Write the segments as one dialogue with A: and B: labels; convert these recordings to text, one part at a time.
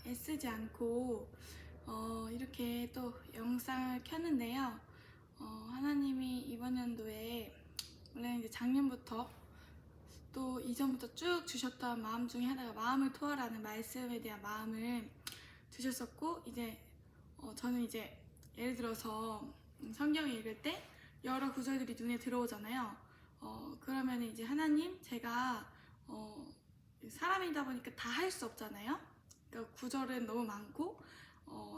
A: 애쓰지 않고 이렇게 또 영상을 켰는데요. 하나님이 이번 연도에 원래 이제 작년부터 또 이전부터 쭉 주셨던 마음 중에 하나가 마음을 토하라는 말씀에 대한 마음을 주셨었고, 이제 저는 이제 예를 들어서 성경을 읽을 때 여러 구절들이 눈에 들어오잖아요. 그러면 이제 하나님, 제가 사람이다 보니까 다 할 수 없잖아요. 그러니까 구절은 너무 많고,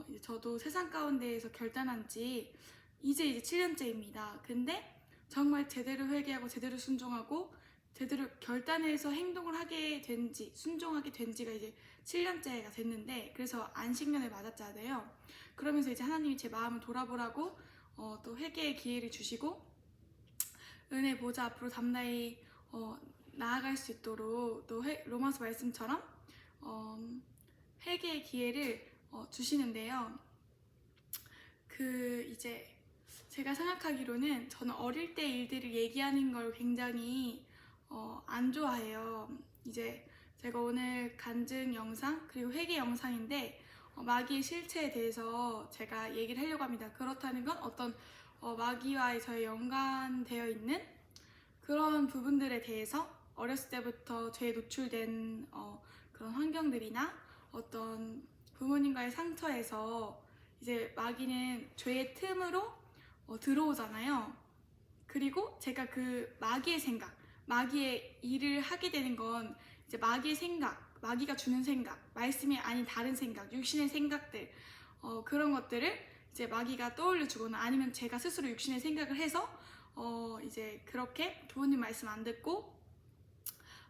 A: 이제 저도 세상 가운데에서 결단한 지 이제 7년째입니다. 근데 정말 제대로 회개하고 제대로 순종하고 제대로 결단해서 행동을 하게 된지, 순종하게 된 지가 이제 7년째가 됐는데, 그래서 안식년을 맞았잖아요. 그러면서 이제 하나님이 제 마음을 돌아보라고 또 회개의 기회를 주시고, 은혜 보좌 앞으로 담대히 나아갈 수 있도록 또 로마서 말씀처럼 회개의 기회를 주시는데요. 이제 제가 생각하기로는 저는 어릴 때 일들을 얘기하는 걸 굉장히 안 좋아해요. 이제 제가 오늘 간증 영상 그리고 회개 영상인데 마귀의 실체에 대해서 제가 얘기를 하려고 합니다. 그렇다는 건 어떤 마귀와 저의 연관되어 있는 그런 부분들에 대해서 어렸을 때부터 죄에 노출된 그런 환경들이나 어떤 부모님과의 상처에서 이제 마귀는 죄의 틈으로 들어오잖아요. 그리고 제가 그 마귀의 생각, 마귀의 일을 하게 되는 건 이제 마귀의 생각, 마귀가 주는 생각, 말씀이 아닌 다른 생각, 육신의 생각들, 그런 것들을 이제 마귀가 떠올려 주거나 아니면 제가 스스로 육신의 생각을 해서 이제 그렇게 부모님 말씀 안 듣고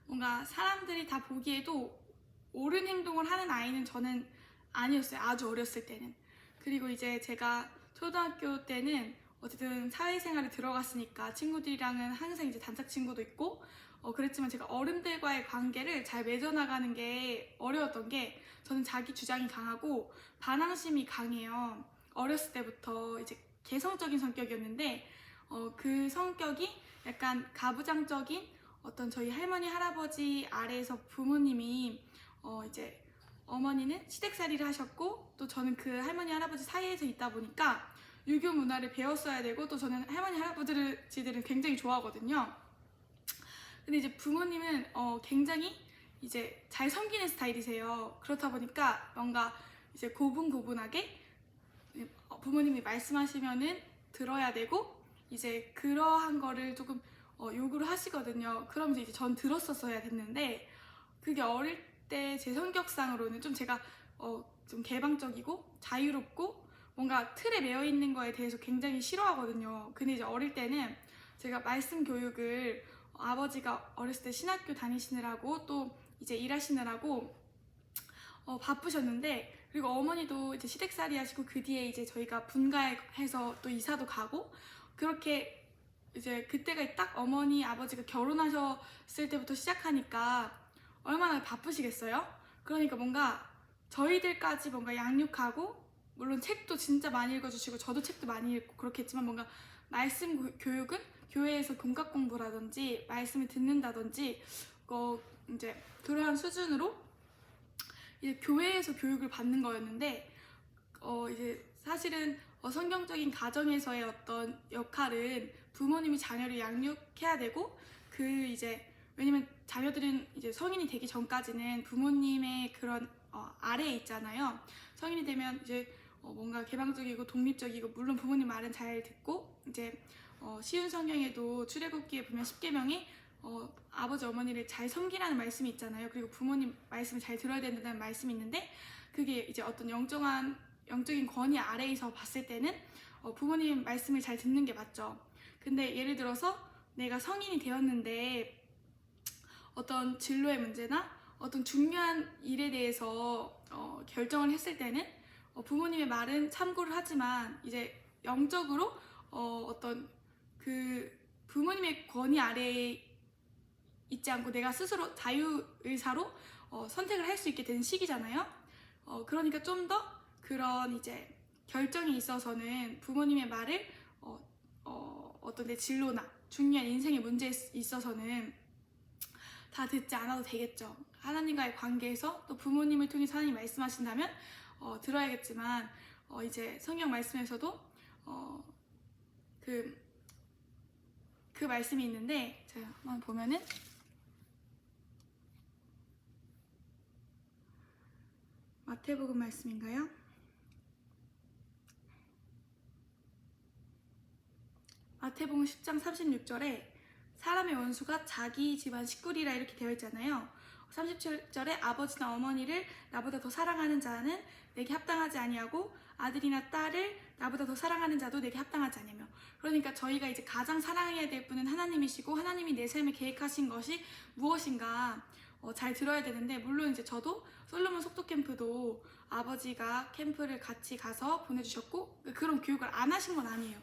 A: 뭔가 사람들이 다 보기에도 옳은 행동을 하는 아이는 저는 아니었어요. 아주 어렸을 때는. 그리고 이제 제가 초등학교 때는 어쨌든 사회생활에 들어갔으니까 친구들이랑은 항상 이제 단짝 친구도 있고 그랬지만 제가 어른들과의 관계를 잘 맺어나가는 게 어려웠던 게, 저는 자기 주장이 강하고 반항심이 강해요. 어렸을 때부터 이제 개성적인 성격이었는데 그 성격이 약간 가부장적인 어떤 저희 할머니 할아버지 아래에서 부모님이 이제 어머니는 시댁살이를 하셨고 또 저는 그 할머니 할아버지 사이에서 있다 보니까 유교 문화를 배웠어야 되고, 또 저는 할머니 할아버지들은 굉장히 좋아하거든요. 근데 이제 부모님은 굉장히 이제 잘 섬기는 스타일이세요. 그렇다 보니까 뭔가 이제 고분고분하게 부모님이 말씀하시면은 들어야 되고, 이제 그러한 거를 조금 요구를 하시거든요. 그러면서 이제 전 들었었어야 됐는데, 그게 어릴 때 제 성격상으로는 좀 제가 좀 개방적이고 자유롭고 뭔가 틀에 매여 있는 거에 대해서 굉장히 싫어하거든요. 근데 이제 어릴 때는 제가 말씀 교육을 아버지가 어렸을 때 신학교 다니시느라고 또 이제 일하시느라고 바쁘셨는데, 그리고 어머니도 이제 시댁살이 하시고 그 뒤에 이제 저희가 분가해서 또 이사도 가고, 그렇게 이제 그때가 딱 어머니 아버지가 결혼하셨을 때부터 시작하니까 얼마나 바쁘시겠어요? 그러니까 뭔가 저희들까지 뭔가 양육하고, 물론 책도 진짜 많이 읽어주시고 저도 책도 많이 읽고 그렇게 했지만, 뭔가 말씀 교육은 교회에서 공각 공부라든지 말씀을 듣는다든지 이제 그러한 수준으로 이제 교회에서 교육을 받는 거였는데, 이제 사실은 성경적인 가정에서의 어떤 역할은 부모님이 자녀를 양육해야 되고, 이제 왜냐면 자녀들은 이제 성인이 되기 전까지는 부모님의 그런 아래에 있잖아요. 성인이 되면 이제 뭔가 개방적이고 독립적이고, 물론 부모님 말은 잘 듣고, 이제 쉬운 성경에도 출애굽기에 보면 10계명에 아버지 어머니를 잘 섬기라는 말씀이 있잖아요. 그리고 부모님 말씀을 잘 들어야 된다는 말씀이 있는데, 그게 이제 어떤 영적인 권위 아래에서 봤을 때는 부모님 말씀을 잘 듣는 게 맞죠. 근데 예를 들어서 내가 성인이 되었는데 어떤 진로의 문제나 어떤 중요한 일에 대해서 결정을 했을 때는 부모님의 말은 참고를 하지만, 이제 영적으로 어떤 그 부모님의 권위 아래에 있지 않고 내가 스스로 자유의사로 선택을 할 수 있게 되는 시기잖아요. 그러니까 좀 더 그런 이제 결정에 있어서는 부모님의 말을 어떤 내 진로나 중요한 인생의 문제에 있어서는 다 듣지 않아도 되겠죠. 하나님과의 관계에서 또 부모님을 통해서 하나님 말씀하신다면 들어야겠지만 이제 성경 말씀에서도 그 말씀이 있는데 제가 한번 보면은 마태복음 말씀인가요? 마태복음 10장 36절에 사람의 원수가 자기 집안 식구리라 이렇게 되어 있잖아요. 37절에 아버지나 어머니를 나보다 더 사랑하는 자는 내게 합당하지 아니하고 아들이나 딸을 나보다 더 사랑하는 자도 내게 합당하지 아니하며. 그러니까 저희가 이제 가장 사랑해야 될 분은 하나님이시고 하나님이 내 삶에 계획하신 것이 무엇인가 잘 들어야 되는데, 물론 이제 저도 솔로몬 속도 캠프도 아버지가 캠프를 같이 가서 보내주셨고 그런 교육을 안 하신 건 아니에요.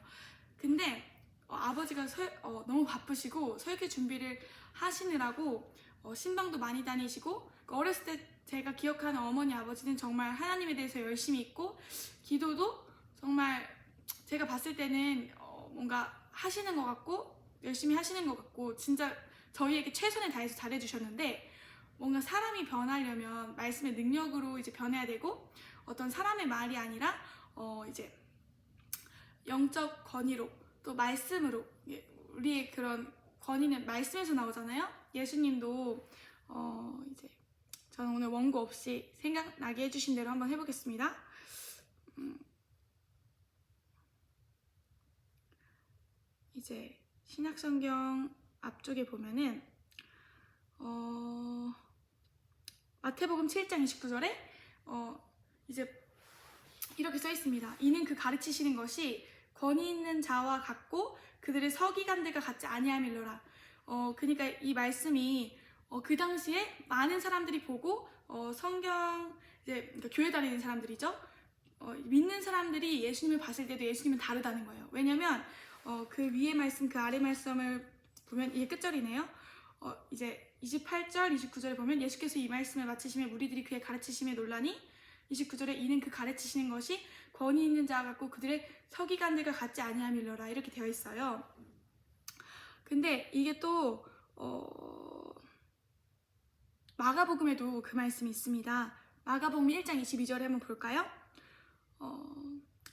A: 근데 아버지가 너무 바쁘시고 설교 준비를 하시느라고 신방도 많이 다니시고, 어렸을 때 제가 기억하는 어머니 아버지는 정말 하나님에 대해서 열심히 있고 기도도 정말 제가 봤을 때는 뭔가 하시는 것 같고 열심히 하시는 것 같고 진짜 저희에게 최선을 다해서 잘해주셨는데, 뭔가 사람이 변하려면 말씀의 능력으로 이제 변해야 되고 어떤 사람의 말이 아니라 이제 영적 권위로 또 말씀으로, 우리의 그런 권위는 말씀에서 나오잖아요. 예수님도 이제 저는 오늘 원고 없이 생각나게 해주신 대로 한번 해보겠습니다. 이제 신약성경 앞쪽에 보면은 마태복음 7장 29절에 이제 이렇게 써 있습니다. 이는 그 가르치시는 것이 권위 있는 자와 같고 그들의 서기관들과 같지 아니함일러라. 그러니까 이 말씀이 그 당시에 많은 사람들이 보고 성경 이제 그러니까 교회 다니는 사람들이죠. 믿는 사람들이 예수님을 봤을 때도 예수님은 다르다는 거예요. 왜냐면 그 위에 말씀 그 아래 말씀을 보면 이게 끝절이네요. 이제 28절 29절에 보면 예수께서 이 말씀을 마치시며 무리들이 그의 가르치심에 놀라니 29절에 이는 그 가르치시는 것이 권위 있는 자와 같고 그들의 서기관들과 같지 아니함일러라 이렇게 되어 있어요. 근데 이게 또 마가복음에도 그 말씀이 있습니다. 마가복음 1장 22절에 한번 볼까요?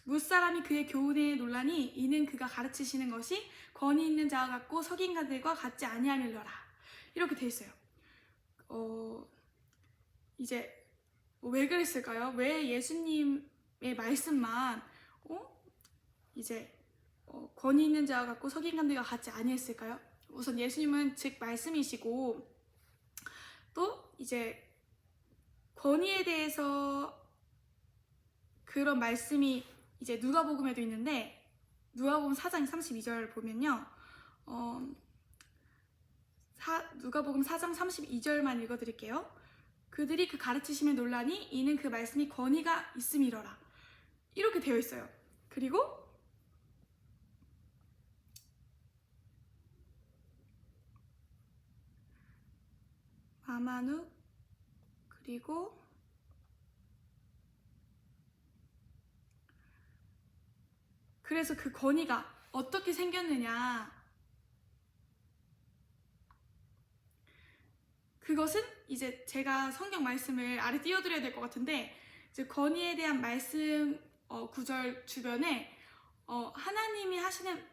A: 무사람이 그의 교훈에 놀라니 이는 그가 가르치시는 것이 권위 있는 자와 같고 서기관들과 같지 아니함일러라 이렇게 되어 있어요. 이제 왜 그랬을까요? 왜 예수님의 말씀만 이제 권위 있는 자와 같고 서기관들과 같지 아니했을까요? 우선 예수님은 즉 말씀이시고 또 이제 권위에 대해서 그런 말씀이 이제 누가복음에도 있는데 누가복음 4장 32절 보면요. 누가복음 4장 32절만 읽어드릴게요. 그들이 그 가르치심에 놀라니 이는 그 말씀이 권위가 있음이러라 이렇게 되어 있어요. 그리고 마만욱 그리고 그래서 그 권위가 어떻게 생겼느냐, 그것은 이제 제가 성경 말씀을 아래 띄워드려야 될 것 같은데, 이제 권위에 대한 말씀 구절 주변에 하나님이 하시는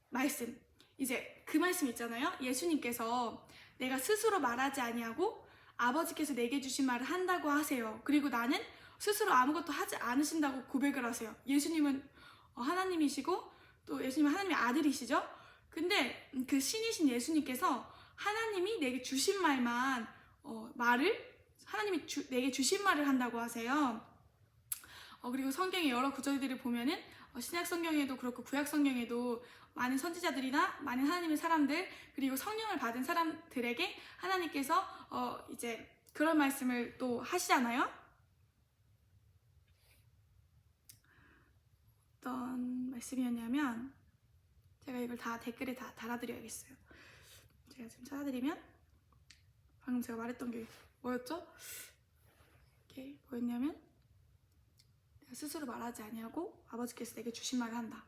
A: 말씀, 이제 그 말씀 있잖아요. 예수님께서 내가 스스로 말하지 아니하고 아버지께서 내게 주신 말을 한다고 하세요. 그리고 나는 스스로 아무것도 하지 않으신다고 고백을 하세요. 예수님은 하나님이시고 또 예수님은 하나님의 아들이시죠. 근데 그 신이신 예수님께서 하나님이 내게 주신 말만 하나님이 내게 주신 말을 한다고 하세요. 그리고 성경의 여러 구절들을 보면은 신약 성경에도 그렇고 구약 성경에도 많은 선지자들이나 많은 하나님의 사람들 그리고 성령을 받은 사람들에게 하나님께서 이제 그런 말씀을 또 하시잖아요. 어떤 말씀이었냐면 제가 이걸 다 댓글에 다 달아드려야겠어요. 제가 지금 찾아드리면 방금 제가 말했던 게 뭐였죠? 이게 뭐였냐면 내가 스스로 말하지 아니하고 아버지께서 내게 주신 말을 한다.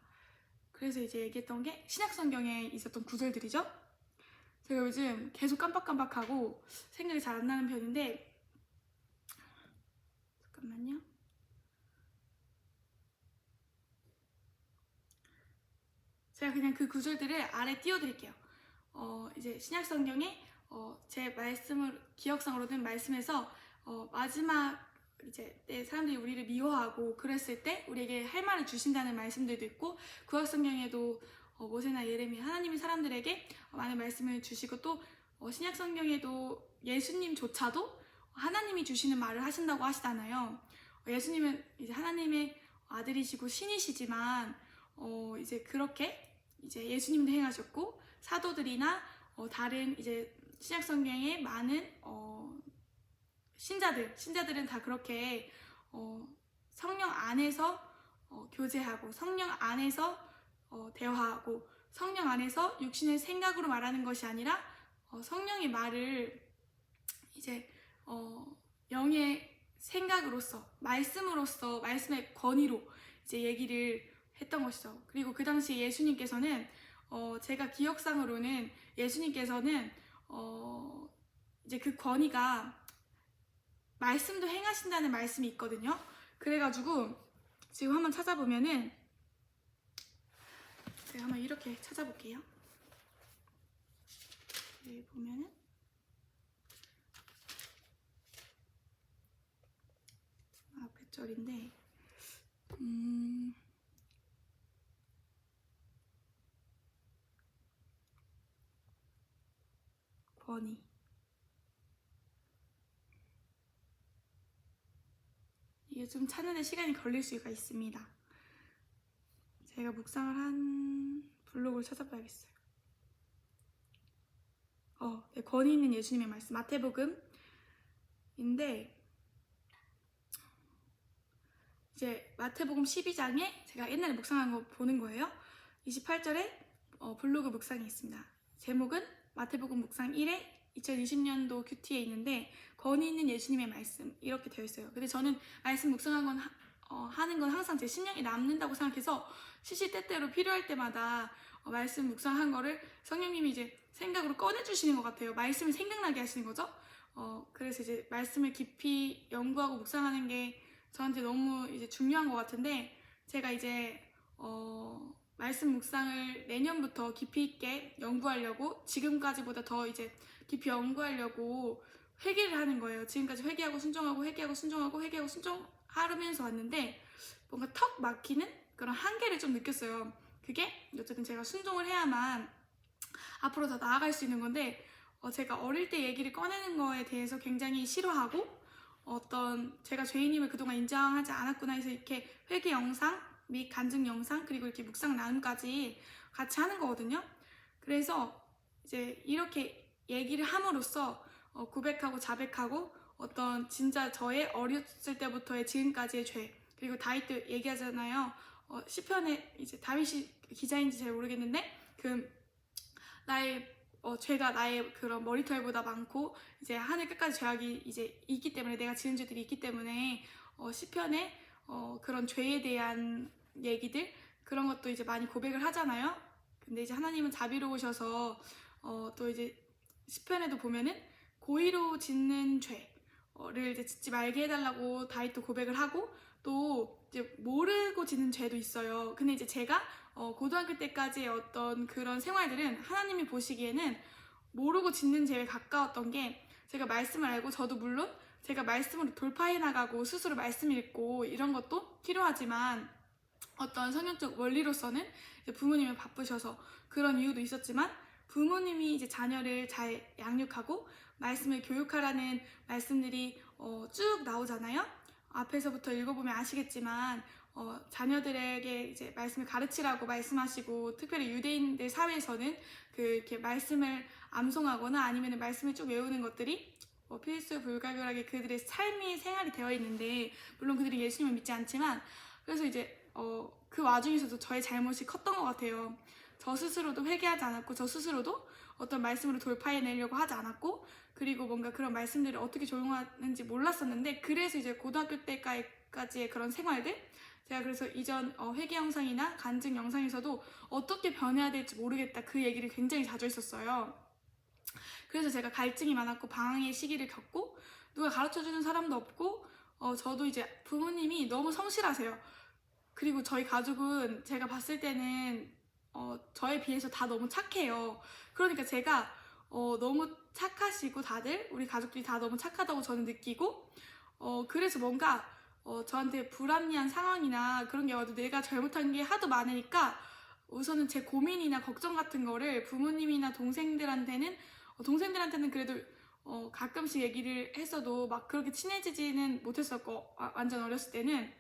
A: 그래서 이제 얘기했던 게 신약 성경에 있었던 구절들이죠. 제가 요즘 계속 깜빡깜빡하고 생각이 잘 안 나는 편인데, 잠깐만요. 제가 그냥 그 구절들을 아래 띄워드릴게요. 이제 신약 성경에 제 말씀을 기억상으로는 말씀에서 마지막 이제 때 사람들이 우리를 미워하고 그랬을 때 우리에게 할 말을 주신다는 말씀들도 있고, 구약 성경에도 모세나 예레미야 하나님이 사람들에게 많은 말씀을 주시고, 또 신약 성경에도 예수님조차도 하나님이 주시는 말을 하신다고 하시잖아요. 예수님은 이제 하나님의 아들이시고 신이시지만 이제 그렇게 이제 예수님도 행하셨고, 사도들이나 다른 이제 신약 성경의 많은 신자들은 다 그렇게 성령 안에서 교제하고, 성령 안에서 대화하고, 성령 안에서 육신의 생각으로 말하는 것이 아니라 성령의 말을 이제 영의 생각으로서, 말씀으로서, 말씀의 권위로 이제 얘기를 했던 것이죠. 그리고 그 당시 예수님께서는 제가 기억상으로는 예수님께서는 이제 그 권위가 말씀도 행하신다는 말씀이 있거든요. 그래가지고 지금 한번 찾아보면은, 제가 한번 이렇게 찾아볼게요. 여기 보면은 앞에 절인데 권위. 이게 좀 찾는데 시간이 걸릴 수가 있습니다. 제가 묵상을 한 블로그를 찾아봐야겠어요. 네, 권위 있는 예수님의 말씀, 마태복음인데, 이제 마태복음 12장에 제가 옛날에 묵상한 거 보는 거예요. 28절에 블로그 묵상이 있습니다. 제목은 마태복음 묵상 1회 2020년도 큐티에 있는데, 권위 있는 예수님의 말씀 이렇게 되어 있어요. 근데 저는 말씀 묵상한 건 하는 건 항상 제 심령에 남는다고 생각해서 시시때때로 필요할 때마다 말씀 묵상한 거를 성령님이 이제 생각으로 꺼내주시는 것 같아요. 말씀을 생각나게 하시는 거죠. 그래서 이제 말씀을 깊이 연구하고 묵상하는 게 저한테 너무 이제 중요한 것 같은데, 제가 이제 말씀 묵상을 내년부터 깊이 있게 연구하려고, 지금까지보다 더 이제 깊이 연구하려고 회개를 하는 거예요. 지금까지 회개하고 순종하고 회개하고 순종하고 회개하고 순종하면서 왔는데, 뭔가 턱 막히는 그런 한계를 좀 느꼈어요. 그게 어쨌든 제가 순종을 해야만 앞으로 더 나아갈 수 있는 건데, 제가 어릴 때 얘기를 꺼내는 거에 대해서 굉장히 싫어하고, 제가 죄인임을 그동안 인정하지 않았구나 해서 이렇게 회개 영상 및 간증 영상, 그리고 이렇게 묵상 나눔까지 같이 하는 거거든요. 그래서 이제 이렇게 얘기를 함으로써 고백하고 자백하고, 진짜 저의 어렸을 때부터의 지금까지의 죄, 그리고 다윗도 얘기하잖아요. 시편에 이제 다윗이 기자인지 잘 모르겠는데, 나의 죄가 나의 그런 머리털보다 많고, 이제 하늘 끝까지 죄악이 이제 있기 때문에, 내가 지은 죄들이 있기 때문에 시편에 그런 죄에 대한 얘기들, 그런 것도 이제 많이 고백을 하잖아요. 근데 이제 하나님은 자비로우셔서 또 이제 시편에도 보면은 고의로 짓는 죄를 이제 짓지 말게 해달라고 다윗도 고백을 하고, 또 이제 모르고 짓는 죄도 있어요. 근데 이제 제가 고등학교 때까지의 그런 생활들은 하나님이 보시기에는 모르고 짓는 죄에 가까웠던 게, 제가 말씀을 알고, 저도 물론 제가 말씀으로 돌파해 나가고 스스로 말씀 읽고 이런 것도 필요하지만, 성경적 원리로서는 이제 부모님이 바쁘셔서 그런 이유도 있었지만, 부모님이 이제 자녀를 잘 양육하고 말씀을 교육하라는 말씀들이 쭉 나오잖아요. 앞에서부터 읽어보면 아시겠지만 자녀들에게 이제 말씀을 가르치라고 말씀하시고, 특별히 유대인들 사회에서는 이렇게 말씀을 암송하거나 아니면 말씀을 쭉 외우는 것들이 필수 불가결하게 그들의 삶이 생활이 되어 있는데, 물론 그들이 예수님을 믿지 않지만, 그래서 이제 그 와중에서도 저의 잘못이 컸던 것 같아요. 저 스스로도 회개하지 않았고, 저 스스로도 어떤 말씀으로 돌파해내려고 하지 않았고, 그리고 뭔가 그런 말씀들을 어떻게 적용하는지 몰랐었는데, 그래서 이제 고등학교 때까지의 그런 생활들, 제가 그래서 이전 회개 영상이나 간증 영상에서도 어떻게 변해야 될지 모르겠다, 그 얘기를 굉장히 자주 했었어요. 그래서 제가 갈증이 많았고 방황의 시기를 겪고 누가 가르쳐주는 사람도 없고 저도 이제 부모님이 너무 성실하세요. 그리고 저희 가족은 제가 봤을 때는 저에 비해서 다 너무 착해요. 그러니까 제가 너무 착하시고 다들 우리 가족들이 다 너무 착하다고 저는 느끼고 그래서 뭔가 저한테 불합리한 상황이나 그런 게 와도 내가 잘못한 게 하도 많으니까 우선은 제 고민이나 걱정 같은 거를 부모님이나 동생들한테는 그래도 가끔씩 얘기를 했어도 막 그렇게 친해지지는 못했었고 완전 어렸을 때는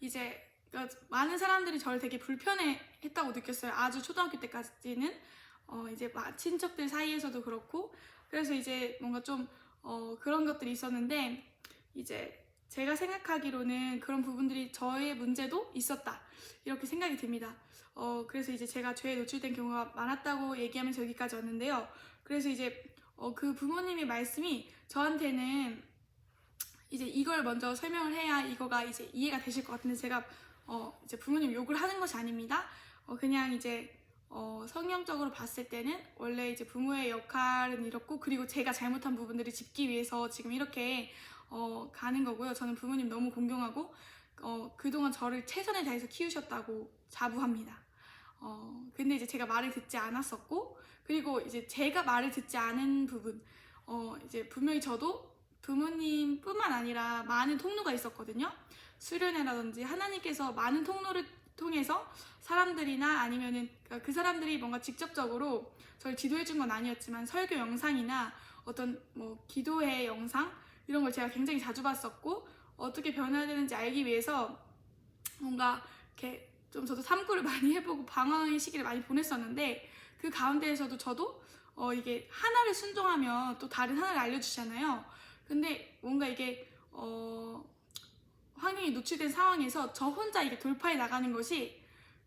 A: 이제 그러니까 많은 사람들이 저를 되게 불편해했다고 느꼈어요. 아주 초등학교 때까지는 이제 친척들 사이에서도 그렇고 그래서 이제 뭔가 좀 그런 것들이 있었는데 이제 제가 생각하기로는 그런 부분들이 저의 문제도 있었다 이렇게 생각이 듭니다. 그래서 이제 제가 죄에 노출된 경우가 많았다고 얘기하면서 여기까지 왔는데요. 그래서 이제 그 부모님의 말씀이 저한테는 이제 이걸 먼저 설명을 해야 이거가 이제 이해가 되실 것 같은데 제가 이제 부모님 욕을 하는 것이 아닙니다. 그냥 이제 성경적으로 봤을 때는 원래 이제 부모의 역할은 이렇고 그리고 제가 잘못한 부분들을 짚기 위해서 지금 이렇게 가는 거고요. 저는 부모님 너무 존경하고 그동안 저를 최선을 다해서 키우셨다고 자부합니다. 근데 이제 제가 말을 듣지 않았었고 그리고 이제 제가 말을 듣지 않은 부분 이제 분명히 저도 부모님뿐만 아니라 많은 통로가 있었거든요. 수련회라든지 하나님께서 많은 통로를 통해서 사람들이나 아니면은 그 사람들이 뭔가 직접적으로 저를 지도해 준 건 아니었지만 설교 영상이나 어떤 뭐 기도회 영상 이런 걸 제가 굉장히 자주 봤었고 어떻게 변해야 되는지 알기 위해서 뭔가 이렇게 좀 저도 탐구를 많이 해보고 방황의 시기를 많이 보냈었는데 그 가운데에서도 저도 이게 하나를 순종하면 또 다른 하나를 알려주잖아요. 근데 뭔가 이게 환경이 노출된 상황에서 저 혼자 이게 돌파해 나가는 것이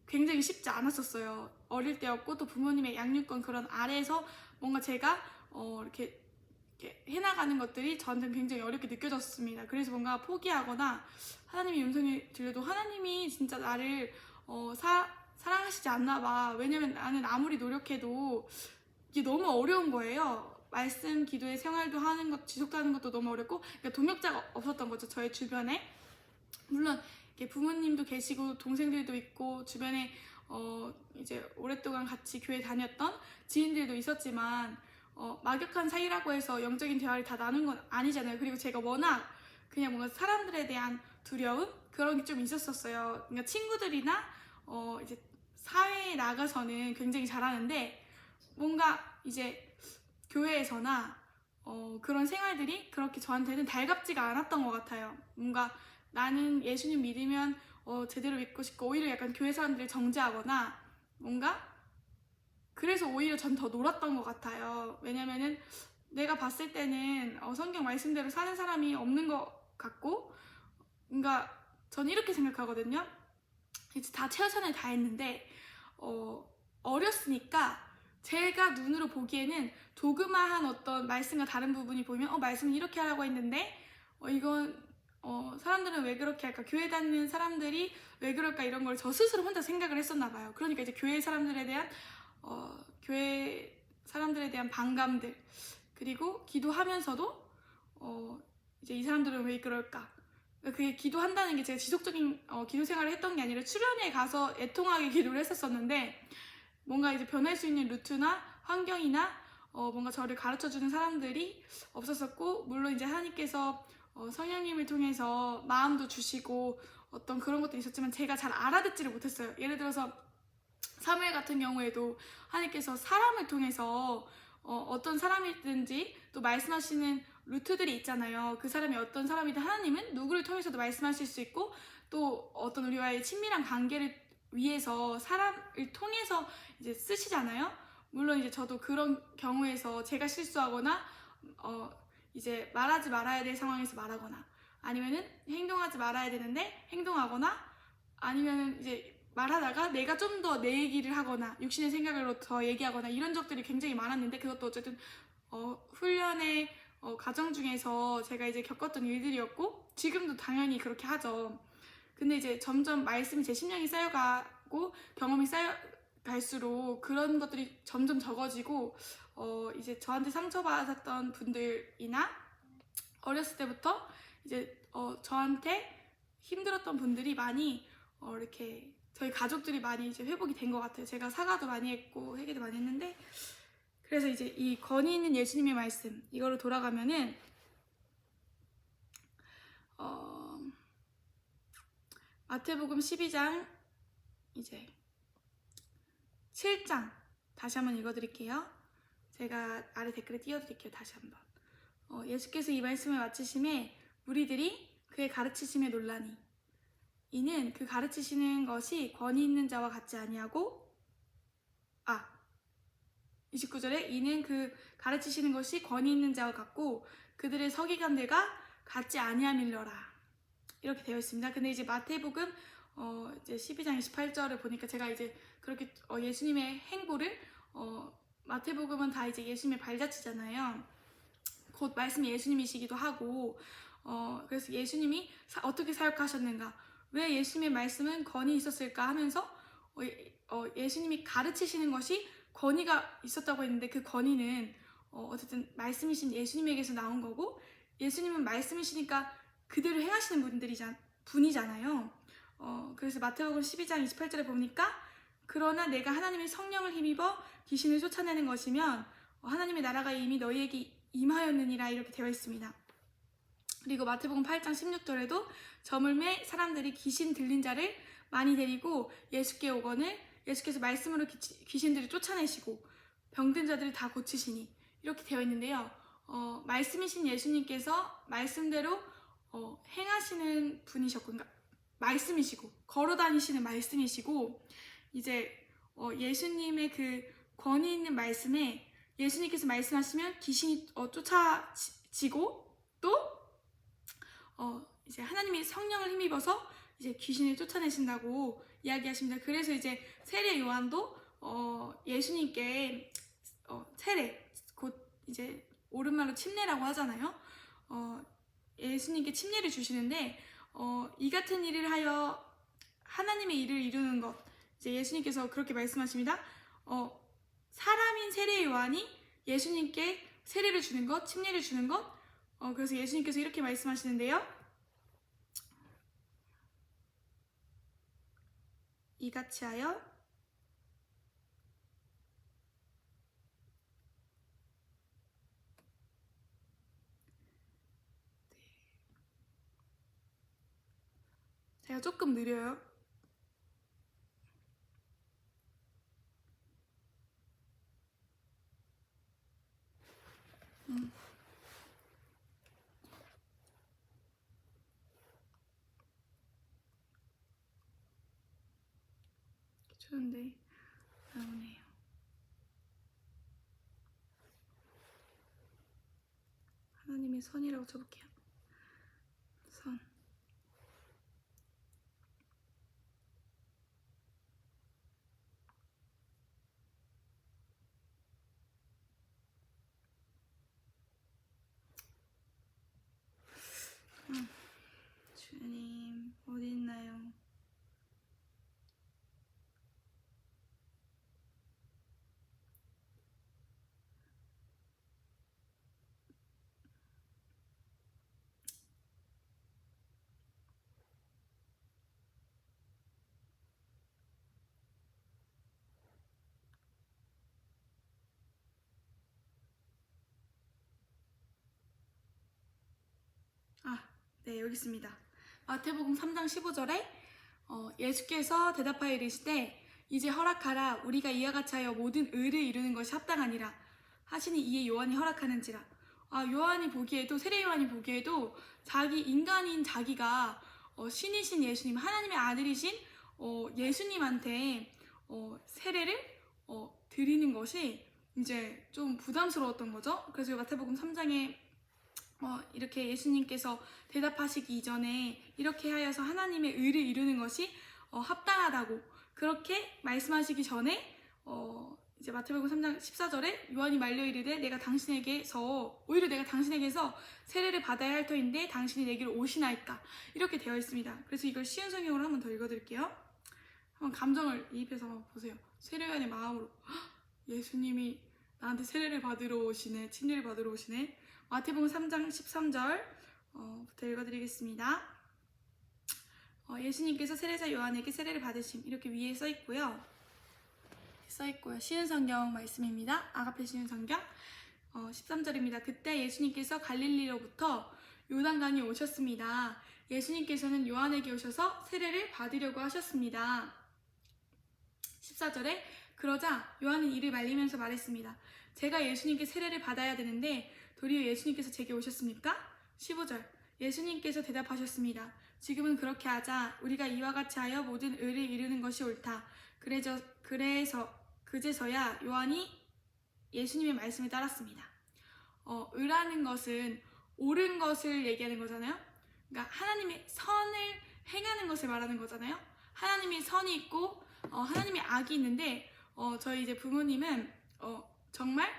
A: 굉장히 쉽지 않았었어요. 어릴 때였고 또 부모님의 양육권 그런 아래에서 뭔가 제가 이렇게 해나가는 것들이 저한테는 굉장히 어렵게 느껴졌습니다. 그래서 뭔가 포기하거나 하나님의 음성이 들려도 하나님이 진짜 나를 사랑하시지 않나 봐. 왜냐면 나는 아무리 노력해도 이게 너무 어려운 거예요. 말씀 기도의 생활도 하는 것, 지속도 하는 것도 너무 어렵고 그러니까 동역자가 없었던 거죠. 저의 주변에. 물론 부모님도 계시고 동생들도 있고 주변에 이제 오랫동안 같이 교회 다녔던 지인들도 있었지만 막역한 사이라고 해서 영적인 대화를 다 나눈 건 아니잖아요. 그리고 제가 워낙 그냥 뭔가 사람들에 대한 두려움 그런 게 좀 있었었어요. 그러니까 친구들이나 이제 사회에 나가서는 굉장히 잘하는데 뭔가 이제 교회에서나 그런 생활들이 그렇게 저한테는 달갑지가 않았던 것 같아요. 뭔가 나는 예수님 믿으면 제대로 믿고 싶고 오히려 약간 교회 사람들을 정죄하거나 뭔가 그래서 오히려 전 더 놀았던 것 같아요. 왜냐면은 내가 봤을 때는 성경 말씀대로 사는 사람이 없는 것 같고 그러니까 전 이렇게 생각하거든요. 이제 다 최선을 다했는데 어렸으니까 제가 눈으로 보기에는 조그마한 어떤 말씀과 다른 부분이 보이면 말씀은 이렇게 하라고 했는데 이건 사람들은 왜 그렇게 할까? 교회 다니는 사람들이 왜 그럴까? 이런 걸 저 스스로 혼자 생각을 했었나 봐요. 그러니까 이제 교회 사람들에 대한 반감들 그리고 기도하면서도 이제 이 사람들은 왜 그럴까? 그게 기도한다는 게 제가 지속적인 기도 생활을 했던 게 아니라 수련회에 가서 애통하게 기도를 했었었는데 뭔가 이제 변할 수 있는 루트나 환경이나 뭔가 저를 가르쳐주는 사람들이 없었었고 물론 이제 하나님께서 성령님을 통해서 마음도 주시고 어떤 그런 것도 있었지만 제가 잘 알아듣지를 못했어요. 예를 들어서 사무엘 같은 경우에도 하나님께서 사람을 통해서 어떤 사람이든지 또 말씀하시는 루트들이 있잖아요. 그 사람이 어떤 사람이든 하나님은 누구를 통해서도 말씀하실 수 있고 또 어떤 우리와의 친밀한 관계를 위해서 사람을 통해서 이제 쓰시잖아요. 물론 이제 저도 그런 경우에서 제가 실수하거나 이제 말하지 말아야 될 상황에서 말하거나 아니면은 행동하지 말아야 되는데 행동하거나 아니면은 이제 말하다가 내가 좀 더 내 얘기를 하거나 육신의 생각으로 더 얘기하거나 이런 적들이 굉장히 많았는데 그것도 어쨌든 훈련의 과정 중에서 제가 이제 겪었던 일들이었고 지금도 당연히 그렇게 하죠. 근데 이제 점점 말씀이 제 심령이 쌓여가고 경험이 갈수록 그런 것들이 점점 적어지고 이제 저한테 상처받았던 분들이나 어렸을 때부터 이제 저한테 힘들었던 분들이 많이 이렇게 저희 가족들이 많이 이제 회복이 된 것 같아요. 제가 사과도 많이 했고 회개도 많이 했는데, 그래서 이제 이 권위 있는 예수님의 말씀 이거로 돌아가면은 마태복음 12장 이제 7장 다시 한번 읽어드릴게요. 제가 아래 댓글에 띄워드릴게요. 다시 한번. 예수께서 이 말씀을 마치심에 무리들이 그의 가르치심에 놀라니 이는 그 가르치시는 것이 권위 있는 자와 같지 아니하고 29절에 이는 그 가르치시는 것이 권위 있는 자와 같고 그들의 서기관들과 같지 아니함일러라 이렇게 되어 있습니다. 근데 이제 마태복음 이제 12장 28절을 보니까 제가 이제 그렇게 예수님의 행보를 마태복음은 다 이제 예수님의 발자취잖아요. 곧 말씀 예수님이시기도 하고 그래서 예수님이 어떻게 사역하셨는가, 왜 예수님의 말씀은 권위 있었을까 하면서 예수님이 가르치시는 것이 권위가 있었다고 했는데 그 권위는 어쨌든 말씀이신 예수님에게서 나온 거고 예수님은 말씀이시니까 그대로 행하시는 분이잖아요. 그래서 마태복음 12장 28절에 보니까 그러나 내가 하나님의 성령을 힘입어 귀신을 쫓아내는 것이면 하나님의 나라가 이미 너희에게 임하였느니라 이렇게 되어 있습니다. 그리고 마태복음 8장 16절에도 저물매 사람들이 귀신 들린 자를 많이 데리고 예수께 오거늘 예수께서 말씀으로 귀신들을 쫓아내시고 병든 자들을 다 고치시니 이렇게 되어 있는데요. 말씀이신 예수님께서 말씀대로 행하시는 분이셨고, 그러니까 말씀이시고 걸어다니시는 말씀이시고 이제 예수님의 그 권위 있는 말씀에 예수님께서 말씀하시면 귀신이 쫓아지고 또 이제 하나님의 성령을 힘입어서 이제 귀신을 쫓아내신다고 이야기하십니다. 그래서 이제 세례 요한도 예수님께 세례, 곧 이제 오른말로 침례라고 하잖아요. 예수님께 침례를 주시는데 이 같은 일을 하여 하나님의 일을 이루는 것, 이제 예수님께서 그렇게 말씀하십니다. 사람인 세례 요한이 예수님께 세례를 주는 것, 침례를 주는 것, 그래서 예수님께서 이렇게 말씀하시는데요. 이같이 하여 제가 조금 느려요. 좋은데 나오네요. 하나님의 선이라고 쳐볼게요. 선. 주님 어디 있나요? 네, 여기 있습니다. 마태복음 3장 15절에 예수께서 대답하여 이르시되 이제 허락하라. 우리가 이와 같이 하여 모든 의를 이루는 것이 합당하니라 하시니 이에 요한이 허락하는지라. 요한이 보기에도, 세례 요한이 보기에도 자기 인간인 자기가 신이신 예수님, 하나님의 아들이신 예수님한테 세례를 드리는 것이 이제 좀 부담스러웠던 거죠. 그래서 마태복음 3장에 이렇게 예수님께서 대답하시기 이전에 이렇게 하여서 하나님의 의를 이루는 것이 합당하다고 그렇게 말씀하시기 전에 이제 마태복음 3장 14절에 요한이 말려 이르되 오히려 내가 당신에게서 세례를 받아야 할 터인데 당신이 내게로 오시나이까 이렇게 되어 있습니다. 그래서 이걸 쉬운 성경으로 한번 더 읽어드릴게요. 한번 감정을 이입해서 한번 보세요. 세례요한의 마음으로 예수님이 나한테 세례를 받으러 오시네, 침례를 받으러 오시네. 마태복음 3장 13절 부터 읽어드리겠습니다. 예수님께서 세례자 요한에게 세례를 받으심, 이렇게 위에 써있고요. 쉬운 성경 말씀입니다. 아가페 쉬운 성경 13절입니다. 그때 예수님께서 갈릴리로부터 요단강에 오셨습니다. 예수님께서는 요한에게 오셔서 세례를 받으려고 하셨습니다. 14절에 그러자 요한은 이를 말리면서 말했습니다. 제가 예수님께 세례를 받아야 되는데 도리어 예수님께서 제게 오셨습니까? 15절 예수님께서 대답하셨습니다. 지금은 그렇게 하자. 우리가 이와 같이 하여 모든 의를 이루는 것이 옳다. 그제서야 요한이 예수님의 말씀을 따랐습니다. 의라는 것은 옳은 것을 얘기하는 거잖아요. 그러니까 하나님의 선을 행하는 것을 말하는 거잖아요. 하나님의 선이 있고 하나님의 악이 있는데 저희 이제 부모님은 정말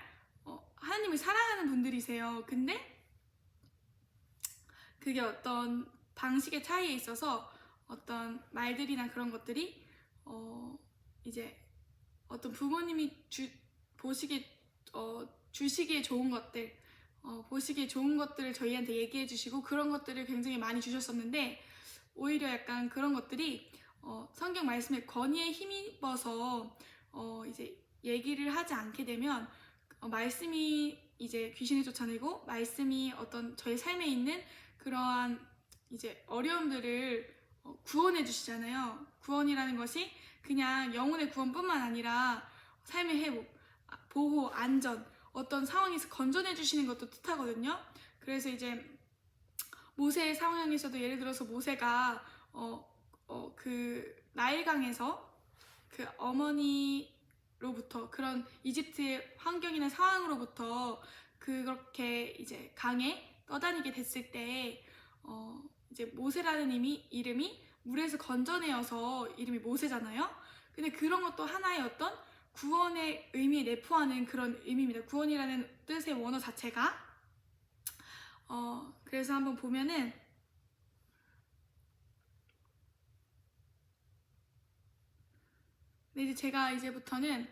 A: 하나님을 사랑하는 분들이세요. 근데 그게 어떤 방식의 차이에 있어서 어떤 말들이나 그런 것들이 이제 어떤 부모님이 주시기에 좋은 것들, 보시기에 좋은 것들을 저희한테 얘기해 주시고 그런 것들을 굉장히 많이 주셨었는데 오히려 약간 그런 것들이 성경 말씀의 권위에 힘입어서 이제 얘기를 하지 않게 되면 말씀이 이제 귀신을 쫓아내고 말씀이 어떤 저희 삶에 있는 그러한 이제 어려움들을 구원해 주시잖아요. 구원이라는 것이 그냥 영혼의 구원뿐만 아니라 삶의 회복, 보호, 안전, 어떤 상황에서 건져내 주시는 것도 뜻하거든요. 그래서 이제 모세의 상황에서도 예를 들어서 모세가 그 나일강에서 그 어머니로부터 그런 이집트의 환경이나 상황으로부터 그렇게 이제 강에 떠다니게 됐을 때 이제 모세라는 이름이 물에서 건져내어서 이름이 모세잖아요. 근데 그런 것도 하나의 어떤 구원의 의미에 내포하는 그런 의미입니다. 구원이라는 뜻의 원어 자체가 그래서 한번 보면은 이제 제가 이제부터는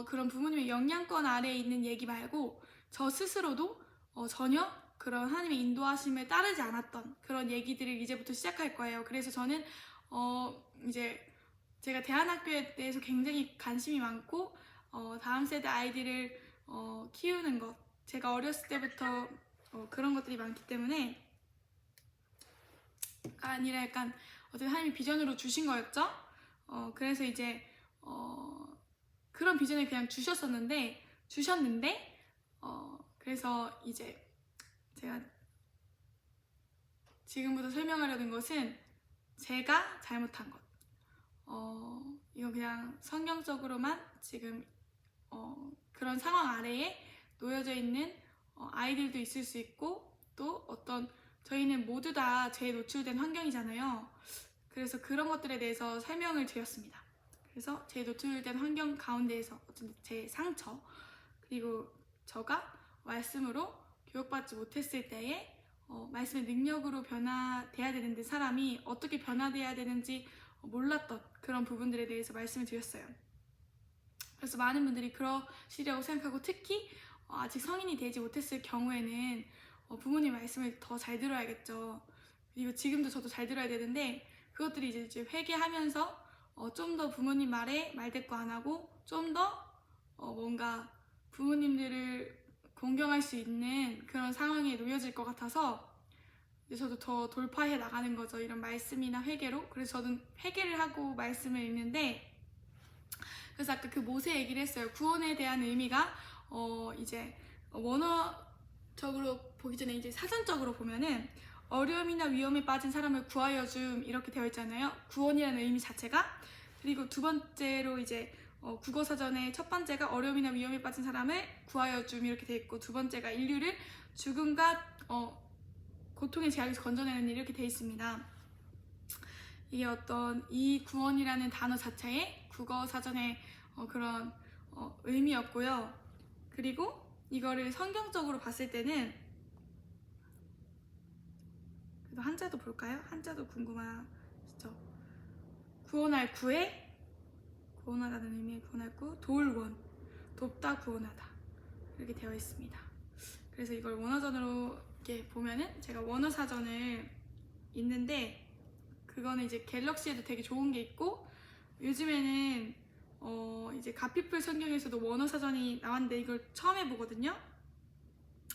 A: 그런 부모님의 영향권 아래에 있는 얘기 말고 저 스스로도 전혀 그런 하나님의 인도하심을 따르지 않았던 그런 얘기들을 이제부터 시작할 거예요. 그래서 저는 이제 제가 대안학교에 대해서 굉장히 관심이 많고 다음 세대 아이들을 키우는 것, 제가 어렸을 때부터 그런 것들이 많기 때문에 아니라 약간 어떤 하나님이 비전으로 주신 거였죠. 그래서 이제 그런 비전을 그냥 주셨는데 그래서 이제 제가 지금부터 설명하려는 것은 제가 잘못한 것. 이건 그냥 성경적으로만 지금 그런 상황 아래에 놓여져 있는 아이들도 있을 수 있고 또 어떤 저희는 모두 다 죄에 노출된 환경이잖아요. 그래서 그런 것들에 대해서 설명을 드렸습니다. 그래서 죄에 노출된 환경 가운데에서 어떤 제 상처 그리고 저가 말씀으로 교육받지 못했을 때에 말씀의 능력으로 변화돼야 되는데 사람이 어떻게 변화돼야 되는지 몰랐던 그런 부분들에 대해서 말씀을 드렸어요. 그래서 많은 분들이 그러시려고 생각하고 특히 아직 성인이 되지 못했을 경우에는 부모님 말씀을 더 잘 들어야겠죠. 그리고 지금도 저도 잘 들어야 되는데 그것들이 이제 회개하면서 좀 더 부모님 말에 말대꾸 안 하고 좀 더 뭔가 부모님들을 공경할 수 있는 그런 상황에 놓여질 것 같아서 이제 저도 더 돌파해 나가는 거죠. 이런 말씀이나 회개로. 그래서 저는 회개를 하고 말씀을 읽는데 그래서 아까 그 모세 얘기를 했어요. 구원에 대한 의미가 이제 원어적으로 보기 전에 이제 사전적으로 보면은 어려움이나 위험에 빠진 사람을 구하여 줌 이렇게 되어 있잖아요. 구원이라는 의미 자체가. 그리고 두 번째로 이제 국어사전에 첫 번째가 어려움이나 위험에 빠진 사람을 구하여 줌 이렇게 되어 있고 두 번째가 인류를 죽음과 고통의 제약에서 건져내는 일 이렇게 되어 있습니다. 이게 어떤 이 구원이라는 단어 자체에 국어사전에 그런 의미였고요. 그리고 이거를 성경적으로 봤을 때는 그래도 한자도 볼까요? 한자도 궁금하시죠? 구원할 구에 구원하다는 의미의 구원하고 돌원, 돕다 구원하다 이렇게 되어 있습니다. 그래서 이걸 원어전으로 이렇게 보면은 제가 원어 사전을 있는데 그거는 이제 갤럭시에도 되게 좋은 게 있고 요즘에는 이제 가피풀 성경에서도 원어 사전이 나왔는데 이걸 처음 해보거든요.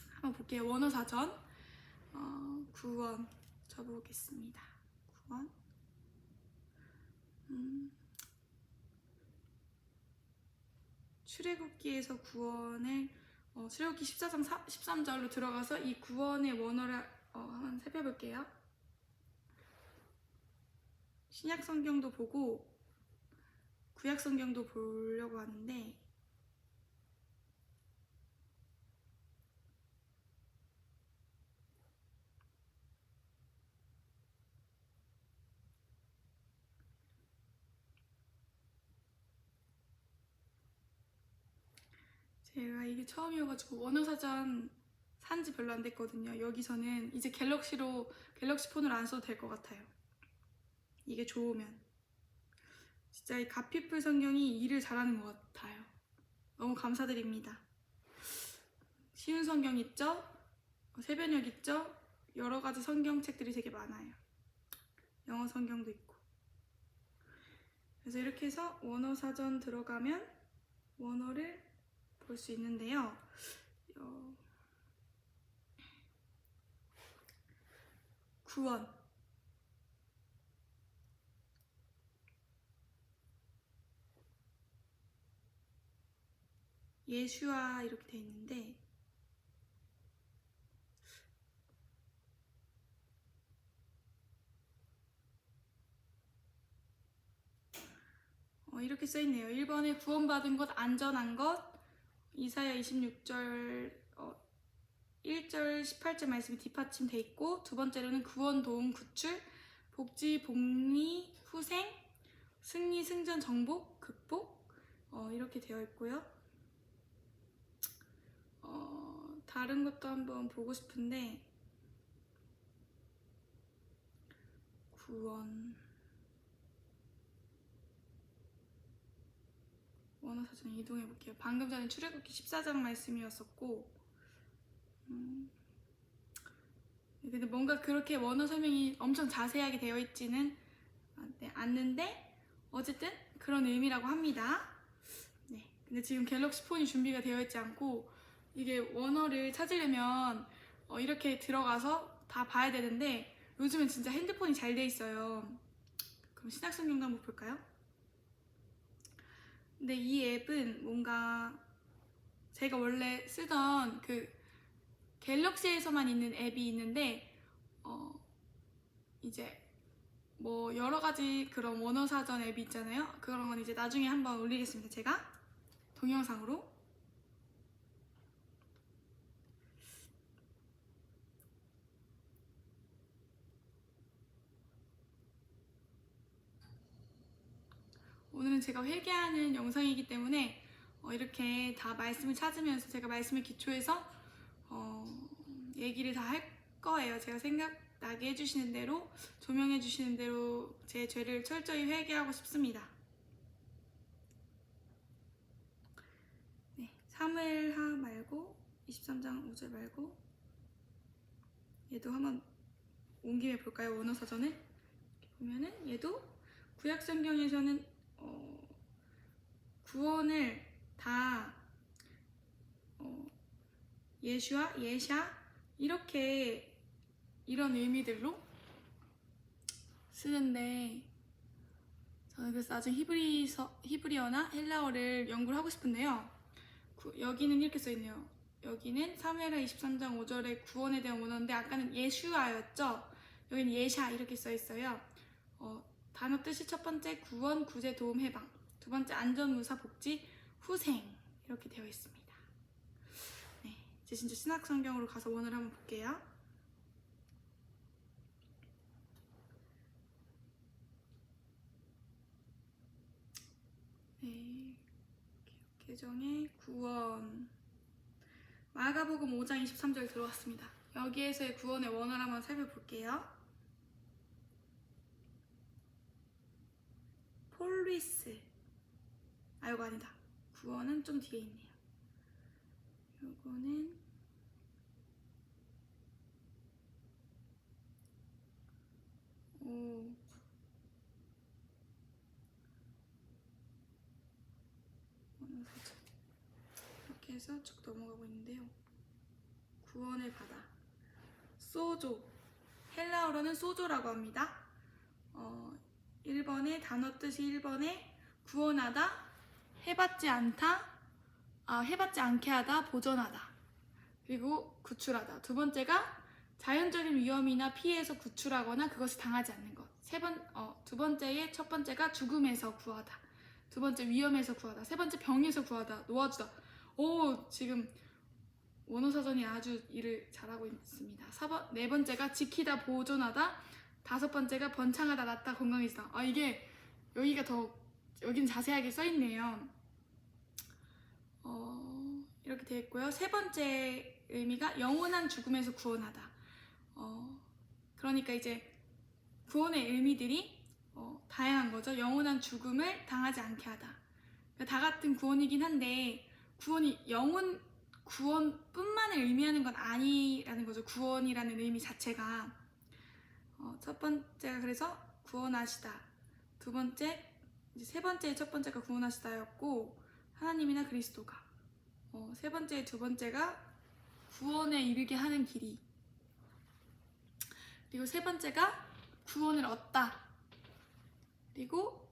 A: 한번 볼게요. 원어 사전 구원 접어보겠습니다. 구원 출애굽기에서 구원을 출애굽기 14장 13절로 들어가서 이 구원의 원어를 한번 살펴볼게요. 신약 성경도 보고 구약 성경도 보려고 하는데 제가 이게 처음이어가지고 원어사전 산지 별로 안 됐거든요. 여기서는 이제 갤럭시 폰으로 안 써도 될 것 같아요. 이게 좋으면 진짜 이 가피풀 성경이 일을 잘하는 것 같아요. 너무 감사드립니다. 쉬운 성경 있죠? 새변역 있죠? 여러 가지 성경책들이 되게 많아요. 영어 성경도 있고. 그래서 이렇게 해서 원어 사전 들어가면 원어를 볼 수 있는데요. 구원. 예수와 이렇게 돼 있는데 이렇게 써있네요. 1번에 구원받은 것, 안전한 것, 이사야 26절 1절 18절 말씀이 뒷받침돼 있고 두 번째로는 구원, 도움, 구출, 복지, 복리, 후생, 승리, 승전, 정복, 극복 이렇게 되어 있고요. 다른 것도 한번 보고 싶은데 구원 원어사전 이동해 볼게요. 방금 전에 출애굽기 14장 말씀이었었고 근데 뭔가 그렇게 원어 설명이 엄청 자세하게 되어 있지는 않는데 어쨌든 그런 의미라고 합니다. 네, 근데 지금 갤럭시 폰이 준비가 되어 있지 않고 이게 원어를 찾으려면 이렇게 들어가서 다 봐야 되는데 요즘은 진짜 핸드폰이 잘 돼 있어요. 그럼 신약성경도 한번 볼까요? 근데 이 앱은 뭔가 제가 원래 쓰던 그 갤럭시에서만 있는 앱이 있는데 이제 뭐 여러 가지 그런 원어 사전 앱이 있잖아요. 그런 건 이제 나중에 한번 올리겠습니다. 제가 동영상으로. 오늘은 제가 회개하는 영상이기 때문에 이렇게 다 말씀을 찾으면서 제가 말씀에 기초해서 얘기를 다 할 거예요. 제가 생각나게 해주시는 대로 조명해 주시는 대로 제 죄를 철저히 회개하고 싶습니다. 네, 사무엘하 말고 23장 5절 말고 얘도 한번 온 김에 볼까요? 원어 사전을 보면은 얘도 구약 성경에서는 구원을 다 예슈아, 예샤 이렇게 이런 의미들로 쓰는데 저는 그래서 나중에 히브리어나 헬라어를 연구를 하고 싶은데요. 여기는 이렇게 써있네요. 여기는 사무엘하 23장 5절에 구원에 대한 원어인데 아까는 예슈아였죠. 여기는 예샤 이렇게 써있어요. 단어 뜻이 첫 번째 구원, 구제, 도움, 해방, 두 번째 안전, 무사, 복지, 후생 이렇게 되어 있습니다. 네, 이제 진짜 신약 성경으로 가서 원어를 한번 볼게요. 네, 개정의 구원 마가복음 5장 23절 들어왔습니다. 여기에서의 구원의 원어를 한번 살펴볼게요. 폴리스 이거 아니다. 구원은 좀 뒤에 있네요. 요거는 이렇게 해서 쭉 넘어가고 있는데요. 구원을 받아. 소조. 헬라어로는 소조라고 합니다. 1번에 단어 뜻이 1번에 구원하다, 해받지 않게 하다, 보존하다. 그리고 구출하다. 두 번째가 자연적인 위험이나 피해에서 구출하거나 그것이 당하지 않는 것. 두 번째의 첫 번째가 죽음에서 구하다. 두 번째 위험에서 구하다. 세 번째 병에서 구하다. 놓아주다. 지금 원어사전이 아주 일을 잘하고 있습니다. 네 번째가 지키다, 보존하다. 다섯 번째가 번창하다, 낫다, 건강해지다. 이게 여기는 자세하게 써있네요. 이렇게 되어 있고요. 세 번째 의미가 영원한 죽음에서 구원하다. 그러니까 이제 구원의 의미들이 다양한 거죠. 영원한 죽음을 당하지 않게 하다. 그러니까 다 같은 구원이긴 한데 구원이 구원뿐만을 의미하는 건 아니라는 거죠. 구원이라는 의미 자체가. 첫 번째가 그래서 구원하시다. 두 번째, 세 번째 첫 번째가 구원하시다였고 하나님이나 그리스도가. 세 번째, 두 번째가 구원에 이르게 하는 길이. 그리고 세 번째가 구원을 얻다. 그리고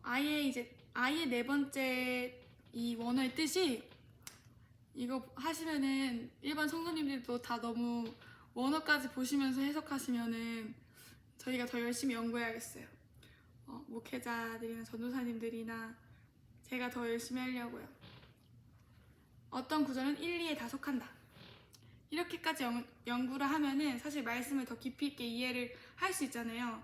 A: 아예 네 번째 이 원어의 뜻이 이거 하시면은 일반 성도님들도 다 너무 원어까지 보시면서 해석하시면은 저희가 더 열심히 연구해야겠어요. 목회자들이나 전도사님들이나 제가 더 열심히 하려고요. 어떤 구절은 1, 2에 다 속한다. 이렇게까지 연구를 하면은 사실 말씀을 더 깊이 있게 이해를 할 수 있잖아요.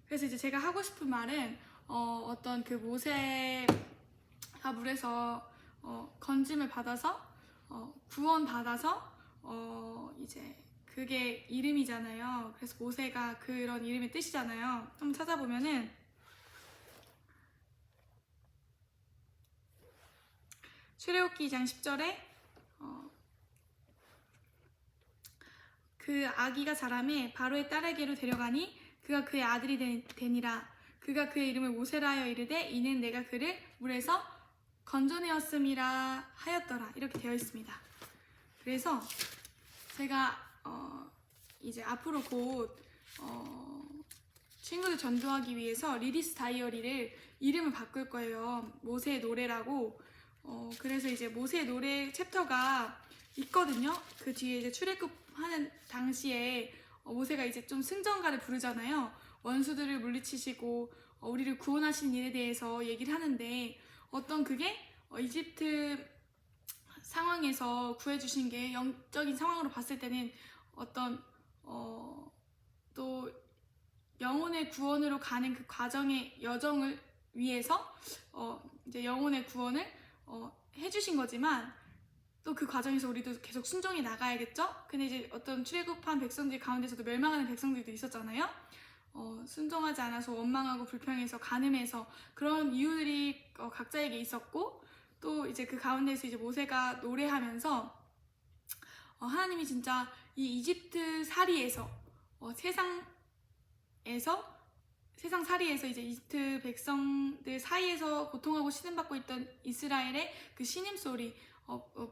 A: 그래서 이제 제가 하고 싶은 말은 어떤 그 모세가 물에서 건짐을 받아서 구원받아서 이제 그게 이름이잖아요. 그래서 모세가 그런 이름의 뜻이잖아요. 한번 찾아보면은 출애굽기 2장 10절에 그 아기가 자라매 바로의 딸에게로 데려가니 그가 그의 아들이 되니라. 그가 그의 이름을 모세라 하여 이르되 이는 내가 그를 물에서 건져내었음이라 하였더라. 이렇게 되어 있습니다. 그래서 제가 이제 앞으로 곧 친구들 전도하기 위해서 리리스 다이어리를 이름을 바꿀 거예요. 모세의 노래라고. 그래서 이제 모세의 노래 챕터가 있거든요. 그 뒤에 이제 출애굽하는 당시에 모세가 이제 좀 승전가를 부르잖아요. 원수들을 물리치시고 우리를 구원하신 일에 대해서 얘기를 하는데 그게 이집트 상황에서 구해주신 게 영적인 상황으로 봤을 때는 또 영혼의 구원으로 가는 그 과정의 여정을 위해서 이제 영혼의 구원을 해주신 거지만 또 그 과정에서 우리도 계속 순종해 나가야겠죠? 근데 이제 어떤 출애굽한 백성들 가운데서도 멸망하는 백성들도 있었잖아요. 순종하지 않아서 원망하고 불평해서 간음해서 그런 이유들이 각자에게 있었고 또 이제 그 가운데서 이제 모세가 노래하면서 하나님이 진짜 이 이집트 살이에서 세상 살이에서 이제 이집트 백성들 사이에서 고통하고 신음받고 있던 이스라엘의 그 신음소리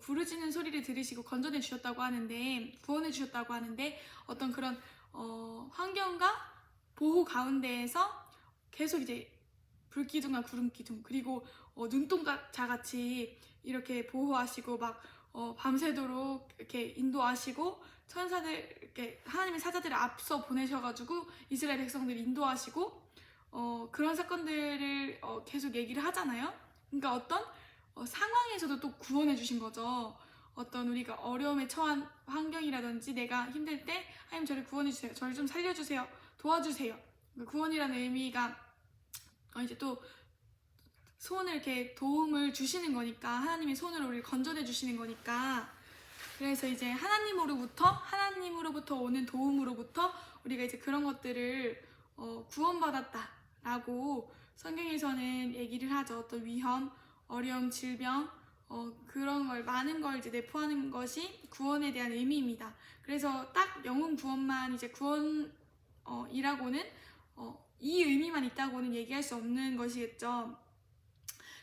A: 부르짖는 소리를 들으시고 건져내 주셨다고 하는데 구원해 주셨다고 하는데 어떤 그런 환경과 보호 가운데에서 계속 이제 불기둥과 구름기둥 그리고 눈동자같이 이렇게 보호하시고 막 밤새도록 이렇게 인도하시고 천사들 이렇게 하나님의 사자들을 앞서 보내셔가지고 이스라엘 백성들을 인도하시고 그런 사건들을 계속 얘기를 하잖아요. 그러니까 어떤 상황에서도 또 구원해 주신 거죠. 어떤 우리가 어려움에 처한 환경이라든지 내가 힘들 때 하나님 저를 구원해 주세요. 저를 좀 살려주세요. 도와주세요. 구원이라는 의미가 이제 또 손을 이렇게 도움을 주시는 거니까 하나님의 손으로 우리를 건져내 주시는 거니까 그래서 이제 하나님으로부터 오는 도움으로부터 우리가 이제 그런 것들을 구원받았다 라고 성경에서는 얘기를 하죠. 어떤 위험, 어려움, 질병, 그런 걸, 많은 걸 이제 내포하는 것이 구원에 대한 의미입니다. 그래서 딱 영혼 구원만 이제 구원이라고는 이 의미만 있다고는 얘기할 수 없는 것이겠죠.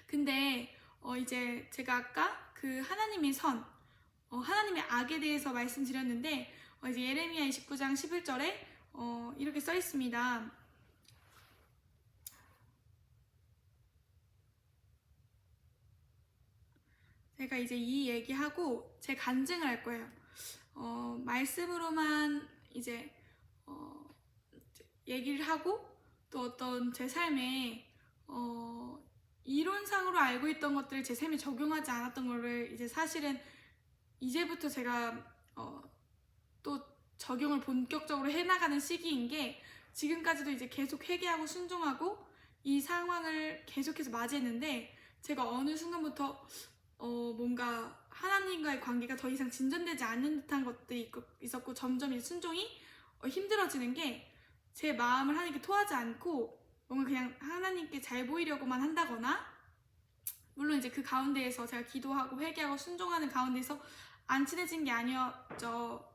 A: 근데 이제 제가 아까 그 하나님의 선, 하나님의 악에 대해서 말씀드렸는데 이제 예레미야 29장 11절에 이렇게 써 있습니다. 제가 이제 이 얘기하고 제 간증을 할 거예요. 말씀으로만 이제 얘기를 하고 또 어떤 제 삶에 이론상으로 알고 있던 것들을 제 삶에 적용하지 않았던 거를 이제 사실은 이제부터 제가 또 적용을 본격적으로 해나가는 시기인 게, 지금까지도 이제 계속 회개하고 순종하고 이 상황을 계속해서 맞이했는데 제가 어느 순간부터 뭔가 하나님과의 관계가 더 이상 진전되지 않는 듯한 것들이 있었고, 점점 이제 순종이 힘들어지는 게, 제 마음을 하나님께 토하지 않고 뭔가 그냥 하나님께 잘 보이려고만 한다거나, 물론 이제 그 가운데에서 제가 기도하고 회개하고 순종하는 가운데서 안 친해진 게 아니었죠.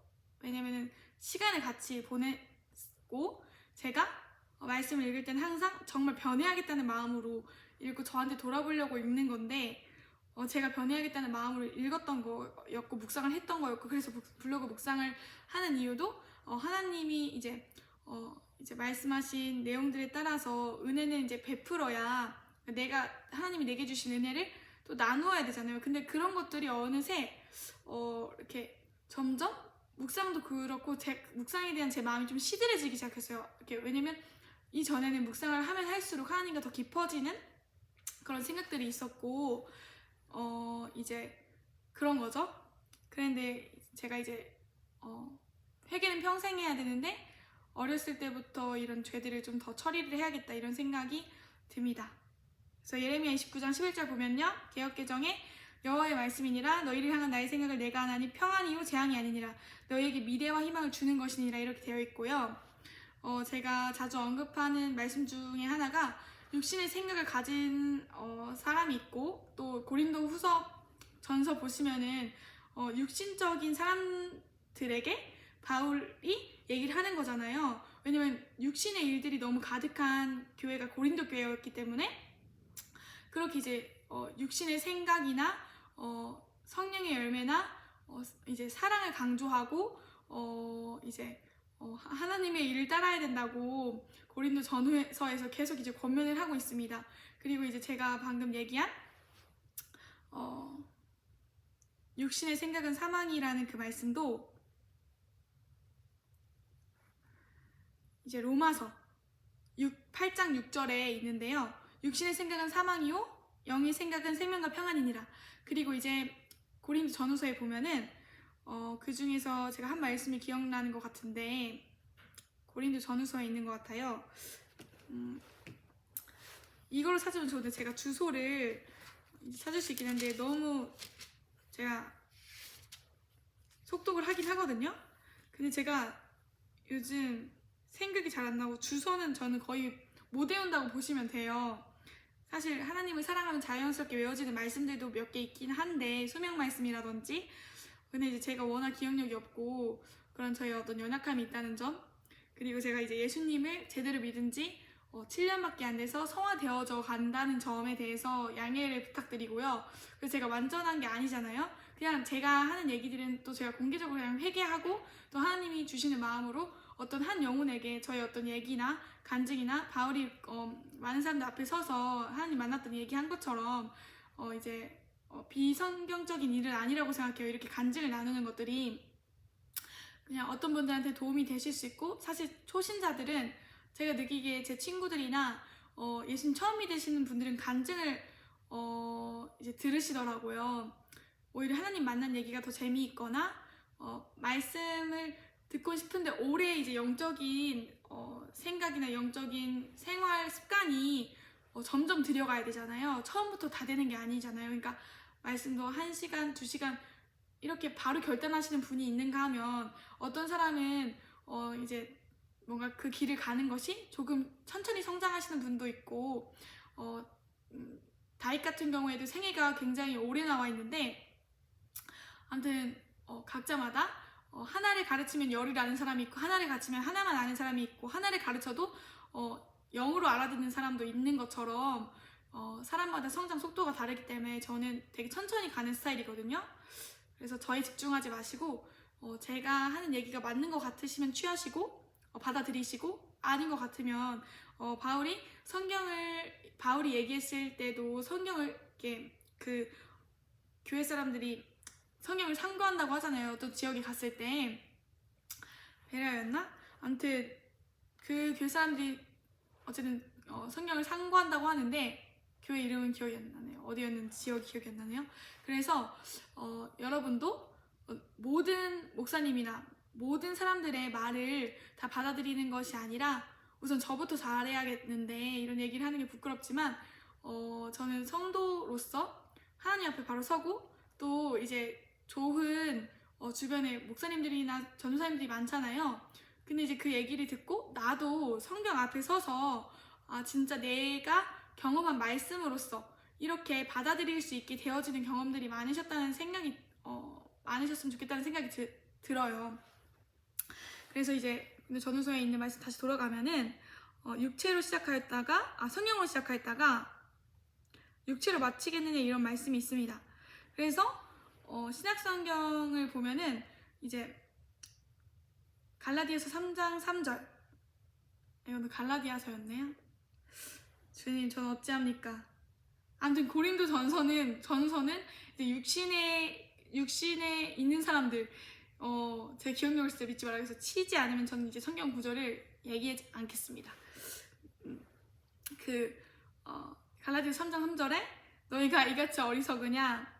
A: 왜냐면은 시간을 같이 보내고, 제가 말씀을 읽을 때는 항상 정말 변해야겠다는 마음으로 읽고 저한테 돌아보려고 읽는 건데, 제가 변해야겠다는 마음으로 읽었던 거였고 묵상을 했던 거였고, 그래서 블로그 묵상을 하는 이유도 하나님이 이제 말씀하신 내용들에 따라서 은혜는 이제 베풀어야, 하나님이 내게 주신 은혜를 또 나누어야 되잖아요. 근데 그런 것들이 어느새 이렇게 점점 묵상도 그렇고 묵상에 대한 제 마음이 좀 시들해지기 시작했어요. 왜냐면 이전에는 묵상을 하면 할수록 하나님과 더 깊어지는 그런 생각들이 있었고 이제 그런 거죠. 그런데 제가 이제 회개는 평생 해야 되는데 어렸을 때부터 이런 죄들을 좀 더 처리를 해야겠다, 이런 생각이 듭니다. 그래서 예레미야 29장 11절 보면요, 개역개정에 여호와의 말씀이니라 너희를 향한 나의 생각을 내가 하나니 평안이요 재앙이 아니니라 너희에게 미래와 희망을 주는 것이니라, 이렇게 되어 있고요. 제가 자주 언급하는 말씀 중에 하나가 육신의 생각을 가진 사람이 있고, 또 고린도 후서 전서 보시면은 육신적인 사람들에게 바울이 얘기를 하는 거잖아요. 왜냐면 육신의 일들이 너무 가득한 교회가 고린도 교회였기 때문에, 그렇게 이제 육신의 생각이나 성령의 열매나 이제 사랑을 강조하고 이제 하나님의 일을 따라야 된다고 고린도 전후서에서 계속 이제 권면을 하고 있습니다. 그리고 이제 제가 방금 얘기한 육신의 생각은 사망이라는 그 말씀도 이제 로마서 8장 6절에 있는데요. 육신의 생각은 사망이요 영의 생각은 생명과 평안이니라. 그리고 이제 고린도 전후서에 보면은 그 중에서 제가 한 말씀이 기억나는 것 같은데, 고린도 전후서에 있는 것 같아요. 이걸로 찾으면 좋은데 제가 주소를 찾을 수 있긴 한데 너무 제가 속독을 하긴 하거든요. 근데 제가 요즘 생각이 잘 안 나고 주소는 저는 거의 못 외운다고 보시면 돼요. 사실 하나님을 사랑하면 자연스럽게 외워지는 말씀들도 몇 개 있긴 한데, 수명 말씀이라든지. 근데 이제 제가 워낙 기억력이 없고 그런 저의 어떤 연약함이 있다는 점, 그리고 제가 이제 예수님을 제대로 믿은 지 7년밖에 안 돼서 성화되어져 간다는 점에 대해서 양해를 부탁드리고요. 그래서 제가 완전한 게 아니잖아요. 그냥 제가 하는 얘기들은 또 제가 공개적으로 그냥 회개하고, 또 하나님이 주시는 마음으로 어떤 한 영혼에게 저의 어떤 얘기나 간증이나 바울이 많은 사람들 앞에 서서 하나님 만났던 얘기한 것처럼 이제 비성경적인 일은 아니라고 생각해요. 이렇게 간증을 나누는 것들이 그냥 어떤 분들한테 도움이 되실 수 있고, 사실 초신자들은 제가 느끼기에 제 친구들이나 예수님 처음 믿으시는 분들은 간증을 이제 들으시더라고요. 오히려 하나님 만난 얘기가 더 재미있거나 말씀을 듣고 싶은데 올해 이제 영적인 생각이나 영적인 생활 습관이 점점 들여가야 되잖아요. 처음부터 다 되는 게 아니잖아요. 그러니까 말씀도 1시간, 2시간 이렇게 바로 결단하시는 분이 있는가 하면, 어떤 사람은 이제 뭔가 그 길을 가는 것이 조금 천천히 성장하시는 분도 있고, 다윗 같은 경우에도 생애가 굉장히 오래 나와 있는데, 아무튼 각자마다 하나를 가르치면 열을 아는 사람이 있고, 하나를 가르치면 하나만 아는 사람이 있고, 하나를 가르쳐도 영으로 알아듣는 사람도 있는 것처럼 사람마다 성장 속도가 다르기 때문에 저는 되게 천천히 가는 스타일이거든요. 그래서 저에 집중하지 마시고 제가 하는 얘기가 맞는 것 같으시면 취하시고 받아들이시고, 아닌 것 같으면 바울이 얘기했을 때도 성경을 이렇게 그 교회 사람들이 성경을 상고한다고 하잖아요. 어떤 지역에 갔을 때. 베레아였나? 아무튼 그 교회 사람들이 어쨌든 성경을 상고한다고 하는데, 교회 이름은 기억이 안 나네요. 어디였는지 지역이 기억이 안 나네요. 그래서 여러분도 모든 목사님이나 모든 사람들의 말을 다 받아들이는 것이 아니라, 우선 저부터 잘해야겠는데 이런 얘기를 하는 게 부끄럽지만 저는 성도로서 하나님 앞에 바로 서고, 또 이제 좋은 주변에 목사님들이나 전도사님들이 많잖아요. 근데 이제 그 얘기를 듣고 나도 성경 앞에 서서 진짜 내가 경험한 말씀으로서 이렇게 받아들일 수 있게 되어지는 경험들이 많으셨다는 생각이 많으셨으면 좋겠다는 생각이 들어요. 그래서 이제 전후서에 있는 말씀 다시 돌아가면은 육체로 시작하였다가 성령으로 시작하였다가 육체로 마치겠느냐 이런 말씀이 있습니다. 그래서 신약성경을 보면은 이제 갈라디아서 3장 3절, 이거는 갈라디아서였네요. 주님, 전 어찌합니까? 아무튼 고린도 전서는 이제 육신에 있는 사람들, 제 기억력을 진짜 믿지 말라 해서 치지 않으면 저는 이제 성경 구절을 얘기하지 않겠습니다. 갈라디아서 3장 3절에 너희가 이같이 어리석으냐,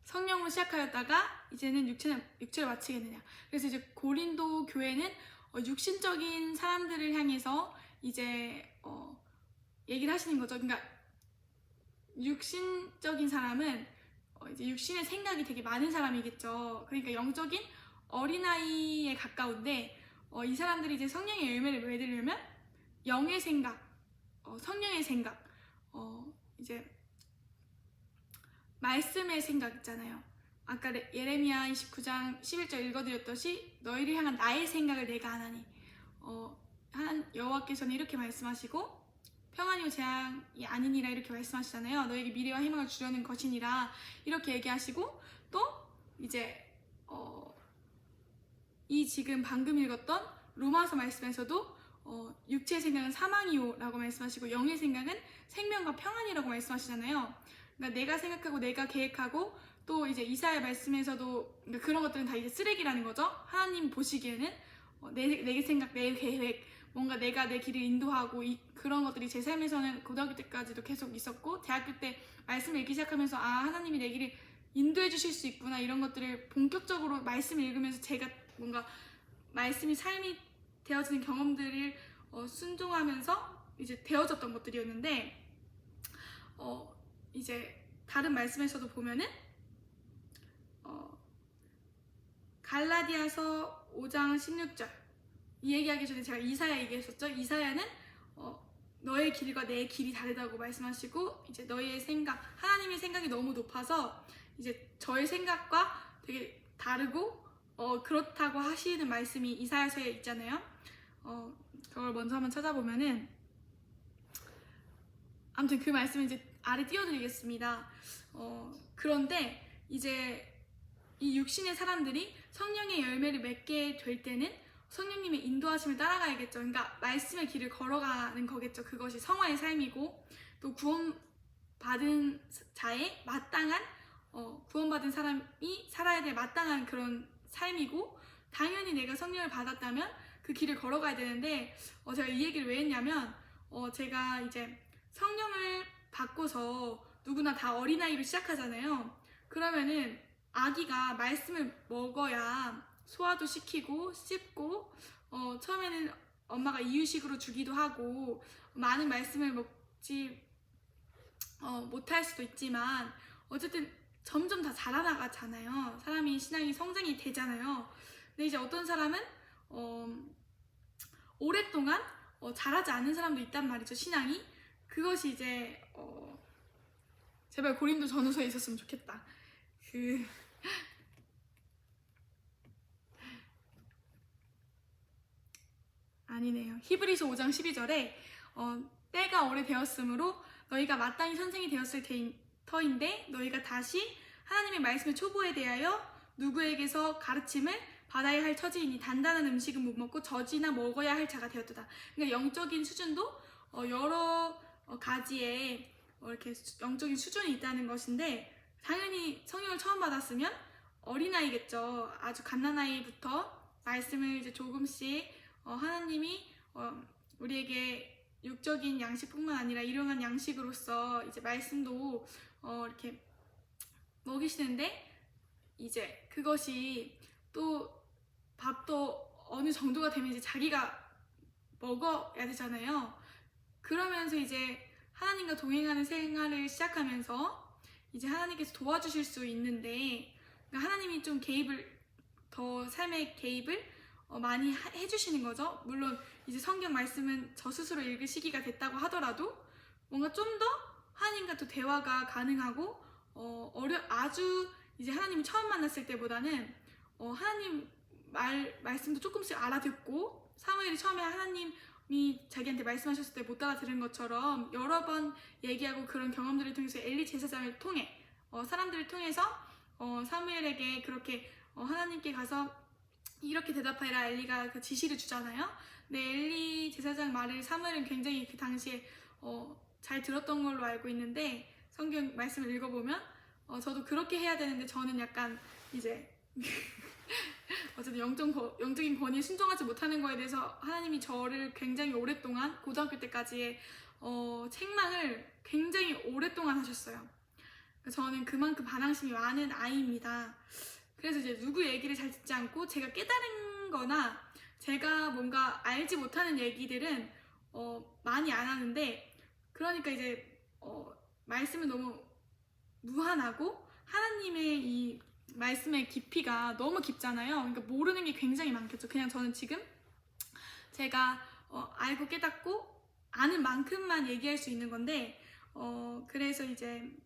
A: 성령으로 시작하였다가 이제는 육체를 마치겠느냐. 그래서 이제 고린도 교회는 육신적인 사람들을 향해서 이제 얘기를 하시는 거죠. 그러니까 육신적인 사람은 이제 육신의 생각이 되게 많은 사람이겠죠. 그러니까 영적인 어린아이에 가까운데, 이 사람들이 이제 성령의 열매를 맺으려면 영의 생각, 성령의 생각, 이제 말씀의 생각 있잖아요. 아까 예레미야 29장 11절 읽어드렸듯이 너희를 향한 나의 생각을 내가 안 하니, 여호와께서는 이렇게 말씀하시고 평안이요 재앙이 아니니라 이렇게 말씀하시잖아요. 너에게 미래와 희망을 주려는 것이니라 이렇게 얘기하시고, 또 이제 이 지금 방금 읽었던 로마서 말씀에서도 육체의 생각은 사망이요 라고 말씀하시고, 영의 생각은 생명과 평안이라고 말씀하시잖아요. 그러니까 내가 생각하고 내가 계획하고, 또 이제 이사야 말씀에서도 그러니까 그런 것들은 다 이제 쓰레기라는 거죠. 하나님 보시기에는 내 생각, 내 계획, 뭔가 내가 내 길을 인도하고 그런 것들이 제 삶에서는 고등학교 때까지도 계속 있었고, 대학교 때 말씀을 읽기 시작하면서 하나님이 내 길을 인도해 주실 수 있구나, 이런 것들을 본격적으로 말씀을 읽으면서 제가 뭔가 말씀이 삶이 되어지는 경험들을 순종하면서 이제 되어졌던 것들이었는데, 이제 다른 말씀에서도 보면은 갈라디아서 5장 16절 이 얘기하기 전에 제가 이사야 얘기했었죠. 이사야는 너의 길과 내 길이 다르다고 말씀하시고, 이제 너희의 생각, 하나님의 생각이 너무 높아서 이제 저의 생각과 되게 다르고 그렇다고 하시는 말씀이 이사야서에 있잖아요. 그걸 먼저 한번 찾아보면은, 아무튼 그 말씀을 이제 아래 띄워드리겠습니다. 그런데 이제 이 육신의 사람들이 성령의 열매를 맺게 될 때는 성령님의 인도하심을 따라가야겠죠. 그러니까 말씀의 길을 걸어가는 거겠죠. 그것이 성화의 삶이고, 또 구원받은 자의 마땅한 구원받은 사람이 살아야 될 마땅한 그런 삶이고, 당연히 내가 성령을 받았다면 그 길을 걸어가야 되는데, 제가 이 얘기를 왜 했냐면, 제가 이제 성령을 받고서 누구나 다 어린아이로 시작하잖아요. 그러면은 아기가 말씀을 먹어야 소화도 시키고 씹고, 처음에는 엄마가 이유식으로 주기도 하고 많은 말씀을 먹지 못할 수도 있지만, 어쨌든 점점 다 자라나가잖아요. 사람이 신앙이 성장이 되잖아요. 근데 이제 어떤 사람은 오랫동안 자라지 않은 사람도 있단 말이죠, 신앙이. 그것이 이제 제발 고린도 전후서에 있었으면 좋겠다. 아니네요. 히브리서 5장 12절에 때가 오래되었으므로 너희가 마땅히 선생이 되었을 터인데 너희가 다시 하나님의 말씀의 초보에 대하여 누구에게서 가르침을 받아야 할 처지이니 단단한 음식은 못 먹고 젖이나 먹어야 할 자가 되었도다. 그러니까 영적인 수준도 여러 가지의 이렇게 영적인 수준이 있다는 것인데, 당연히 성령을 처음 받았으면 어린아이겠죠. 아주 갓난아이부터 말씀을 이제 조금씩 하나님이 우리에게 육적인 양식뿐만 아니라 일용한 양식으로서 이제 말씀도 이렇게 먹이시는데, 이제 그것이 또 밥도 어느 정도가 되면 이제 자기가 먹어야 되잖아요. 그러면서 이제 하나님과 동행하는 생활을 시작하면서 이제 하나님께서 도와주실 수 있는데, 그러니까 하나님이 좀 더 삶의 개입을 많이 해주시는 거죠. 물론 이제 성경 말씀은 저 스스로 읽을 시기가 됐다고 하더라도 뭔가 좀 더 하나님과 또 대화가 가능하고 아주 이제 하나님을 처음 만났을 때보다는 하나님 말씀도 조금씩 알아듣고, 사무엘이 처음에 하나님이 자기한테 말씀하셨을 때 못 알아들은 것처럼 여러 번 얘기하고 그런 경험들을 통해서 엘리 제사장을 통해 사람들을 통해서 사무엘에게 그렇게 하나님께 가서 이렇게 대답하라 엘리가 그 지시를 주잖아요. 근데 엘리 제사장 말을 사무엘은 굉장히 그 당시에 잘 들었던 걸로 알고 있는데, 성경 말씀을 읽어보면 저도 그렇게 해야 되는데 저는 약간 이제 어쨌든 영적인 권위에 순종하지 못하는 거에 대해서 하나님이 저를 굉장히 오랫동안 고등학교 때까지의 책망을 굉장히 오랫동안 하셨어요. 저는 그만큼 반항심이 많은 아이입니다. 그래서 이제 누구 얘기를 잘 듣지 않고 제가 깨달은 거나 제가 뭔가 알지 못하는 얘기들은 많이 안 하는데, 그러니까 이제 말씀은 너무 무한하고 하나님의 이 말씀의 깊이가 너무 깊잖아요. 그러니까 모르는 게 굉장히 많겠죠. 그냥 저는 지금 제가 알고 깨닫고 아는 만큼만 얘기할 수 있는 건데, 그래서 이제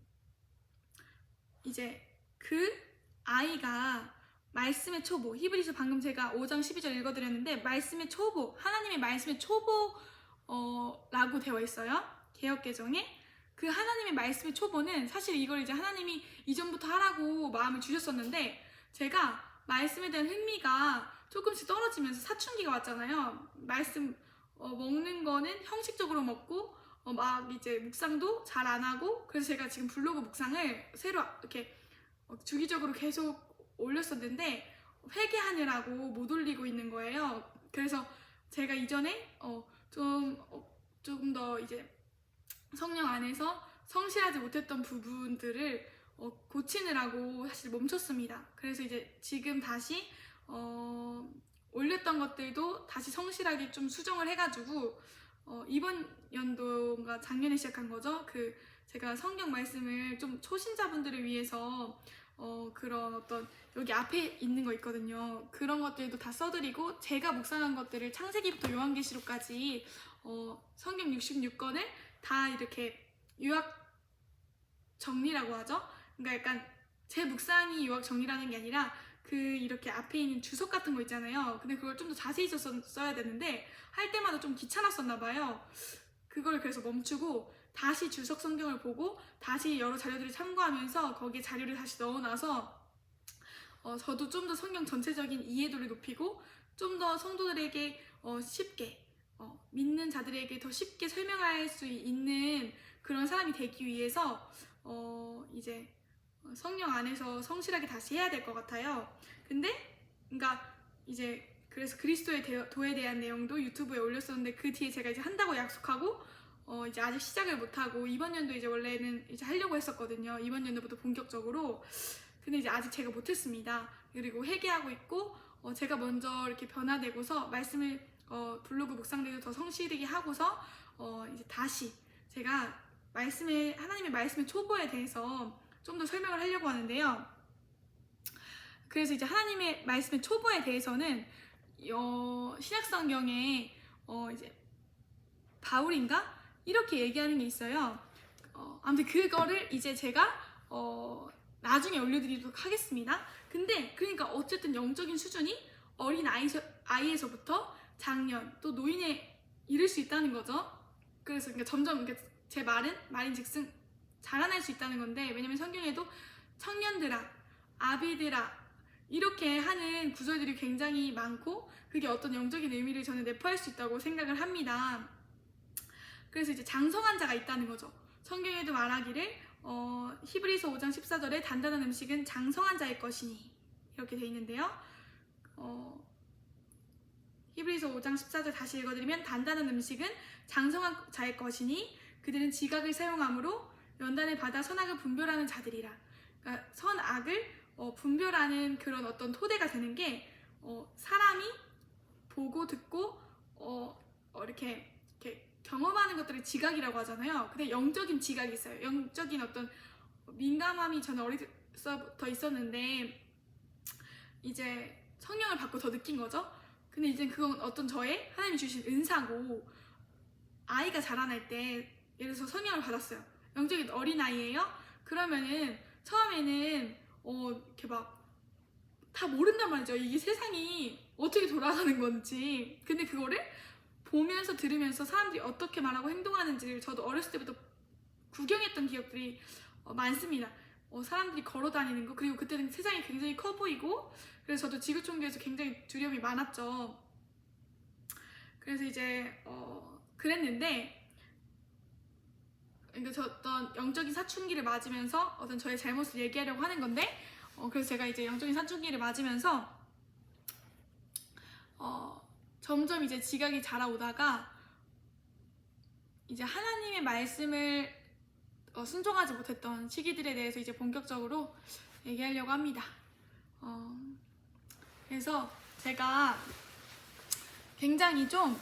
A: 그 아이가 말씀의 초보, 히브리서 방금 제가 5장 12절 읽어드렸는데 말씀의 초보, 하나님의 말씀의 초보라고 되어 있어요. 개역개정에. 그 하나님의 말씀의 초보는 사실 이걸 이제 하나님이 이전부터 하라고 마음을 주셨었는데, 제가 말씀에 대한 흥미가 조금씩 떨어지면서 사춘기가 왔잖아요. 말씀 먹는 거는 형식적으로 먹고 막 이제 묵상도 잘 안 하고, 그래서 제가 지금 블로그 묵상을 새로 이렇게 주기적으로 계속 올렸었는데 회개하느라고 못 올리고 있는 거예요. 그래서 제가 이전에 조금 더 이제 성령 안에서 성실하지 못했던 부분들을 고치느라고 사실 멈췄습니다. 그래서 이제 지금 다시 올렸던 것들도 다시 성실하게 좀 수정을 해가지고 이번 연도가 작년에 시작한 거죠. 제가 성경 말씀을 좀 초신자분들을 위해서 그런 어떤 여기 앞에 있는 거 있거든요. 그런 것들도 다 써드리고, 제가 묵상한 것들을 창세기부터 요한계시록까지 성경 66권을 다 이렇게 요약 정리라고 하죠. 그러니까 약간 제 묵상이 요약 정리라는 게 아니라 이렇게 앞에 있는 주석 같은 거 있잖아요. 근데 그걸 좀 더 자세히 써야 되는데 할 때마다 좀 귀찮았었나 봐요. 그걸 그래서 멈추고 다시 주석 성경을 보고 다시 여러 자료들을 참고하면서 거기에 자료를 다시 넣어놔서 저도 좀 더 성경 전체적인 이해도를 높이고 좀 더 성도들에게 쉽게 믿는 자들에게 더 쉽게 설명할 수 있는 그런 사람이 되기 위해서 이제 성령 안에서 성실하게 다시 해야 될 것 같아요. 근데 그러니까 이제 그래서 그리스도의 도에 대한 내용도 유튜브에 올렸었는데 그 뒤에 제가 이제 한다고 약속하고 이제 아직 시작을 못하고, 이번 연도 이제 원래는 이제 하려고 했었거든요. 이번 연도부터 본격적으로. 근데 이제 아직 제가 못했습니다. 그리고 회개하고 있고 제가 먼저 이렇게 변화되고서 말씀을 블로그 묵상들도 더 성실하게 하고서 이제 다시 제가 하나님의 말씀의 초보에 대해서 좀 더 설명을 하려고 하는데요. 그래서 이제 하나님의 말씀의 초보에 대해서는 신약성경에 이제 바울인가? 이렇게 얘기하는 게 있어요. 아무튼 그거를 이제 제가 나중에 올려드리도록 하겠습니다. 근데 그러니까 어쨌든 영적인 수준이 어린 아이에서부터 장년 또 노인에 이를 수 있다는 거죠. 그래서 그러니까 점점 제 말인즉슨 자라날 수 있다는 건데, 왜냐면 성경에도 청년들아, 아비들아 이렇게 하는 구절들이 굉장히 많고 그게 어떤 영적인 의미를 저는 내포할 수 있다고 생각을 합니다. 그래서 이제 장성한 자가 있다는 거죠. 성경에도 말하기를 히브리서 5장 14절에 단단한 음식은 장성한 자의 것이니 이렇게 돼 있는데요. 히브리서 5장 14절 다시 읽어드리면, 단단한 음식은 장성한 자의 것이니 그들은 지각을 사용함으로 연단을 받아 선악을 분별하는 자들이라. 그러니까 선악을 분별하는 그런 어떤 토대가 되는 게 사람이 보고 듣고 이렇게 경험하는 것들을 지각이라고 하잖아요. 근데 영적인 지각이 있어요. 영적인 어떤 민감함이 저는 어릴 때부터 있었는데 이제 성령을 받고 더 느낀 거죠. 근데 이제 그건 어떤 저의 하나님이 주신 은사고, 아이가 자라날 때 예를 들어서 성령을 받았어요. 영적인 어린아이예요. 그러면은 처음에는 이렇게 막 다 모른단 말이죠. 이게 세상이 어떻게 돌아가는 건지. 근데 그거를 보면서 들으면서 사람들이 어떻게 말하고 행동하는지를 저도 어렸을 때부터 구경했던 기억들이 많습니다. 사람들이 걸어 다니는 거, 그리고 그때는 세상이 굉장히 커 보이고, 그래서 저도 지구촌교에서 굉장히 두려움이 많았죠. 그래서 이제 그랬는데, 그러니까 저 어떤 영적인 사춘기를 맞으면서 어떤 저의 잘못을 얘기하려고 하는 건데, 그래서 제가 이제 영적인 사춘기를 맞으면서 점점 이제 지각이 자라오다가 이제 하나님의 말씀을 순종하지 못했던 시기들에 대해서 이제 본격적으로 얘기하려고 합니다. 그래서 제가 굉장히 좀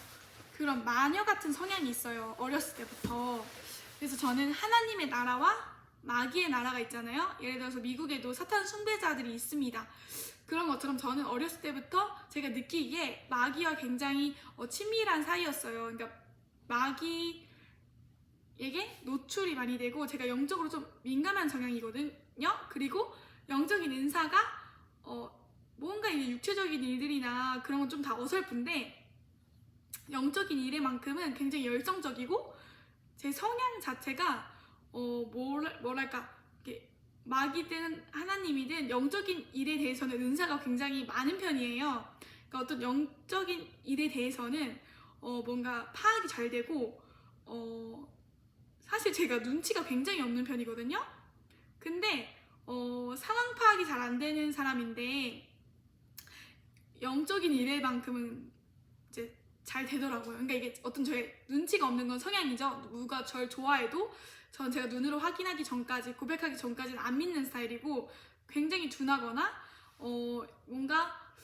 A: 그런 마녀 같은 성향이 있어요. 어렸을 때부터. 그래서 저는 하나님의 나라와 마귀의 나라가 있잖아요. 예를 들어서 미국에도 사탄 숭배자들이 있습니다. 그런 것처럼 저는 어렸을 때부터 제가 느끼기에 마귀와 굉장히 친밀한 사이였어요. 그러니까 마귀에게 노출이 많이 되고, 제가 영적으로 좀 민감한 성향이거든요. 그리고 영적인 은사가 뭔가 이제 육체적인 일들이나 그런 건 좀 다 어설픈데, 영적인 일에만큼은 굉장히 열정적이고, 제 성향 자체가 뭐랄까, 마귀든 하나님이든 영적인 일에 대해서는 은사가 굉장히 많은 편이에요. 그러니까 어떤 영적인 일에 대해서는 뭔가 파악이 잘 되고, 사실 제가 눈치가 굉장히 없는 편이거든요. 근데 상황 파악이 잘 안 되는 사람인데 영적인 일에만큼은 이제 잘 되더라고요. 그러니까 이게 어떤 저의 눈치가 없는 건 성향이죠. 누가 절 좋아해도 전 제가 눈으로 확인하기 전까지, 고백하기 전까지는 안 믿는 스타일이고, 굉장히 둔하거나 뭔가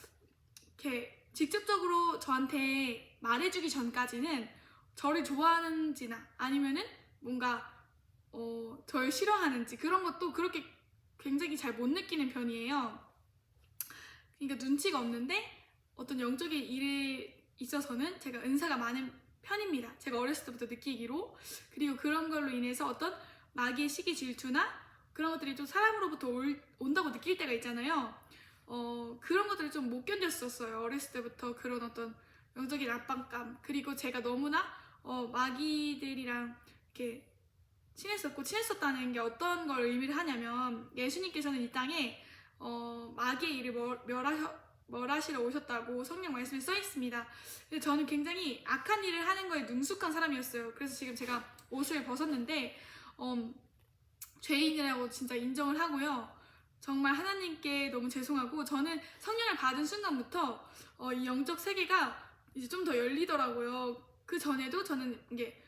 A: 이렇게 직접적으로 저한테 말해주기 전까지는 저를 좋아하는지나 아니면은 뭔가 저를 싫어하는지 그런 것도 그렇게 굉장히 잘 못 느끼는 편이에요. 그러니까 눈치가 없는데 어떤 영적인 일에 있어서는 제가 은사가 많은 편입니다. 제가 어렸을 때부터 느끼기로. 그리고 그런 걸로 인해서 어떤 마귀의 시기 질투나 그런 것들이 또 사람으로부터 온다고 느낄 때가 있잖아요. 그런 것들을 좀 못 견뎠었어요. 어렸을 때부터 그런 어떤 영적인 압박감. 그리고 제가 너무나 마귀들이랑 이렇게 친했었다는 게 어떤 걸 의미를 하냐면, 예수님께서는 이 땅에 마귀의 일을 멸하시러 오셨다고 성경 말씀에 써 있습니다. 근데 저는 굉장히 악한 일을 하는 거에 능숙한 사람이었어요. 그래서 지금 제가 옷을 벗었는데 죄인이라고 진짜 인정을 하고요. 정말 하나님께 너무 죄송하고, 저는 성령을 받은 순간부터 이 영적 세계가 이제 좀 더 열리더라고요. 그 전에도 저는 이게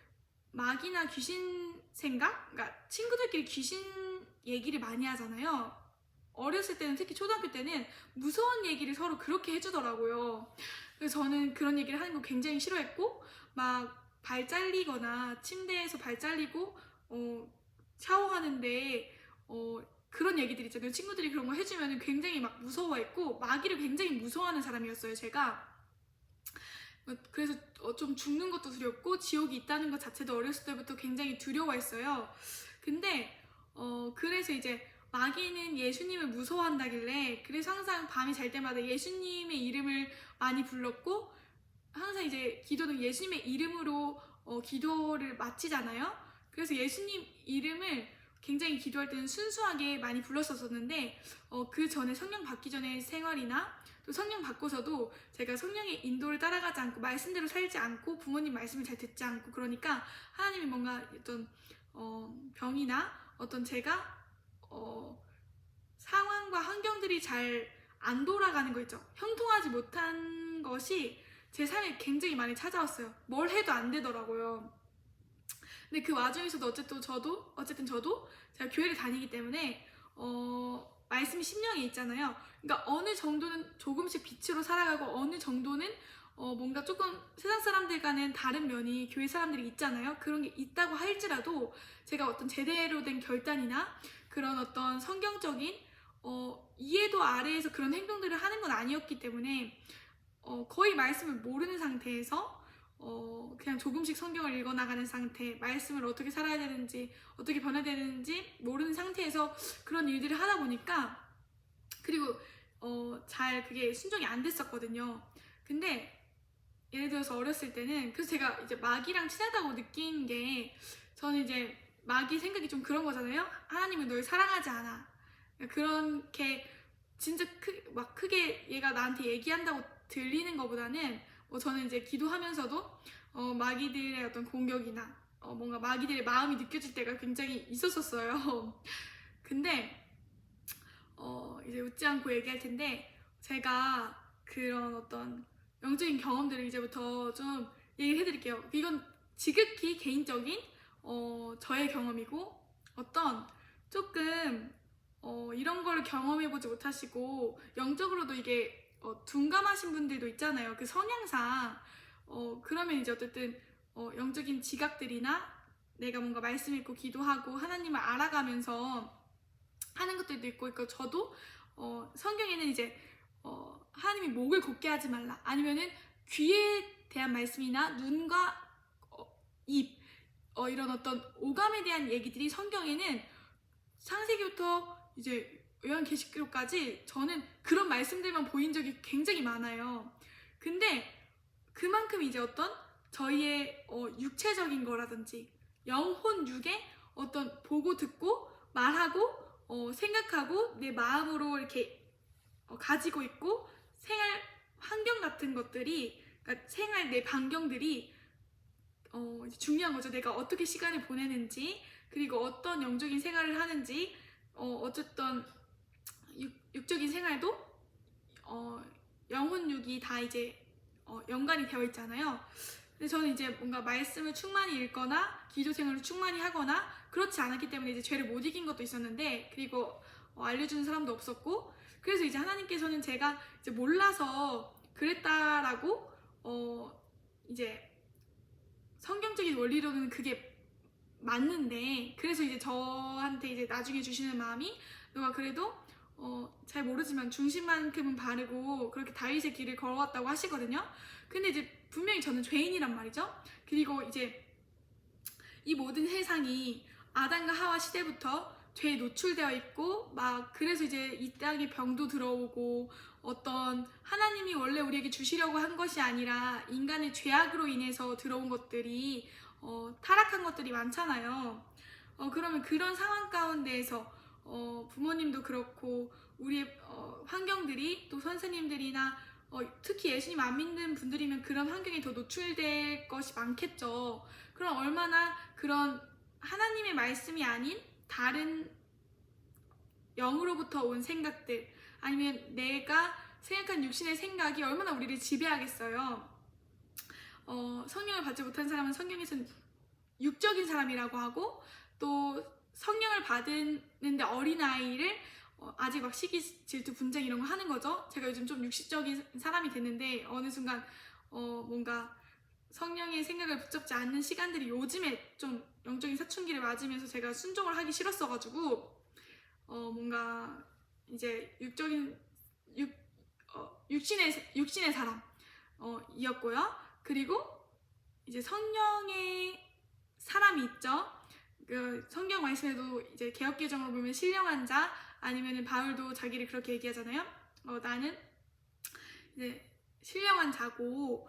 A: 마귀나 귀신 생각? 그러니까 친구들끼리 귀신 얘기를 많이 하잖아요. 어렸을 때는, 특히 초등학교 때는 무서운 얘기를 서로 그렇게 해주더라고요. 그래서 저는 그런 얘기를 하는 거 굉장히 싫어했고, 막 발 잘리거나 침대에서 발 잘리고 샤워하는데 그런 얘기들 있잖아요. 친구들이 그런 거 해주면 굉장히 막 무서워했고, 마귀를 굉장히 무서워하는 사람이었어요, 제가. 그래서 좀 죽는 것도 두렵고 지옥이 있다는 것 자체도 어렸을 때부터 굉장히 두려워했어요. 근데 그래서 이제 마귀는 예수님을 무서워한다길래 그래서 항상 밤에 잘 때마다 예수님의 이름을 많이 불렀고 항상 이제 기도는 예수님의 이름으로 기도를 마치잖아요. 그래서 예수님 이름을 굉장히 기도할 때는 순수하게 많이 불렀었는데 그 전에 성령 받기 전에 생활이나 또 성령 받고서도 제가 성령의 인도를 따라가지 않고 말씀대로 살지 않고 부모님 말씀을 잘 듣지 않고 그러니까 하나님이 뭔가 어떤 병이나 어떤 제가 상황과 환경들이 잘 안 돌아가는 거 있죠. 형통하지 못한 것이 제 삶에 굉장히 많이 찾아왔어요. 뭘 해도 안 되더라고요. 근데 그 와중에서도 어쨌든 저도 제가 교회를 다니기 때문에 말씀이 심령에 있잖아요. 그러니까 어느 정도는 조금씩 빛으로 살아가고 어느 정도는 뭔가 조금 세상 사람들과는 다른 면이 교회 사람들이 있잖아요. 그런 게 있다고 할지라도 제가 어떤 제대로 된 결단이나 그런 어떤 성경적인 이해도 아래에서 그런 행동들을 하는 건 아니었기 때문에 거의 말씀을 모르는 상태에서 그냥 조금씩 성경을 읽어나가는 상태, 말씀을 어떻게 살아야 되는지 어떻게 변해야 되는지 모르는 상태에서 그런 일들을 하다 보니까 그리고 잘 그게 순종이 안 됐었거든요. 근데 예를 들어서 어렸을 때는 그래서 제가 이제 마귀랑 친하다고 느낀 게 저는 이제 마귀 생각이 좀 그런 거잖아요. 하나님은 널 사랑하지 않아. 그렇게 진짜 크게 얘가 나한테 얘기한다고 들리는 것보다는 저는 이제 기도하면서도 마귀들의 어떤 공격이나 뭔가 마귀들의 마음이 느껴질 때가 굉장히 있었었어요. 근데 이제 웃지 않고 얘기할 텐데 제가 그런 어떤 영적인 경험들을 이제부터 좀 얘기를 해드릴게요. 이건 지극히 개인적인 저의 경험이고 어떤 조금 이런 걸 경험해보지 못하시고 영적으로도 이게 둔감하신 분들도 있잖아요. 그 성향상 그러면 이제 어쨌든 영적인 지각들이나 내가 뭔가 말씀 읽고 기도하고 하나님을 알아가면서 하는 것들도 있고 그러니까 저도 성경에는 이제 하나님이 목을 곧게 하지 말라 아니면은 귀에 대한 말씀이나 눈과 입 이런 어떤 오감에 대한 얘기들이 성경에는 창세기부터 이제 요한계시록까지 저는 그런 말씀들만 보인 적이 굉장히 많아요. 근데 그만큼 이제 어떤 저희의 육체적인 거라든지 영혼 육에 어떤 보고 듣고 말하고 생각하고 내 마음으로 이렇게 가지고 있고 생활 환경 같은 것들이 그러니까 생활 내 반경들이 중요한 거죠. 내가 어떻게 시간을 보내는지 그리고 어떤 영적인 생활을 하는지 어쨌든 육적인 생활도 영혼 육이 다 이제 연관이 되어 있잖아요. 근데 저는 이제 뭔가 말씀을 충만히 읽거나 기도 생활을 충만히 하거나 그렇지 않았기 때문에 이제 죄를 못 이긴 것도 있었는데 그리고 알려주는 사람도 없었고 그래서 이제 하나님께서는 제가 이제 몰라서 그랬다라고 이제 성경적인 원리로는 그게 맞는데 그래서 이제 저한테 이제 나중에 주시는 마음이 너가 그래도 잘 모르지만 중심만큼은 바르고 그렇게 다윗의 길을 걸어왔다고 하시거든요. 근데 이제 분명히 저는 죄인이란 말이죠. 그리고 이제 이 모든 세상이 아담과 하와 시대부터 죄에 노출되어 있고 막 그래서 이제 이 땅에 병도 들어오고 어떤 하나님이 원래 우리에게 주시려고 한 것이 아니라 인간의 죄악으로 인해서 들어온 것들이 타락한 것들이 많잖아요. 그러면 그런 상황 가운데에서 부모님도 그렇고 우리의 환경들이 또 선생님들이나 특히 예수님 안 믿는 분들이면 그런 환경에 더 노출될 것이 많겠죠. 그럼 얼마나 그런 하나님의 말씀이 아닌 다른 영으로부터 온 생각들 아니면 내가 생각한 육신의 생각이 얼마나 우리를 지배하겠어요. 성령을 받지 못한 사람은 성경에서는 육적인 사람이라고 하고 또 성령을 받는데 어린아이를 아직 막 시기 질투 분쟁 이런 거 하는 거죠. 제가 요즘 좀 육식적인 사람이 됐는데 어느 순간 뭔가 성령의 생각을 붙잡지 않는 시간들이 요즘에 좀 영적인 사춘기를 맞으면서 제가 순종을 하기 싫었어가지고 뭔가 이제 육신의 사람 이었고요. 그리고 이제 성령의 사람이 있죠. 그 성경 말씀에도 이제 개역개정으로 보면 신령한 자, 아니면은 바울도 자기를 그렇게 얘기하잖아요. 나는 이제 신령한 자고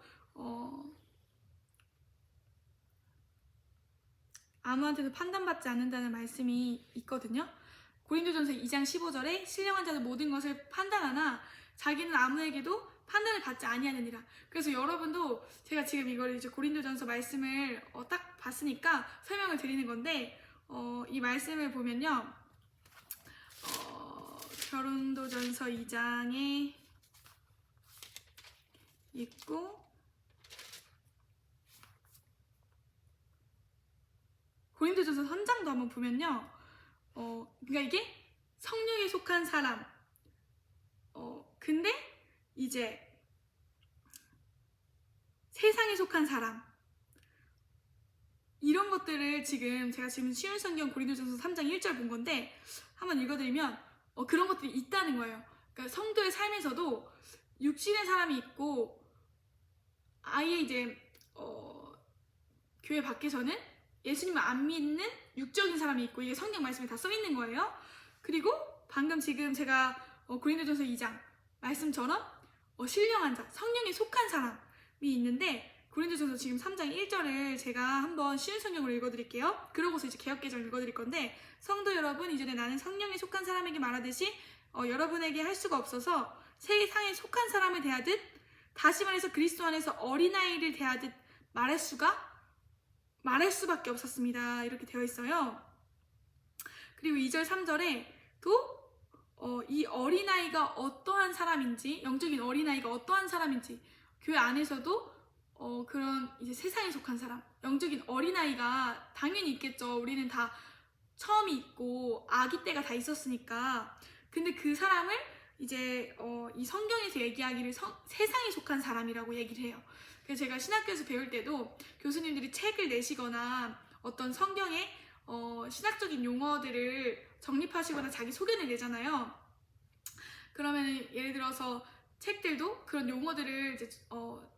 A: 아무한테도 판단받지 않는다는 말씀이 있거든요. 고린도전서 2장 15절에 신령한 자는 모든 것을 판단하나 자기는 아무에게도 판단을 받지 아니하느니라. 그래서 여러분도 제가 지금 이걸 이제 고린도전서 말씀을 딱 봤으니까 설명을 드리는 건데, 이 말씀을 보면요, 고린도전서 2장에 있고, 고린도전서 3장도 한번 보면요, 그러니까 이게 성령에 속한 사람, 근데 이제 세상에 속한 사람, 이런 것들을 제가 지금 쉬운 성경 고린도전서 3장 1절 본 건데 한번 읽어드리면 그런 것들이 있다는 거예요. 그러니까 성도의 삶에서도 육신의 사람이 있고, 아예 이제 교회 밖에서는 예수님을 안 믿는 육적인 사람이 있고, 이게 성경 말씀에 다 써 있는 거예요. 그리고 방금 지금 제가 고린도전서 2장 말씀처럼 신령한 자, 성령에 속한 사람이 있는데, 고린도전서 지금 3장 1절을 제가 한번 쉬운 성경으로 읽어드릴게요. 그러고서 이제 개역개정 읽어드릴 건데, 성도 여러분, 이전에 나는 성령에 속한 사람에게 말하듯이 여러분에게 할 수가 없어서 세상에 속한 사람을 대하듯, 다시 말해서 그리스도 안에서 어린아이를 대하듯 말할 수밖에 없었습니다. 이렇게 되어 있어요. 그리고 2절 3절에 또 이 어린아이가 어떠한 사람인지, 영적인 어린아이가 어떠한 사람인지, 교회 안에서도 그런 이제 세상에 속한 사람, 영적인 어린아이가 당연히 있겠죠. 우리는 다 처음이 있고 아기 때가 다 있었으니까. 근데 그 사람을 이제 이 성경에서 얘기하기를 세상에 속한 사람이라고 얘기를 해요. 그래서 제가 신학교에서 배울 때도 교수님들이 책을 내시거나 어떤 성경의 신학적인 용어들을 정립하시거나 자기 소견을 내잖아요. 그러면 예를 들어서 책들도 그런 용어들을 이제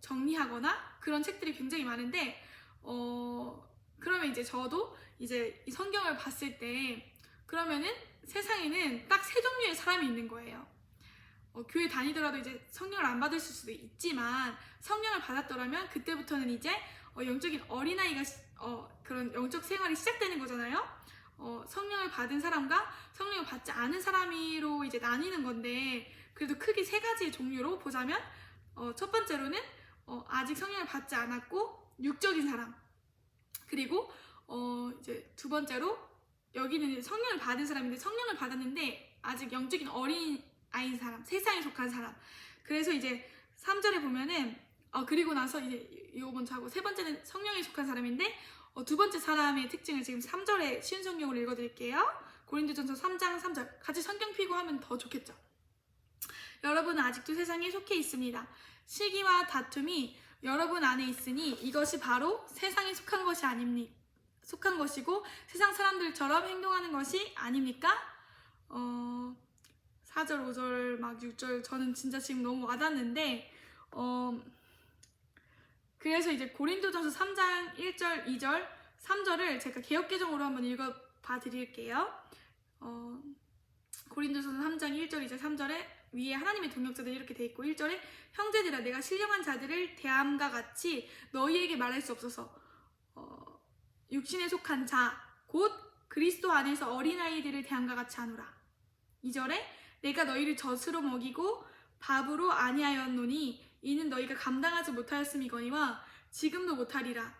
A: 정리하거나 그런 책들이 굉장히 많은데, 그러면 이제 저도 이제 이 성경을 봤을 때, 그러면은 세상에는 딱 세 종류의 사람이 있는 거예요. 교회 다니더라도 이제 성령을 안 받을 수도 있지만, 성령을 받았더라면 그때부터는 이제 영적인 어린아이가 그런 영적 생활이 시작되는 거잖아요. 성령을 받은 사람과 성령을 받지 않은 사람으로 이제 나뉘는 건데, 그래도 크게 세 가지의 종류로 보자면, 첫 번째로는 아직 성령을 받지 않았고 육적인 사람, 그리고 이제 두 번째로 여기는 이제 성령을 받은 사람인데, 성령을 받았는데 아직 영적인 어린 아이인 사람, 세상에 속한 사람. 그래서 이제 3절에 보면은 그리고 나서 이제 이거 먼저 하고, 세 번째는 성령에 속한 사람인데, 두 번째 사람의 특징을 지금 3절에 쉬운 성경으로 읽어드릴게요. 고린도전서 3장 3절. 같이 성경 피고 하면 더 좋겠죠. 여러분은 아직도 세상에 속해 있습니다. 시기와 다툼이 여러분 안에 있으니 이것이 바로 세상에 속한 것이고 세상 사람들처럼 행동하는 것이 아닙니까? 4절, 5절, 막 6절, 저는 진짜 지금 너무 와닿는데, 그래서 이제 고린도전서 3장 1절, 2절, 3절을 제가 개역개정으로 한번 읽어봐 드릴게요. 고린도전서 3장 1절, 2절, 3절에 위에 하나님의 동역자들이 이렇게 돼 있고, 1절에 형제들아, 내가 신령한 자들을 대함과 같이 너희에게 말할 수 없어서 육신에 속한 자, 곧 그리스도 안에서 어린아이들을 대함과 같이 하노라. 2절에 내가 너희를 젖으로 먹이고 밥으로 아니하였노니 이는 너희가 감당하지 못하였음이거니와 지금도 못하리라.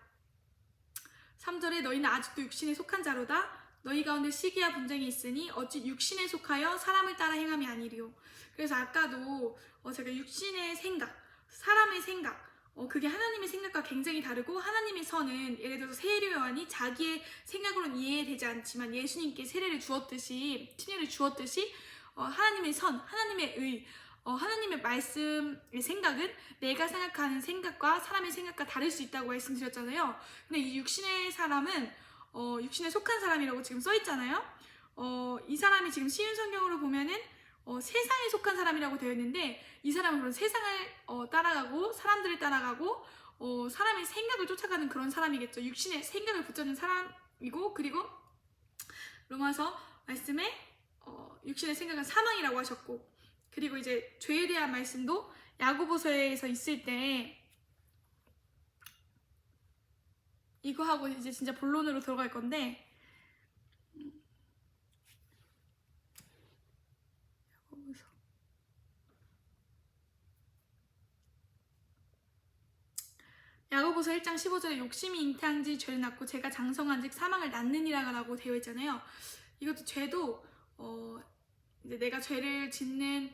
A: 3절에 너희는 아직도 육신에 속한 자로다. 너희 가운데 시기와 분쟁이 있으니 어찌 육신에 속하여 사람을 따라 행함이 아니리요. 그래서 아까도 제가 육신의 생각, 사람의 생각, 그게 하나님의 생각과 굉장히 다르고, 하나님의 선은 예를 들어서 세례 요한이 자기의 생각으로는 이해되지 않지만 예수님께 세례를 주었듯이, 친유를 주었듯이 하나님의 선, 하나님의 의, 하나님의 말씀의 생각은 내가 생각하는 생각과 사람의 생각과 다를 수 있다고 말씀드렸잖아요. 근데 이 육신의 사람은 육신에 속한 사람이라고 지금 써있잖아요. 이 사람이 지금 쉬운 성경으로 보면은 세상에 속한 사람이라고 되어 있는데, 이 사람은 그런 세상을 따라가고 사람들을 따라가고 사람의 생각을 쫓아가는 그런 사람이겠죠. 육신의 생각을 붙잡는 사람이고, 그리고 로마서 말씀에 육신의 생각은 사망이라고 하셨고, 그리고 이제 죄에 대한 말씀도 야고보서에서 있을 때 이거 하고 이제 진짜 본론으로 들어갈 건데, 야고보서 1장 15절에 욕심이 잉태한지 죄를 낳고 죄가 장성한즉 사망을 낳느니라라고 되어 있잖아요. 이것도 죄도 이제 내가 죄를 짓는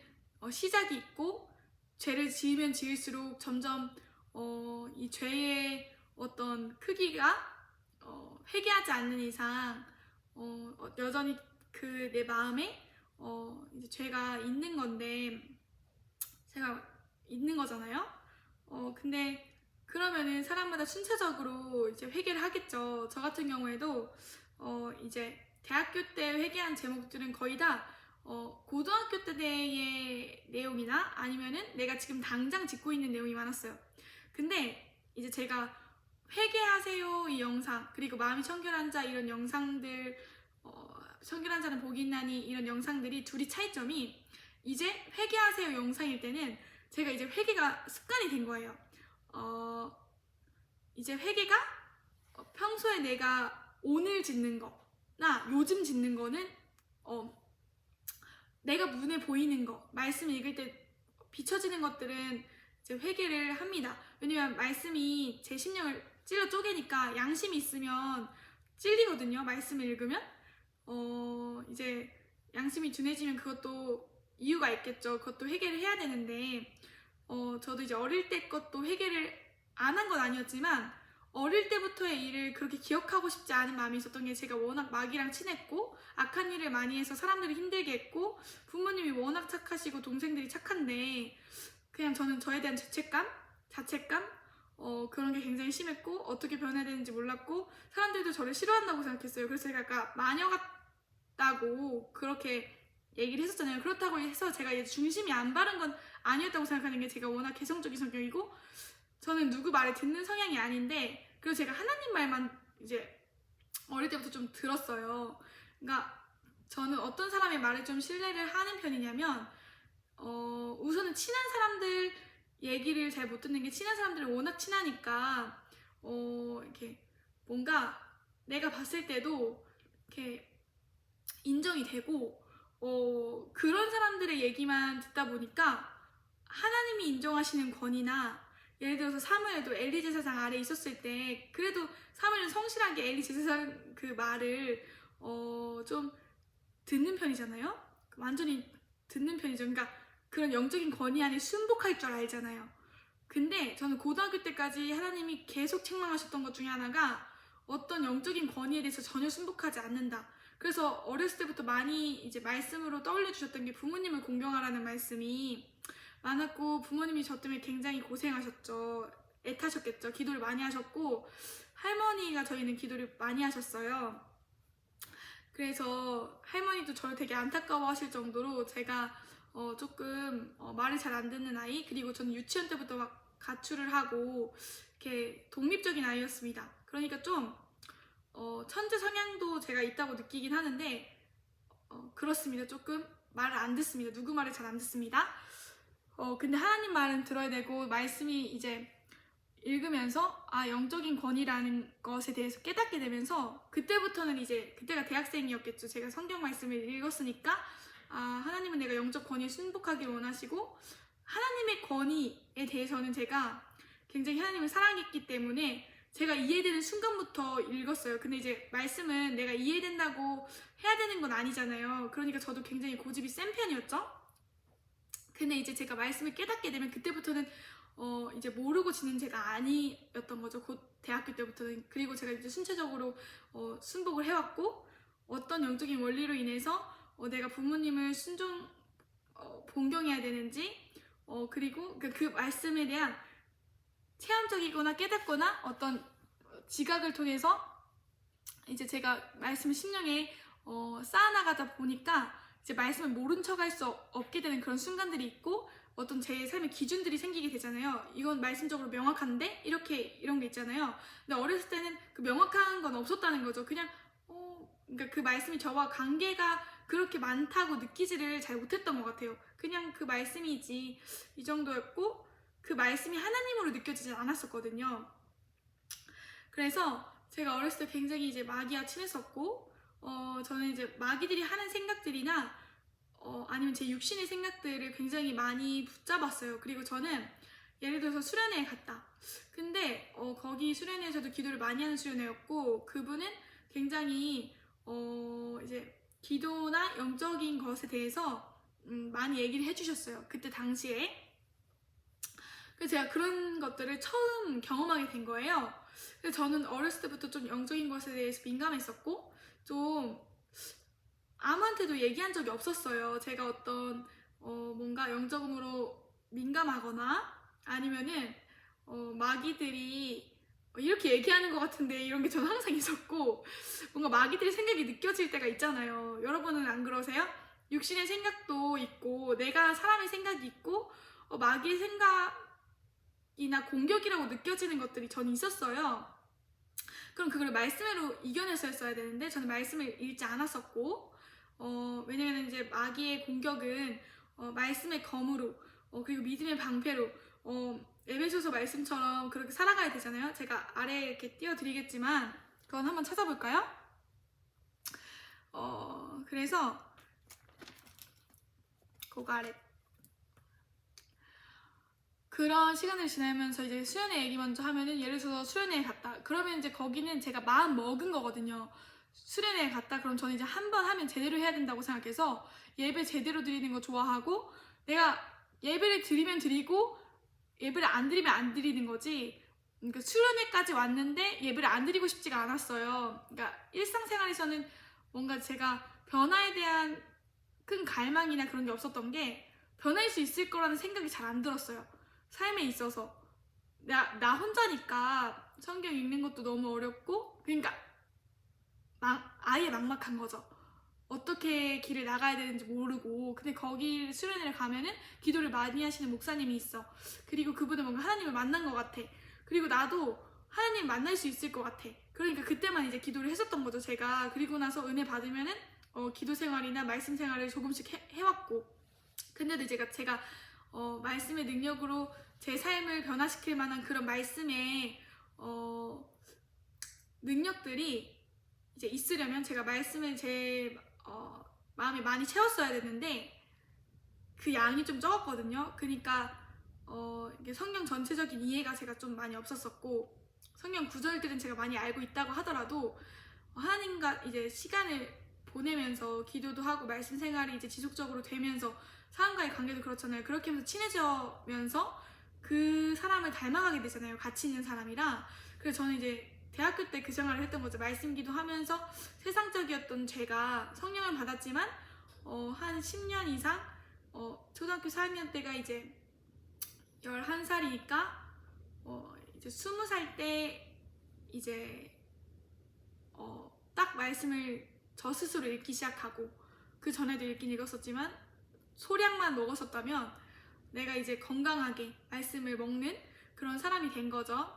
A: 시작이 있고, 죄를 지으면 지을수록 점점 이 죄의 어떤 크기가 회개하지 않는 이상 여전히 그 내 마음에 이제 죄가 있는 건데, 제가 있는 거잖아요. 근데 그러면은 사람마다 순차적으로 이제 회개를 하겠죠. 저 같은 경우에도 이제 대학교 때 회개한 제목들은 거의 다 고등학교 때의 내용이나 아니면은 내가 지금 당장 짓고 있는 내용이 많았어요. 근데 이제 제가 회개하세요 이 영상, 그리고 마음이 청결한 자 이런 영상들, 청결한 자는 복이 있나니 이런 영상들이 둘이 차이점이, 이제 회개하세요 영상일 때는 제가 이제 회개가 습관이 된 거예요. 이제 회개가 평소에 내가 오늘 짓는 거나 요즘 짓는 거는 내가 눈에 보이는 거, 말씀 읽을 때 비춰지는 것들은 이제 회개를 합니다. 왜냐면 말씀이 제 심령을 찔러 쪼개니까 양심이 있으면 찔리거든요. 말씀을 읽으면 이제 양심이 둔해지면 그것도 이유가 있겠죠. 그것도 회개를 해야 되는데, 저도 이제 어릴 때 것도 회개를 안 한 건 아니었지만 어릴 때부터의 일을 그렇게 기억하고 싶지 않은 마음이 있었던 게, 제가 워낙 마귀랑 친했고 악한 일을 많이 해서 사람들을 힘들게 했고, 부모님이 워낙 착하시고 동생들이 착한데 그냥 저는 저에 대한 자책감 그런 게 굉장히 심했고, 어떻게 변해야 되는지 몰랐고, 사람들도 저를 싫어한다고 생각했어요. 그래서 제가 아까 마녀 같다고 그렇게 얘기를 했었잖아요. 그렇다고 해서 제가 이제 중심이 안 바른 건 아니었다고 생각하는 게, 제가 워낙 개성적인 성격이고 저는 누구 말을 듣는 성향이 아닌데, 그리고 제가 하나님 말만 이제 어릴 때부터 좀 들었어요. 그러니까 저는 어떤 사람의 말을 좀 신뢰를 하는 편이냐면, 우선은 친한 사람들 얘기를 잘 못 듣는 게, 친한 사람들은 워낙 친하니까 이렇게 뭔가 내가 봤을 때도 이렇게 인정이 되고, 그런 사람들의 얘기만 듣다 보니까 하나님이 인정하시는 권위나, 예를 들어서 사무엘도 엘리 제사장 아래 있었을 때 그래도 사무엘은 성실하게 엘리 제사장 그 말을 좀 듣는 편이잖아요. 완전히 듣는 편이죠. 그러니까 그런 영적인 권위 안에 순복할 줄 알잖아요. 근데 저는 고등학교 때까지 하나님이 계속 책망하셨던 것 중에 하나가, 어떤 영적인 권위에 대해서 전혀 순복하지 않는다. 그래서 어렸을 때부터 많이 이제 말씀으로 떠올려 주셨던 게, 부모님을 공경하라는 말씀이 많았고, 부모님이 저 때문에 굉장히 고생하셨죠. 애타셨겠죠. 기도를 많이 하셨고, 할머니가 저희는 기도를 많이 하셨어요. 그래서 할머니도 저를 되게 안타까워 하실 정도로 제가 조금 말을 잘 안 듣는 아이, 그리고 저는 유치원 때부터 막 가출을 하고 이렇게 독립적인 아이였습니다. 그러니까 좀 천재 성향도 제가 있다고 느끼긴 하는데 그렇습니다. 조금 말을 안 듣습니다. 누구 말을 잘 안 듣습니다. 근데 하나님 말은 들어야 되고, 말씀이 이제 읽으면서 영적인 권위라는 것에 대해서 깨닫게 되면서, 그때부터는 이제, 그때가 대학생이었겠죠. 제가 성경 말씀을 읽었으니까 하나님은 내가 영적 권위에 순복하길 원하시고, 하나님의 권위에 대해서는 제가 굉장히 하나님을 사랑했기 때문에 제가 이해되는 순간부터 읽었어요. 근데 이제 말씀은 내가 이해된다고 해야 되는 건 아니잖아요. 그러니까 저도 굉장히 고집이 센 편이었죠. 근데 이제 제가 말씀을 깨닫게 되면 그때부터는 이제 모르고 지는 제가 아니었던 거죠. 곧 대학교 때부터는. 그리고 제가 이제 순차적으로 순복을 해왔고, 어떤 영적인 원리로 인해서 내가 부모님을 봉경해야 되는지, 그리고 그 말씀에 대한 체험적이거나 깨닫거나 어떤 지각을 통해서 이제 제가 말씀을 심령에 쌓아나가다 보니까 이제 말씀을 모른 척 할 수 없게 되는 그런 순간들이 있고, 어떤 제 삶의 기준들이 생기게 되잖아요. 이건 말씀적으로 명확한데 이렇게 이런 게 있잖아요. 근데 어렸을 때는 그 명확한 건 없었다는 거죠. 그냥 그러니까 그 말씀이 저와 관계가 그렇게 많다고 느끼지를 잘 못했던 것 같아요. 그냥 그 말씀이지 이 정도였고 그 말씀이 하나님으로 느껴지지 않았었거든요. 그래서 제가 어렸을 때 굉장히 이제 마귀와 친했었고 저는 이제 마귀들이 하는 생각들이나 아니면 제 육신의 생각들을 굉장히 많이 붙잡았어요. 그리고 저는 예를 들어서 수련회에 갔다. 근데 거기 수련회에서도 기도를 많이 하는 수련회였고 그분은 굉장히 이제 기도나 영적인 것에 대해서 많이 얘기를 해주셨어요. 그때 당시에. 그래서 제가 그런 것들을 처음 경험하게 된 거예요. 그래서 저는 어렸을 때부터 좀 영적인 것에 대해서 민감했었고 좀 아무한테도 얘기한 적이 없었어요. 제가 어떤 뭔가 영적으로 민감하거나 아니면은 마귀들이 이렇게 얘기하는 것 같은데 이런 게 저는 항상 있었고 뭔가 마귀들의 생각이 느껴질 때가 있잖아요. 여러분은 안 그러세요? 육신의 생각도 있고 내가 사람의 생각이 있고 마귀의 생각이나 공격이라고 느껴지는 것들이 저는 있었어요. 그럼 그걸 말씀으로 이겨냈어야 되는데 저는 말씀을 읽지 않았었고 왜냐면 이제 마귀의 공격은 말씀의 검으로 그리고 믿음의 방패로 에베소서 말씀처럼 그렇게 살아가야 되잖아요. 제가 아래에 이렇게 띄워드리겠지만 그건 한번 찾아볼까요? 그래서 그거 아래 그런 시간을 지나면서 이제 수련회 얘기 먼저 하면은 예를 들어서 수련회에 갔다. 그러면 이제 거기는 제가 마음 먹은 거거든요. 수련회에 갔다. 그럼 저는 이제 한 번 하면 제대로 해야 된다고 생각해서 예배 제대로 드리는 거 좋아하고 내가 예배를 드리면 드리고 예배를 안 드리면 안 드리는 거지. 그러니까 수련회까지 왔는데 예배를 안 드리고 싶지가 않았어요. 그러니까 일상생활에서는 뭔가 제가 변화에 대한 큰 갈망이나 그런 게 없었던 게 변할 수 있을 거라는 생각이 잘 안 들었어요. 삶에 있어서 나 혼자니까 성경 읽는 것도 너무 어렵고 그러니까 아예 막막한 거죠. 어떻게 길을 나가야 되는지 모르고 근데 거기 수련회를 가면은 기도를 많이 하시는 목사님이 있어. 그리고 그분은 뭔가 하나님을 만난 것 같아. 그리고 나도 하나님 만날 수 있을 것 같아. 그러니까 그때만 이제 기도를 했었던 거죠. 제가 그리고 나서 은혜 받으면은 기도 생활이나 말씀 생활을 조금씩 해왔고 근데도 제가 말씀의 능력으로 제 삶을 변화시킬 만한 그런 말씀의 능력들이 이제 있으려면 제가 말씀을 제 마음에 많이 채웠어야 되는데 그 양이 좀 적었거든요. 그러니까 이게 성경 전체적인 이해가 제가 좀 많이 없었었고 성경 구절들은 제가 많이 알고 있다고 하더라도 하나님과 이제 시간을 보내면서 기도도 하고 말씀 생활이 이제 지속적으로 되면서 사람과의 관계도 그렇잖아요. 그렇게 하면서 친해져면서 그 사람을 닮아가게 되잖아요. 같이 있는 사람이랑. 그래서 저는 이제 대학교 때 그 생활을 했던 거죠. 말씀 기도하면서 세상적이었던 제가 성령을 받았지만 한 10년 이상 초등학교 4학년 때가 이제 11살이니까 이제 20살 때 이제 딱 말씀을 저 스스로 읽기 시작하고 그 전에도 읽긴 읽었었지만 소량만 먹었었다면 내가 이제 건강하게 말씀을 먹는 그런 사람이 된 거죠.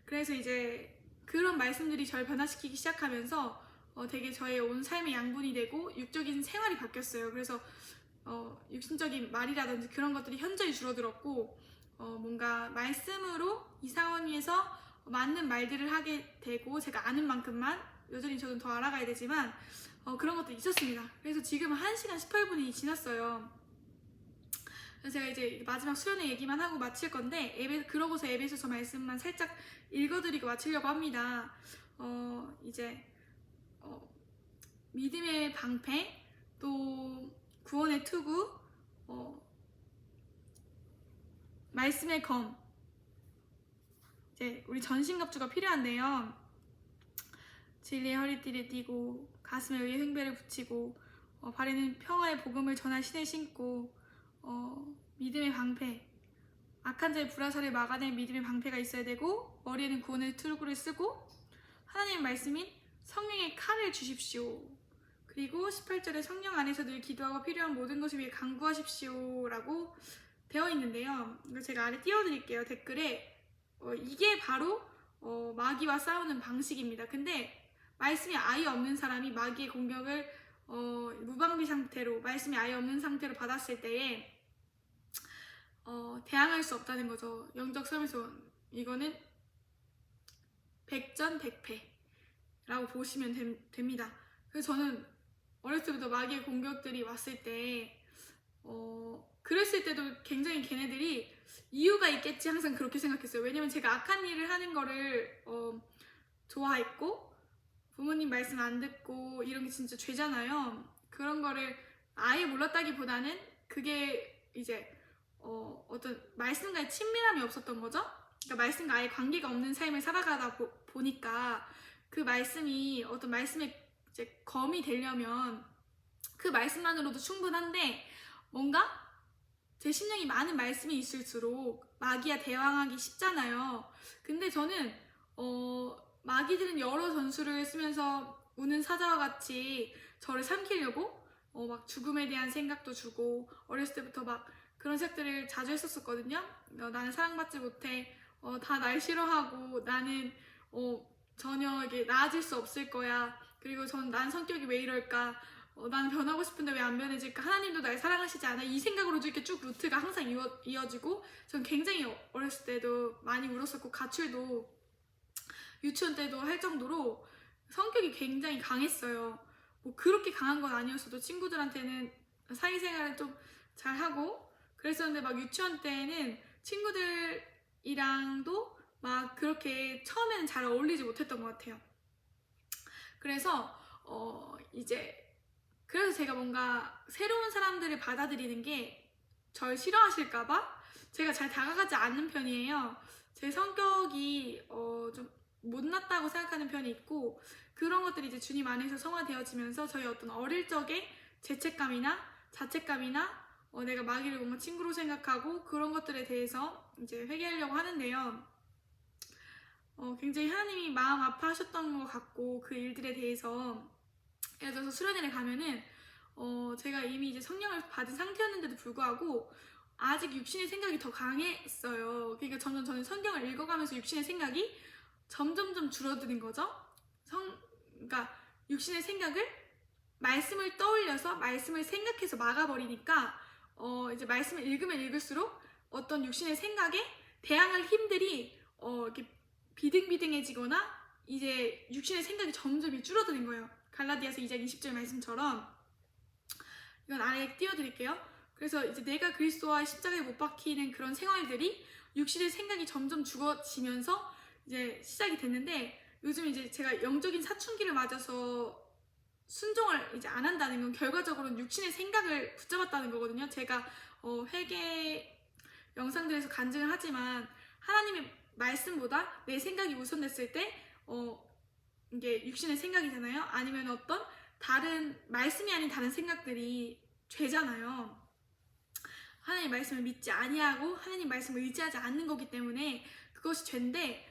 A: 그래서 이제 그런 말씀들이 저를 변화시키기 시작하면서 되게 저의 온 삶의 양분이 되고 육적인 생활이 바뀌었어요. 그래서 육신적인 말이라든지 그런 것들이 현저히 줄어들었고 뭔가 말씀으로 이 상황 위에서 맞는 말들을 하게 되고 제가 아는 만큼만 여전히 저는 더 알아가야 되지만 그런 것도 있었습니다. 그래서 지금 1시간 18분이 지났어요. 그래서 제가 이제 마지막 수련회 얘기만 하고 마칠 건데 그러고서 에베소서 말씀만 살짝 읽어드리고 마치려고 합니다. 이제 믿음의 방패, 또 구원의 투구, 말씀의 검, 이제 우리 전신갑주가 필요한데요. 진리의 허리띠를 띠고 가슴에 의의 흉배를 붙이고 발에는 평화의 복음을 전할 신을 신고 믿음의 방패, 악한 자의 불화살을 막아낼 믿음의 방패가 있어야 되고 머리에는 구원의 투구를 쓰고 하나님의 말씀인 성령의 칼을 주십시오. 그리고 18절에 성령 안에서 늘 기도하고 필요한 모든 것을 위해 간구하십시오 라고 되어 있는데요. 이거 제가 아래 띄워드릴게요. 댓글에. 이게 바로 마귀와 싸우는 방식입니다. 근데 말씀이 아예 없는 사람이 마귀의 공격을 무방비 상태로, 말씀이 아예 없는 상태로 받았을 때에 대항할 수 없다는 거죠. 영적 삶에서 이거는 백전백패라고 보시면 됩니다. 그래서 저는 어렸을 때부터 마귀의 공격들이 왔을 때 그랬을 때도 굉장히 걔네들이 이유가 있겠지 항상 그렇게 생각했어요. 왜냐면 제가 악한 일을 하는 거를 좋아했고 부모님 말씀 안 듣고 이런 게 진짜 죄잖아요. 그런 거를 아예 몰랐다기보다는 그게 이제 어떤 말씀과의 친밀함이 없었던 거죠. 그러니까 말씀과 아예 관계가 없는 삶을 살아가다 보니까 그 말씀이 어떤 말씀에 이제 검이 되려면 그 말씀만으로도 충분한데 뭔가 제 심령이 많은 말씀이 있을수록 마귀와 대항하기 쉽잖아요. 근데 저는 마귀들은 여러 전술을 쓰면서 우는 사자와 같이 저를 삼키려고 막 죽음에 대한 생각도 주고 어렸을 때부터 막 그런 생각들을 자주 했었거든요. 나는 사랑받지 못해. 다 날 싫어하고 나는 전혀 이게 나아질 수 없을 거야. 그리고 난 성격이 왜 이럴까? 나는 변하고 싶은데 왜 안 변해질까? 하나님도 날 사랑하시지 않아? 이 생각으로 이렇게 쭉 루트가 항상 이어지고 전 굉장히 어렸을 때도 많이 울었었고 가출도 유치원 때도 할 정도로 성격이 굉장히 강했어요. 뭐 그렇게 강한 건 아니었어도 친구들한테는 사회생활을 좀 잘하고 그랬었는데 막 유치원 때는 친구들이랑도 막 그렇게 처음에는 잘 어울리지 못했던 것 같아요. 그래서 그래서 제가 뭔가 새로운 사람들을 받아들이는 게 절 싫어하실까봐 제가 잘 다가가지 않는 편이에요. 제 성격이 좀 못났다고 생각하는 편이 있고 그런 것들이 이제 주님 안에서 성화되어지면서 저희 어떤 어릴 적의 죄책감이나 자책감이나 내가 마귀를 뭔가 친구로 생각하고 그런 것들에 대해서 이제 회개하려고 하는데요. 굉장히 하나님이 마음 아파하셨던 것 같고 그 일들에 대해서 예를 들어서 수련회를 가면은 제가 이미 이제 성령을 받은 상태였는데도 불구하고 아직 육신의 생각이 더 강했어요. 그러니까 점점 저는 성경을 읽어가면서 육신의 생각이 점점점 줄어드는 거죠. 그러니까 육신의 생각을 말씀을 떠올려서 말씀을 생각해서 막아버리니까 이제 말씀을 읽으면 읽을수록 어떤 육신의 생각에 대항할 힘들이 이렇게 비등비등해지거나 이제 육신의 생각이 점점 줄어드는 거예요. 갈라디아서 2장 20절 말씀처럼 이건 아래 띄워드릴게요. 그래서 이제 내가 그리스도와 십자가에 못 박히는 그런 생활들이 육신의 생각이 점점 죽어지면서 이제 시작이 됐는데 요즘 이제 제가 영적인 사춘기를 맞아서 순종을 이제 안 한다는 건 결과적으로는 육신의 생각을 붙잡았다는 거거든요. 제가 회개 영상들에서 간증을 하지만 하나님의 말씀보다 내 생각이 우선됐을 때 이게 육신의 생각이잖아요. 아니면 어떤 다른 말씀이 아닌 다른 생각들이 죄잖아요. 하나님 말씀을 믿지 아니하고 하나님 말씀을 의지하지 않는 거기 때문에 그것이 죄인데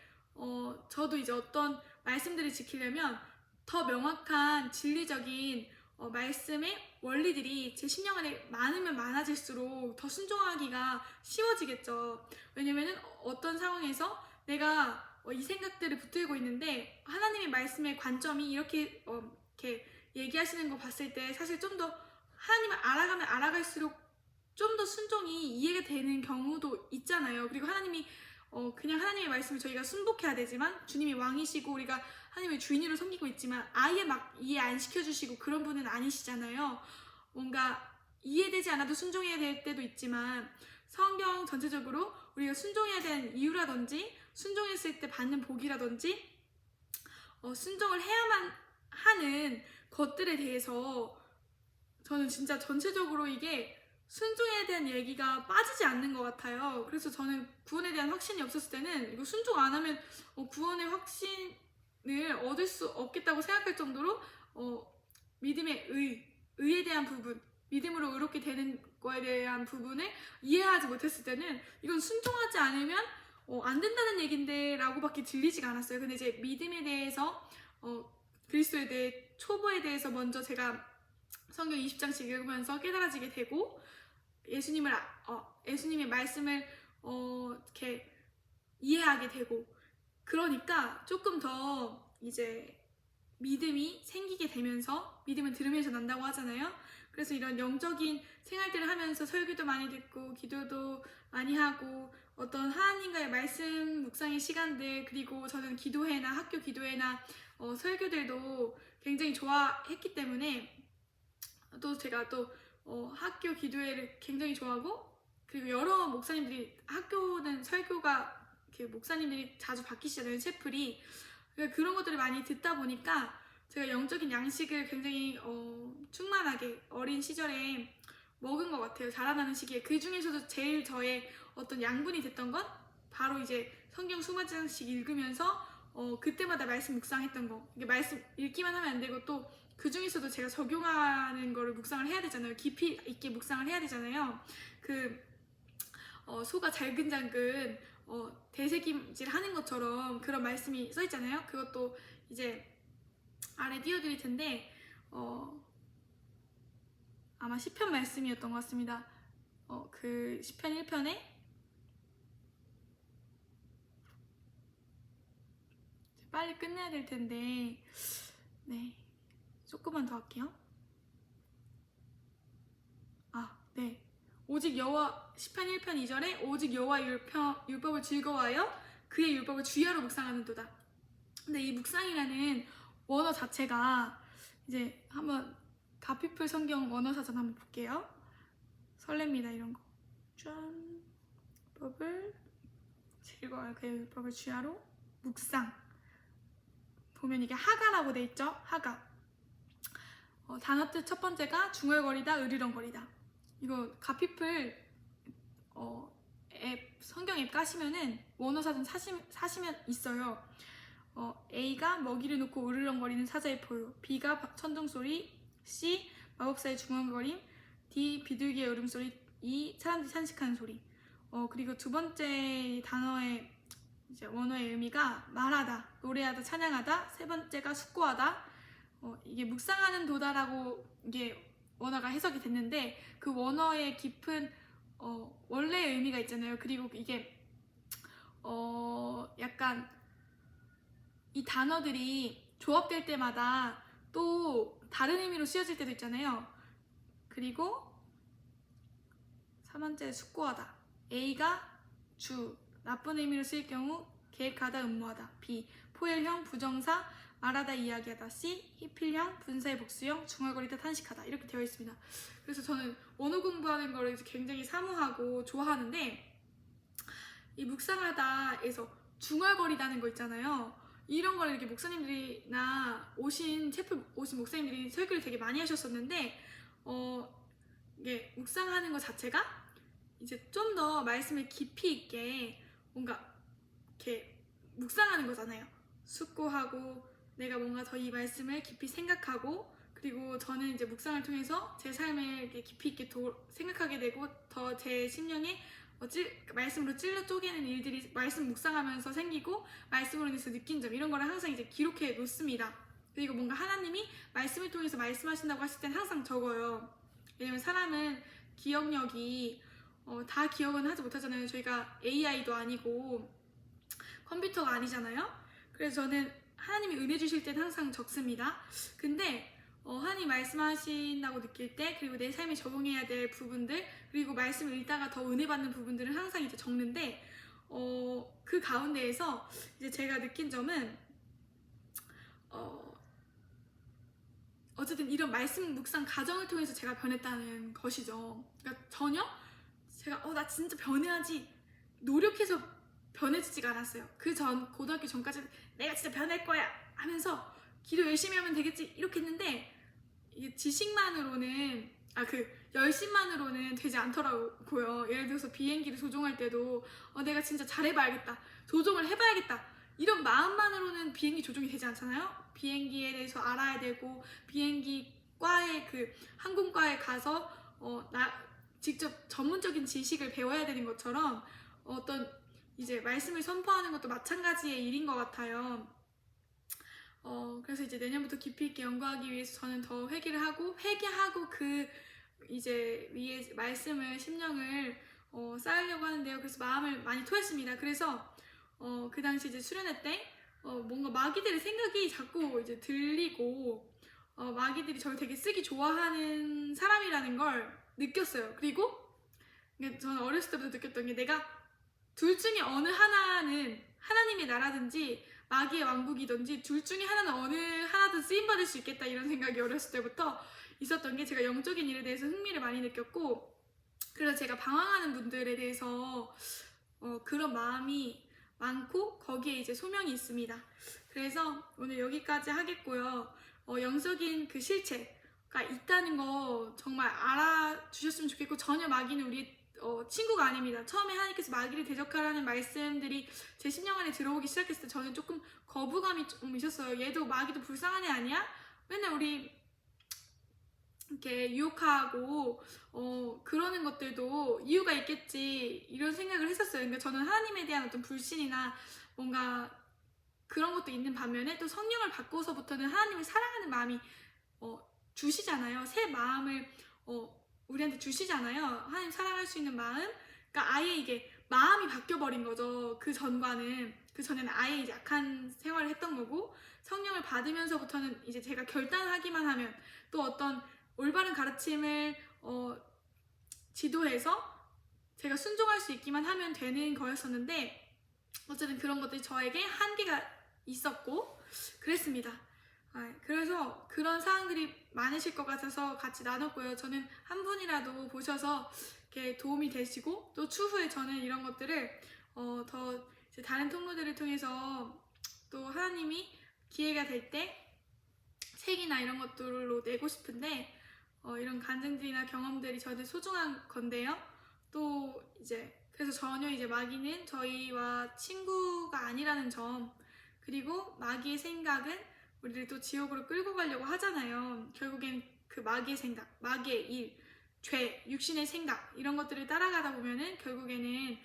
A: 저도 이제 어떤 말씀들을 지키려면 더 명확한 진리적인 말씀의 원리들이 제 심령 안에 많으면 많아질수록 더 순종하기가 쉬워지겠죠. 왜냐면은 어떤 상황에서 내가 이 생각들을 붙들고 있는데 하나님의 말씀의 관점이 이렇게 얘기하시는 거 봤을 때 사실 좀 더 하나님을 알아가면 알아갈수록 좀 더 순종이 이해가 되는 경우도 있잖아요. 그리고 하나님이 그냥 하나님의 말씀을 저희가 순복해야 되지만 주님이 왕이시고 우리가 하나님의 주인으로 섬기고 있지만 아예 막 이해 안 시켜주시고 그런 분은 아니시잖아요. 뭔가 이해되지 않아도 순종해야 될 때도 있지만 성경 전체적으로 우리가 순종해야 되는 이유라든지 순종했을 때 받는 복이라든지 순종을 해야만 하는 것들에 대해서 저는 진짜 전체적으로 이게 순종에 대한 얘기가 빠지지 않는 것 같아요. 그래서 저는 구원에 대한 확신이 없었을 때는 이거 순종 안 하면 구원의 확신을 얻을 수 없겠다고 생각할 정도로 믿음의 의에 대한 부분, 믿음으로 의롭게 되는 거에 대한 부분을 이해하지 못했을 때는 이건 순종하지 않으면 안 된다는 얘긴데 라고 밖에 들리지가 않았어요. 근데 이제 믿음에 대해서 그리스도에 대해 초보에 대해서 먼저 제가 성경 20장씩 읽으면서 깨달아지게 되고 예수님의 말씀을 이렇게 이해하게 되고, 그러니까 조금 더 이제 믿음이 생기게 되면서, 믿음은 들으면서 난다고 하잖아요. 그래서 이런 영적인 생활들을 하면서 설교도 많이 듣고 기도도 많이 하고 어떤 하나님과의 말씀 묵상의 시간들, 그리고 저는 기도회나 학교 기도회나 설교들도 굉장히 좋아했기 때문에, 또 제가 또 학교 기도회를 굉장히 좋아하고, 그리고 여러 목사님들이, 학교는 설교가 목사님들이 자주 바뀌시잖아요, 채플이. 그러니까 그런 것들을 많이 듣다 보니까 제가 영적인 양식을 굉장히 충만하게 어린 시절에 먹은 것 같아요. 자라나는 시기에. 그 중에서도 제일 저의 어떤 양분이 됐던 건 바로 이제 성경 수많은 장씩 읽으면서 그때마다 말씀 묵상했던 거. 이게 말씀 읽기만 하면 안 되고 또 그 중에서도 제가 적용하는 거를 묵상을 해야 되잖아요. 깊이 있게 묵상을 해야 되잖아요. 소가 잘근잘근 되새김질 하는 것처럼 그런 말씀이 써 있잖아요. 그것도 이제 아래 띄워드릴 텐데 아마 시편 말씀이었던 것 같습니다. 그 시편 1편에 빨리 끝내야 될 텐데, 네, 조금만 더 할게요. 네. 오직 여호와, 시편 1편 2절에 오직 여호와 율법을 즐거워하여 그의 율법을 주야로 묵상하는도다. 근데 이 묵상이라는 원어 자체가, 이제 한번 가피플 성경 원어 사전 한번 볼게요. 설렙니다, 이런 거. 짠. 율법을 즐거워하여 그의 율법을 주야로 묵상. 보면 이게 하가라고 돼 있죠? 하가. 단어 뜻 첫 번째가 중얼거리다, 으르렁거리다. 이거 가피플 앱, 성경 앱 까시면은 원어 사전 사시면 있어요. A가 먹이를 놓고 으르렁거리는 사자의 포효, B가 천둥소리, C 마법사의 중얼거림, D 비둘기의 울음소리, E 사람들이 산식하는 소리. 그리고 두 번째 단어의 이제 원어의 의미가 말하다, 노래하다, 찬양하다. 세 번째가 숙고하다. 이게 묵상하는 도다라고 이게 원어가 해석이 됐는데, 그 원어의 깊은 원래의 의미가 있잖아요. 그리고 이게 약간 이 단어들이 조합될 때마다 또 다른 의미로 쓰여질 때도 있잖아요. 그리고 3번째 숙고하다. A가 주, 나쁜 의미로 쓰일 경우 계획하다, 음모하다. B 포엘형, 부정사, 말하다, 이야기하다. C 희필형, 분사의 복수형, 중얼거리다, 탄식하다. 이렇게 되어 있습니다. 그래서 저는 원어 공부하는 거를 굉장히 사모하고 좋아하는데, 이 묵상하다에서 중얼거리다는 거 있잖아요. 이런 걸 이렇게 목사님들이나 채플 오신 목사님들이 설교를 되게 많이 하셨었는데, 이게 묵상하는 것 자체가 이제 좀 더 말씀을 깊이 있게 뭔가 이렇게 묵상하는 거잖아요. 숙고하고 내가 뭔가 더 이 말씀을 깊이 생각하고, 그리고 저는 이제 묵상을 통해서 제 삶을 이렇게 깊이 있게 생각하게 되고, 더 제 심령에 말씀으로 찔러 쪼개는 일들이 말씀 묵상하면서 생기고, 말씀으로 인해서 느낀 점, 이런 거를 항상 이제 기록해 놓습니다. 그리고 뭔가 하나님이 말씀을 통해서 말씀하신다고 하실 땐 항상 적어요. 왜냐면 사람은 기억력이 다 기억은 하지 못하잖아요. 저희가 AI도 아니고 컴퓨터가 아니잖아요. 그래서 저는 하나님이 은혜 주실 땐 항상 적습니다. 근데 하나님 말씀하신다고 느낄 때, 그리고 내 삶에 적용해야 될 부분들, 그리고 말씀을 읽다가 더 은혜 받는 부분들은 항상 이제 적는데, 그 가운데에서 이제 제가 느낀 점은 어쨌든 이런 말씀 묵상 과정을 통해서 제가 변했다는 것이죠. 그러니까 전혀 제가 나 진짜 변해야지 노력해서 변해지지가 않았어요. 고등학교 전까지는 내가 진짜 변할 거야 하면서 기도 열심히 하면 되겠지 이렇게 했는데, 이게 지식만으로는 열심만으로는 되지 않더라고요. 예를 들어서 비행기를 조종할 때도 내가 진짜 잘해봐야겠다, 조종을 해봐야겠다, 이런 마음만으로는 비행기 조종이 되지 않잖아요. 비행기에 대해서 알아야 되고, 비행기과의 항공과에 가서 직접 전문적인 지식을 배워야 되는 것처럼 어떤 이제 말씀을 선포하는 것도 마찬가지의 일인 것 같아요. 그래서 이제 내년부터 깊이 있게 연구하기 위해서 저는 더 회개하고 그 이제 위에 말씀을 심령을 쌓으려고 하는데요. 그래서 마음을 많이 토했습니다. 그래서 그 당시 이제 수련회 때 뭔가 마귀들의 생각이 자꾸 이제 들리고 마귀들이 저를 되게 쓰기 좋아하는 사람이라는 걸 느꼈어요. 그리고 저는 어렸을 때부터 느꼈던 게 내가 둘 중에 어느 하나는 하나님의 나라든지 마귀의 왕국이든지 둘 중에 하나는 어느 하나든 쓰임받을 수 있겠다 이런 생각이 어렸을 때부터 있었던 게 제가 영적인 일에 대해서 흥미를 많이 느꼈고 그래서 제가 방황하는 분들에 대해서 그런 마음이 많고 거기에 이제 소명이 있습니다. 그래서 오늘 여기까지 하겠고요. 영적인 그 실체가 있다는 거 정말 알아주셨으면 좋겠고 전혀 마귀는 우리 친구가 아닙니다. 처음에 하나님께서 마귀를 대적하라는 말씀들이 제 심령 안에 들어오기 시작했을 때 저는 조금 거부감이 좀 있었어요. 얘도 마귀도 불쌍한 애 아니야? 맨날 우리 이렇게 유혹하고 그러는 것들도 이유가 있겠지 이런 생각을 했었어요. 그러니까 저는 하나님에 대한 어떤 불신이나 뭔가 그런 것도 있는 반면에 또 성령을 받고서부터는 하나님을 사랑하는 마음이 주시잖아요. 새 마음을 우리한테 주시잖아요. 하나님 사랑할 수 있는 마음. 그러니까 아예 이게 마음이 바뀌어버린 거죠. 그 전에는 아예 이제 악한 생활을 했던 거고 성령을 받으면서부터는 이제 제가 결단하기만 하면 또 어떤 올바른 가르침을 지도해서 제가 순종할 수 있기만 하면 되는 거였었는데 어쨌든 그런 것들이 저에게 한계가 있었고 그랬습니다. 그래서 그런 사항들이 많으실 것 같아서 같이 나눴고요. 저는 한 분이라도 보셔서 이렇게 도움이 되시고 또 추후에 저는 이런 것들을 더 이제 다른 통로들을 통해서 또 하나님이 기회가 될 때 책이나 이런 것들로 내고 싶은데 이런 간증들이나 경험들이 저한테 소중한 건데요. 또 이제 그래서 전혀 이제 마귀는 저희와 친구가 아니라는 점 그리고 마귀의 생각은 우리를 또 지옥으로 끌고 가려고 하잖아요. 결국엔 그 마귀의 생각, 마귀의 일, 죄, 육신의 생각 이런 것들을 따라가다 보면은 결국에는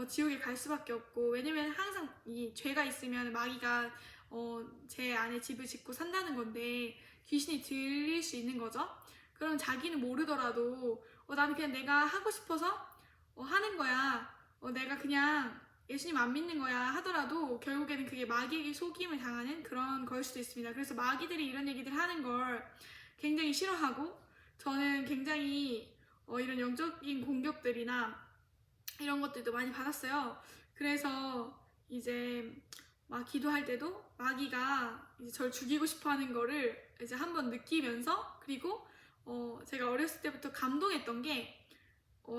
A: 지옥에 갈 수밖에 없고 왜냐면 항상 이 죄가 있으면 마귀가 제 안에 집을 짓고 산다는 건데 귀신이 들릴 수 있는 거죠. 그럼 자기는 모르더라도 나는 그냥 내가 하고 싶어서 하는 거야. 내가 그냥 예수님 안 믿는 거야 하더라도 결국에는 그게 마귀에게 속임을 당하는 그런 걸 수도 있습니다. 그래서 마귀들이 이런 얘기들 하는 걸 굉장히 싫어하고 저는 굉장히 이런 영적인 공격들이나 이런 것들도 많이 받았어요. 그래서 이제 막 기도할 때도 마귀가 이제 저를 죽이고 싶어 하는 거를 이제 한번 느끼면서 그리고 제가 어렸을 때부터 감동했던 게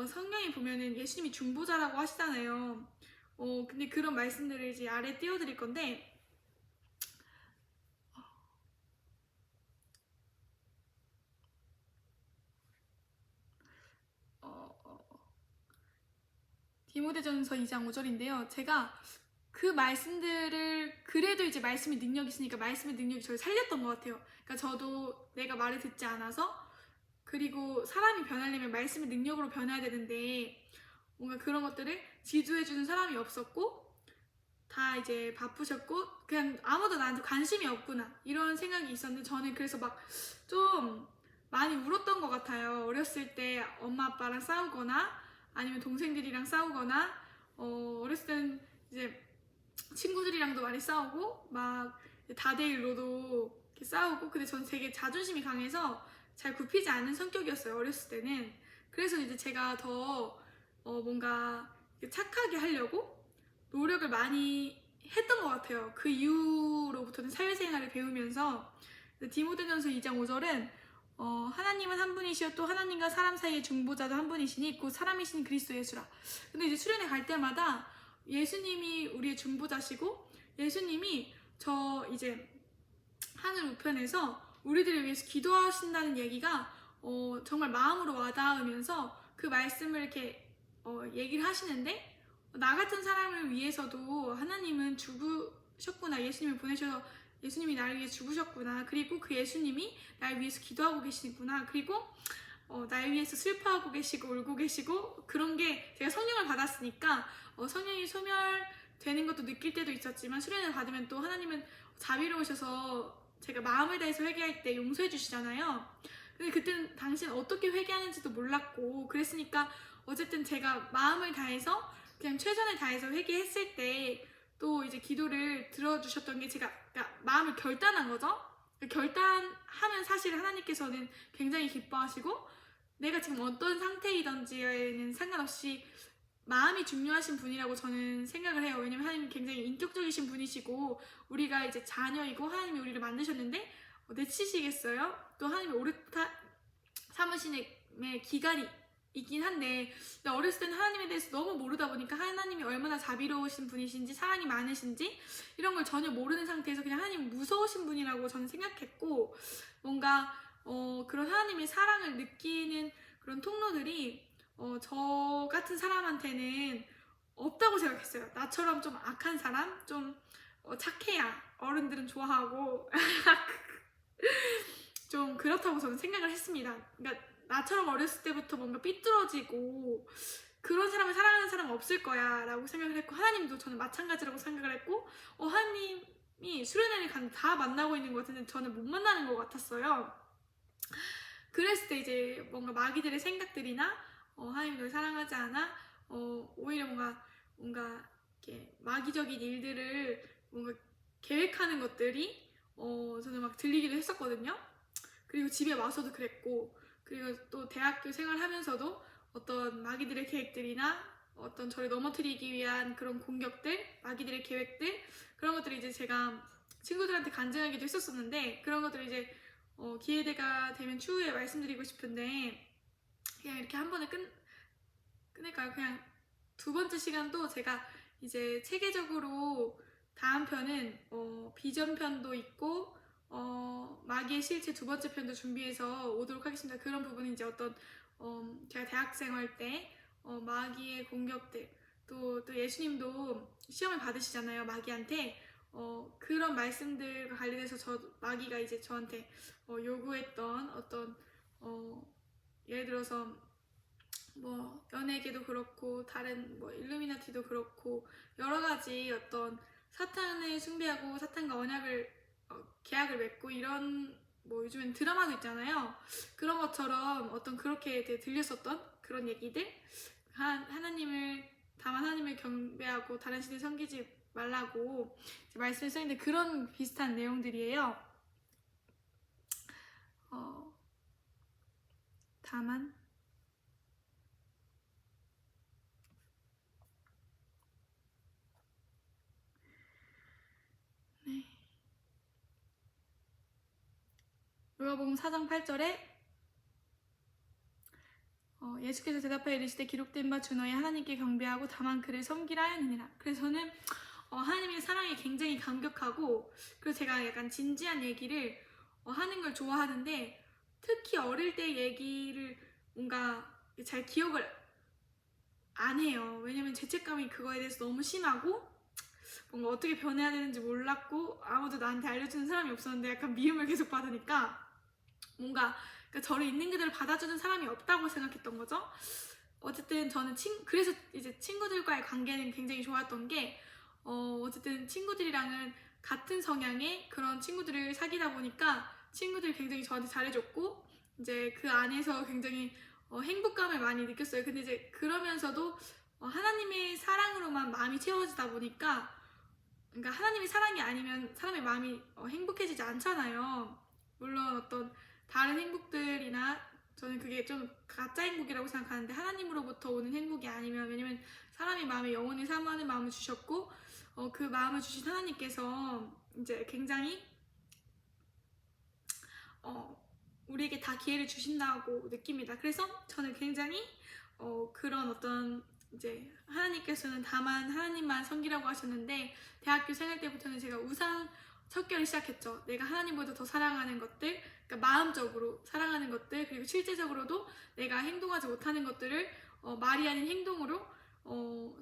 A: 성경에 보면은 예수님이 중보자라고 하시잖아요. 근데 그런 말씀들을 이제 아래 띄워드릴 건데 디모데전서 2장 5절인데요. 제가 그 말씀들을 그래도 이제 말씀의 능력이 있으니까 말씀의 능력이 저를 살렸던 것 같아요. 그러니까 저도 내가 말을 듣지 않아서 그리고 사람이 변하려면 말씀의 능력으로 변해야 되는데 뭔가 그런 것들을 지도해주는 사람이 없었고 다 이제 바쁘셨고 그냥 아무도 나한테 관심이 없구나 이런 생각이 있었는데 저는 그래서 막 좀 많이 울었던 것 같아요. 어렸을 때 엄마 아빠랑 싸우거나 아니면 동생들이랑 싸우거나 어렸을 때는 이제 친구들이랑도 많이 싸우고 막 다대일로도 이렇게 싸우고 근데 저는 되게 자존심이 강해서 잘 굽히지 않는 성격이었어요. 어렸을 때는. 그래서 이제 제가 더 뭔가 착하게 하려고 노력을 많이 했던 것 같아요. 그 이후로부터는 사회생활을 배우면서 디모데전서 2장 5절은 하나님은 한 분이시여 또 하나님과 사람 사이의 중보자도 한 분이시니 곧 사람이신 그리스도 예수라. 근데 이제 수련회 갈 때마다 예수님이 우리의 중보자시고 예수님이 저 이제 하늘 우편에서 우리들을 위해서 기도하신다는 얘기가 정말 마음으로 와닿으면서 그 말씀을 이렇게 얘기를 하시는데 나 같은 사람을 위해서도 하나님은 죽으셨구나. 예수님을 보내셔서 예수님이 나를 위해 죽으셨구나. 그리고 그 예수님이 나를 위해서 기도하고 계시구나. 그리고 나를 위해서 슬퍼하고 계시고 울고 계시고 그런 게 제가 성령을 받았으니까 성령이 소멸되는 것도 느낄 때도 있었지만 수련을 받으면 또 하나님은 자비로우셔서 제가 마음을 다해서 회개할 때 용서해 주시잖아요. 근데 그때는 당신 어떻게 회개하는지도 몰랐고 그랬으니까 어쨌든 제가 마음을 다해서 그냥 최선을 다해서 회개했을 때 또 이제 기도를 들어주셨던 게 제가 그러니까 마음을 결단한 거죠. 결단하면 사실 하나님께서는 굉장히 기뻐하시고 내가 지금 어떤 상태이든지에는 상관없이 마음이 중요하신 분이라고 저는 생각을 해요. 왜냐면 하나님이 굉장히 인격적이신 분이시고 우리가 이제 자녀이고 하나님이 우리를 만드셨는데 내치시겠어요? 또 하나님이 오래 삼으심의 기간이 있긴 한데 어렸을 때는 하나님에 대해서 너무 모르다 보니까 하나님이 얼마나 자비로우신 분이신지 사랑이 많으신지 이런 걸 전혀 모르는 상태에서 그냥 하나님이 무서우신 분이라고 저는 생각했고 뭔가 그런 하나님의 사랑을 느끼는 그런 통로들이 저 같은 사람한테는 없다고 생각했어요. 나처럼 좀 악한 사람, 좀 착해야 어른들은 좋아하고 좀 그렇다고 저는 생각을 했습니다. 그러니까 나처럼 어렸을 때부터 뭔가 삐뚤어지고 그런 사람을 사랑하는 사람은 없을 거야 라고 생각을 했고 하나님도 저는 마찬가지라고 생각을 했고 하나님이 수련회를 가는 다 만나고 있는 것 같은데 저는 못 만나는 것 같았어요. 그랬을 때 이제 뭔가 마귀들의 생각들이나 하나님이 널 사랑하지 않아 오히려 뭔가 이렇게 마귀적인 일들을 뭔가 계획하는 것들이 저는 막 들리기도 했었거든요. 그리고 집에 와서도 그랬고 그리고 또 대학교 생활하면서도 어떤 마귀들의 계획들이나 어떤 저를 넘어뜨리기 위한 그런 공격들, 마귀들의 계획들 그런 것들을 이제 제가 친구들한테 간증하기도 했었었는데 그런 것들을 이제 기회가 되면 추후에 말씀드리고 싶은데 그냥 이렇게 한 번에 끝낼까요? 그냥 두 번째 시간도 제가 이제 체계적으로 다음 편은 비전 편도 있고 마귀의 실체 두 번째 편도 준비해서 오도록 하겠습니다. 그런 부분은 이제 어떤 제가 대학생 할 때 마귀의 공격들 또 예수님도 시험을 받으시잖아요. 마귀한테 그런 말씀들과 관련해서 마귀가 이제 저한테 요구했던 어떤 예를 들어서 뭐 연예계도 그렇고 다른 뭐 일루미나티도 그렇고 여러 가지 어떤 사탄을 숭배하고 사탄과 언약을 계약을 맺고 이런 뭐 요즘엔 드라마도 있잖아요. 그런 것처럼 어떤 그렇게 들렸었던 그런 얘기들 다만 하나님을 경배하고 다른 신을 섬기지 말라고 말씀을 써있는데 그런 비슷한 내용들이에요. 다만 누가복음 4장 8절에 예수께서 대답하여 이르시되 기록된 바 주 너의 하나님께 경배하고 다만 그를 섬기라 하였느니라. 그래서 저는 하나님의 사랑이 굉장히 감격하고 그래서 제가 약간 진지한 얘기를 하는 걸 좋아하는데 특히 어릴 때 얘기를 뭔가 잘 기억을 안 해요. 왜냐면 죄책감이 그거에 대해서 너무 심하고 뭔가 어떻게 변해야 되는지 몰랐고 아무도 나한테 알려주는 사람이 없었는데 약간 미움을 계속 받으니까 뭔가 그러니까 저를 있는 그대로 받아주는 사람이 없다고 생각했던 거죠. 어쨌든 저는 그래서 이제 친구들과의 관계는 굉장히 좋았던 게 어쨌든 친구들이랑은 같은 성향의 그런 친구들을 사귀다 보니까 친구들이 굉장히 저한테 잘해줬고 이제 그 안에서 굉장히 행복감을 많이 느꼈어요. 근데 이제 그러면서도 하나님의 사랑으로만 마음이 채워지다 보니까 그러니까 하나님의 사랑이 아니면 사람의 마음이 행복해지지 않잖아요. 물론 어떤 다른 행복들이나 저는 그게 좀 가짜 행복이라고 생각하는데 하나님으로부터 오는 행복이 아니면 왜냐면 사람의 마음에 영원히 사모하는 마음을 주셨고 그 마음을 주신 하나님께서 이제 굉장히 우리에게 다 기회를 주신다고 느낍니다. 그래서 저는 굉장히 그런 어떤 이제 하나님께서는 다만 하나님만 섬기라고 하셨는데 대학교 생활 때부터는 제가 우상 척결을 시작했죠. 내가 하나님보다 더 사랑하는 것들, 그러니까 마음적으로 사랑하는 것들, 그리고 실제적으로도 내가 행동하지 못하는 것들을 말이 아닌 행동으로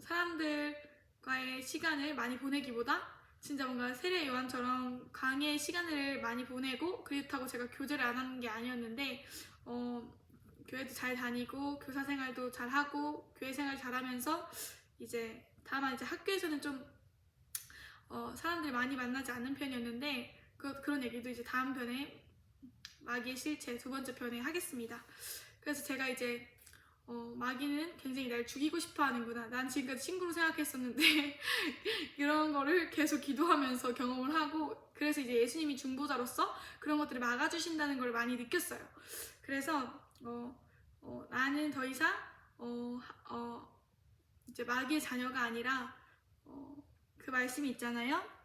A: 사람들과의 시간을 많이 보내기보다 진짜 뭔가 세례 요한처럼 강의 시간을 많이 보내고 그렇다고 제가 교제를 안 하는 게 아니었는데 교회도 잘 다니고 교사 생활도 잘 하고 교회 생활 잘하면서 이제 다만 이제 학교에서는 좀 사람들 많이 만나지 않는 편이었는데 그런 얘기도 이제 다음 편에 마귀의 실체 두 번째 편에 하겠습니다. 그래서 제가 이제 마귀는 굉장히 날 죽이고 싶어 하는구나. 난 지금까지 친구로 생각했었는데 이런 거를 계속 기도하면서 경험을 하고, 그래서 이제 예수님이 중보자로서 그런 것들을 막아주신다는 걸 많이 느꼈어요. 그래서 나는 더 이상 이제 마귀의 자녀가 아니라 그 말씀이 있잖아요.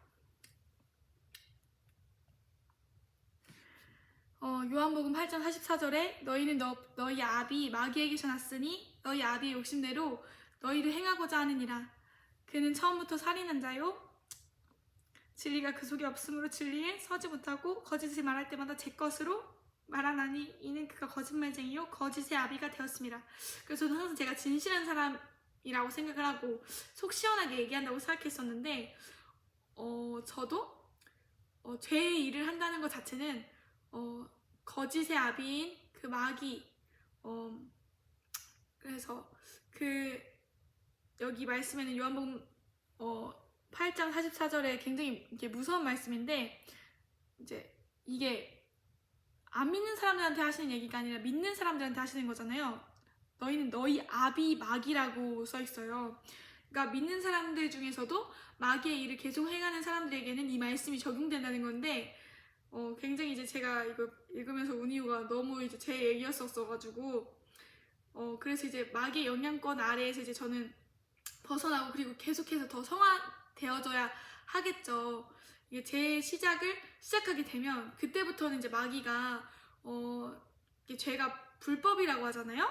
A: 요한복음 8장 44절에 너희는 너희 아비 마귀에게서 났으니 너희 아비의 욕심대로 너희를 행하고자 하느니라. 그는 처음부터 살인한 자요 진리가 그 속에 없으므로 진리에 서지 못하고 거짓을 말할 때마다 제 것으로 말하나니 이는 그가 거짓말쟁이요 거짓의 아비가 되었습니다. 그래서 저는 항상 제가 진실한 사람이라고 생각을 하고 속 시원하게 얘기한다고 생각했었는데 저도 죄의 일을 한다는 것 자체는 거짓의 아비인 그 마귀, 그래서 여기 말씀에는 요한복음 8장 44절에 굉장히 이게 무서운 말씀인데, 이제 이게 안 믿는 사람들한테 하시는 얘기가 아니라 믿는 사람들한테 하시는 거잖아요. 너희는 너희 아비 마귀라고 써 있어요. 그러니까 믿는 사람들 중에서도 마귀의 일을 계속 행하는 사람들에게는 이 말씀이 적용된다는 건데, 굉장히 이제 제가 이거 읽으면서 운 이유가 너무 이제 제 얘기였었어가지고, 그래서 이제 마귀의 영향권 아래에서 이제 저는 벗어나고, 그리고 계속해서 더 성화되어져야 하겠죠. 이게 제 시작을 시작하게 되면, 그때부터는 이제 마귀가, 이게 죄가 불법이라고 하잖아요?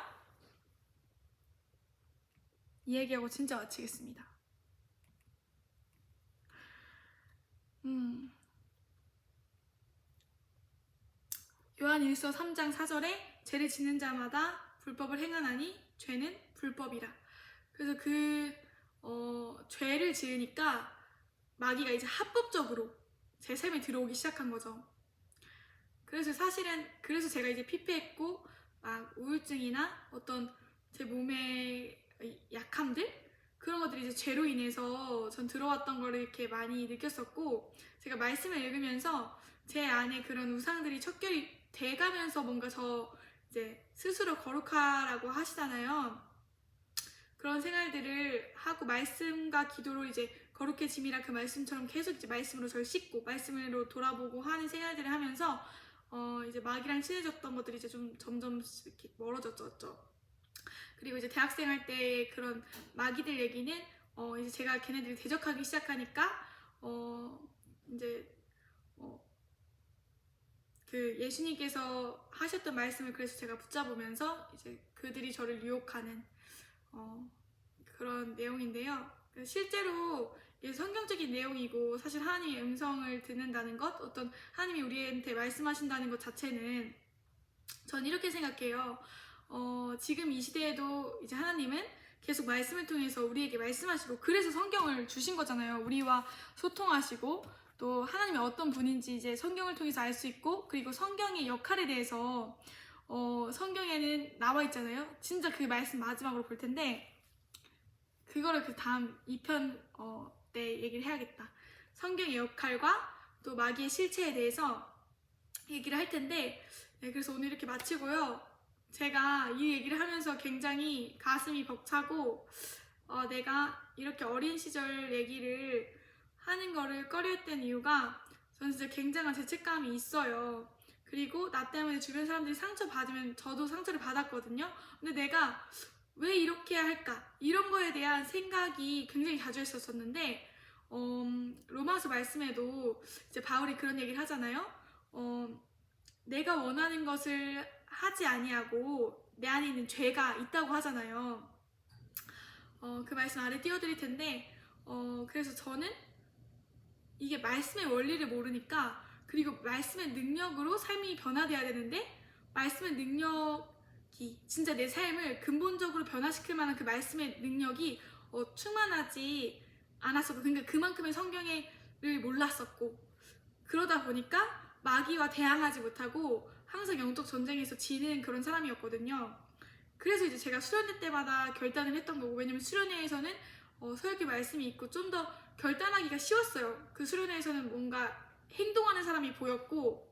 A: 이 얘기하고 진짜 마치겠습니다. 요한일서 3장 4절에 죄를 짓는 자마다 불법을 행하나니 죄는 불법이라. 그래서 죄를 지으니까 마귀가 이제 합법적으로 제 삶에 들어오기 시작한 거죠. 그래서 그래서 제가 이제 피폐했고, 막 우울증이나 어떤 제 몸의 약함들, 그런 것들이 이제 죄로 인해서 전 들어왔던 거를 이렇게 많이 느꼈었고, 제가 말씀을 읽으면서 제 안에 그런 우상들이 척결이 돼가면서 뭔가 저 이제 스스로 거룩하라고 하시잖아요. 그런 생활들을 하고 말씀과 기도로 이제 거룩해짐이라 그 말씀처럼 계속 이제 말씀으로 저를 씻고 말씀으로 돌아보고 하는 생활들을 하면서 이제 마귀랑 친해졌던 것들이 이제 좀 점점 이렇게 멀어졌죠. 그리고 이제 대학생 할 때 그런 마귀들 얘기는 이제 제가 걔네들이 대적하기 시작하니까 이제 그 예수님께서 하셨던 말씀을 그래서 제가 붙잡으면서 이제 그들이 저를 유혹하는 그런 내용인데요. 실제로 성경적인 내용이고, 사실 하나님의 음성을 듣는다는 것, 어떤 하나님이 우리한테 말씀하신다는 것 자체는 전 이렇게 생각해요. 지금 이 시대에도 이제 하나님은 계속 말씀을 통해서 우리에게 말씀하시고, 그래서 성경을 주신 거잖아요. 우리와 소통하시고, 또 하나님이 어떤 분인지 이제 성경을 통해서 알 수 있고, 그리고 성경의 역할에 대해서 성경에는 나와 있잖아요. 진짜 그 말씀 마지막으로 볼 텐데, 그거를 그 다음 2편 때 얘기를 해야겠다. 성경의 역할과 또 마귀의 실체에 대해서 얘기를 할 텐데, 네, 그래서 오늘 이렇게 마치고요. 제가 이 얘기를 하면서 굉장히 가슴이 벅차고, 내가 이렇게 어린 시절 얘기를 하는 거를 꺼려했던 이유가, 저는 진짜 굉장한 죄책감이 있어요. 그리고 나 때문에 주변 사람들이 상처받으면 저도 상처를 받았거든요. 근데 내가 왜 이렇게 할까? 이런 거에 대한 생각이 굉장히 자주 했었는데, 로마서 말씀에도 이제 바울이 그런 얘기를 하잖아요. 내가 원하는 것을 하지 아니하고 내 안에 있는 죄가 있다고 하잖아요. 그 말씀 아래 띄워드릴 텐데, 그래서 저는 이게 말씀의 원리를 모르니까, 그리고 말씀의 능력으로 삶이 변화돼야 되는데, 말씀의 능력이 진짜 내 삶을 근본적으로 변화시킬 만한 그 말씀의 능력이 충만하지 않았었고, 그러니까 그만큼의 성경을 몰랐었고, 그러다 보니까 마귀와 대항하지 못하고 항상 영적 전쟁에서 지는 그런 사람이었거든요. 그래서 이제 제가 수련회 때마다 결단을 했던 거고, 왜냐면 수련회에서는 설교 말씀이 있고 좀 더 결단하기가 쉬웠어요. 그 수련회에서는 뭔가 행동하는 사람이 보였고,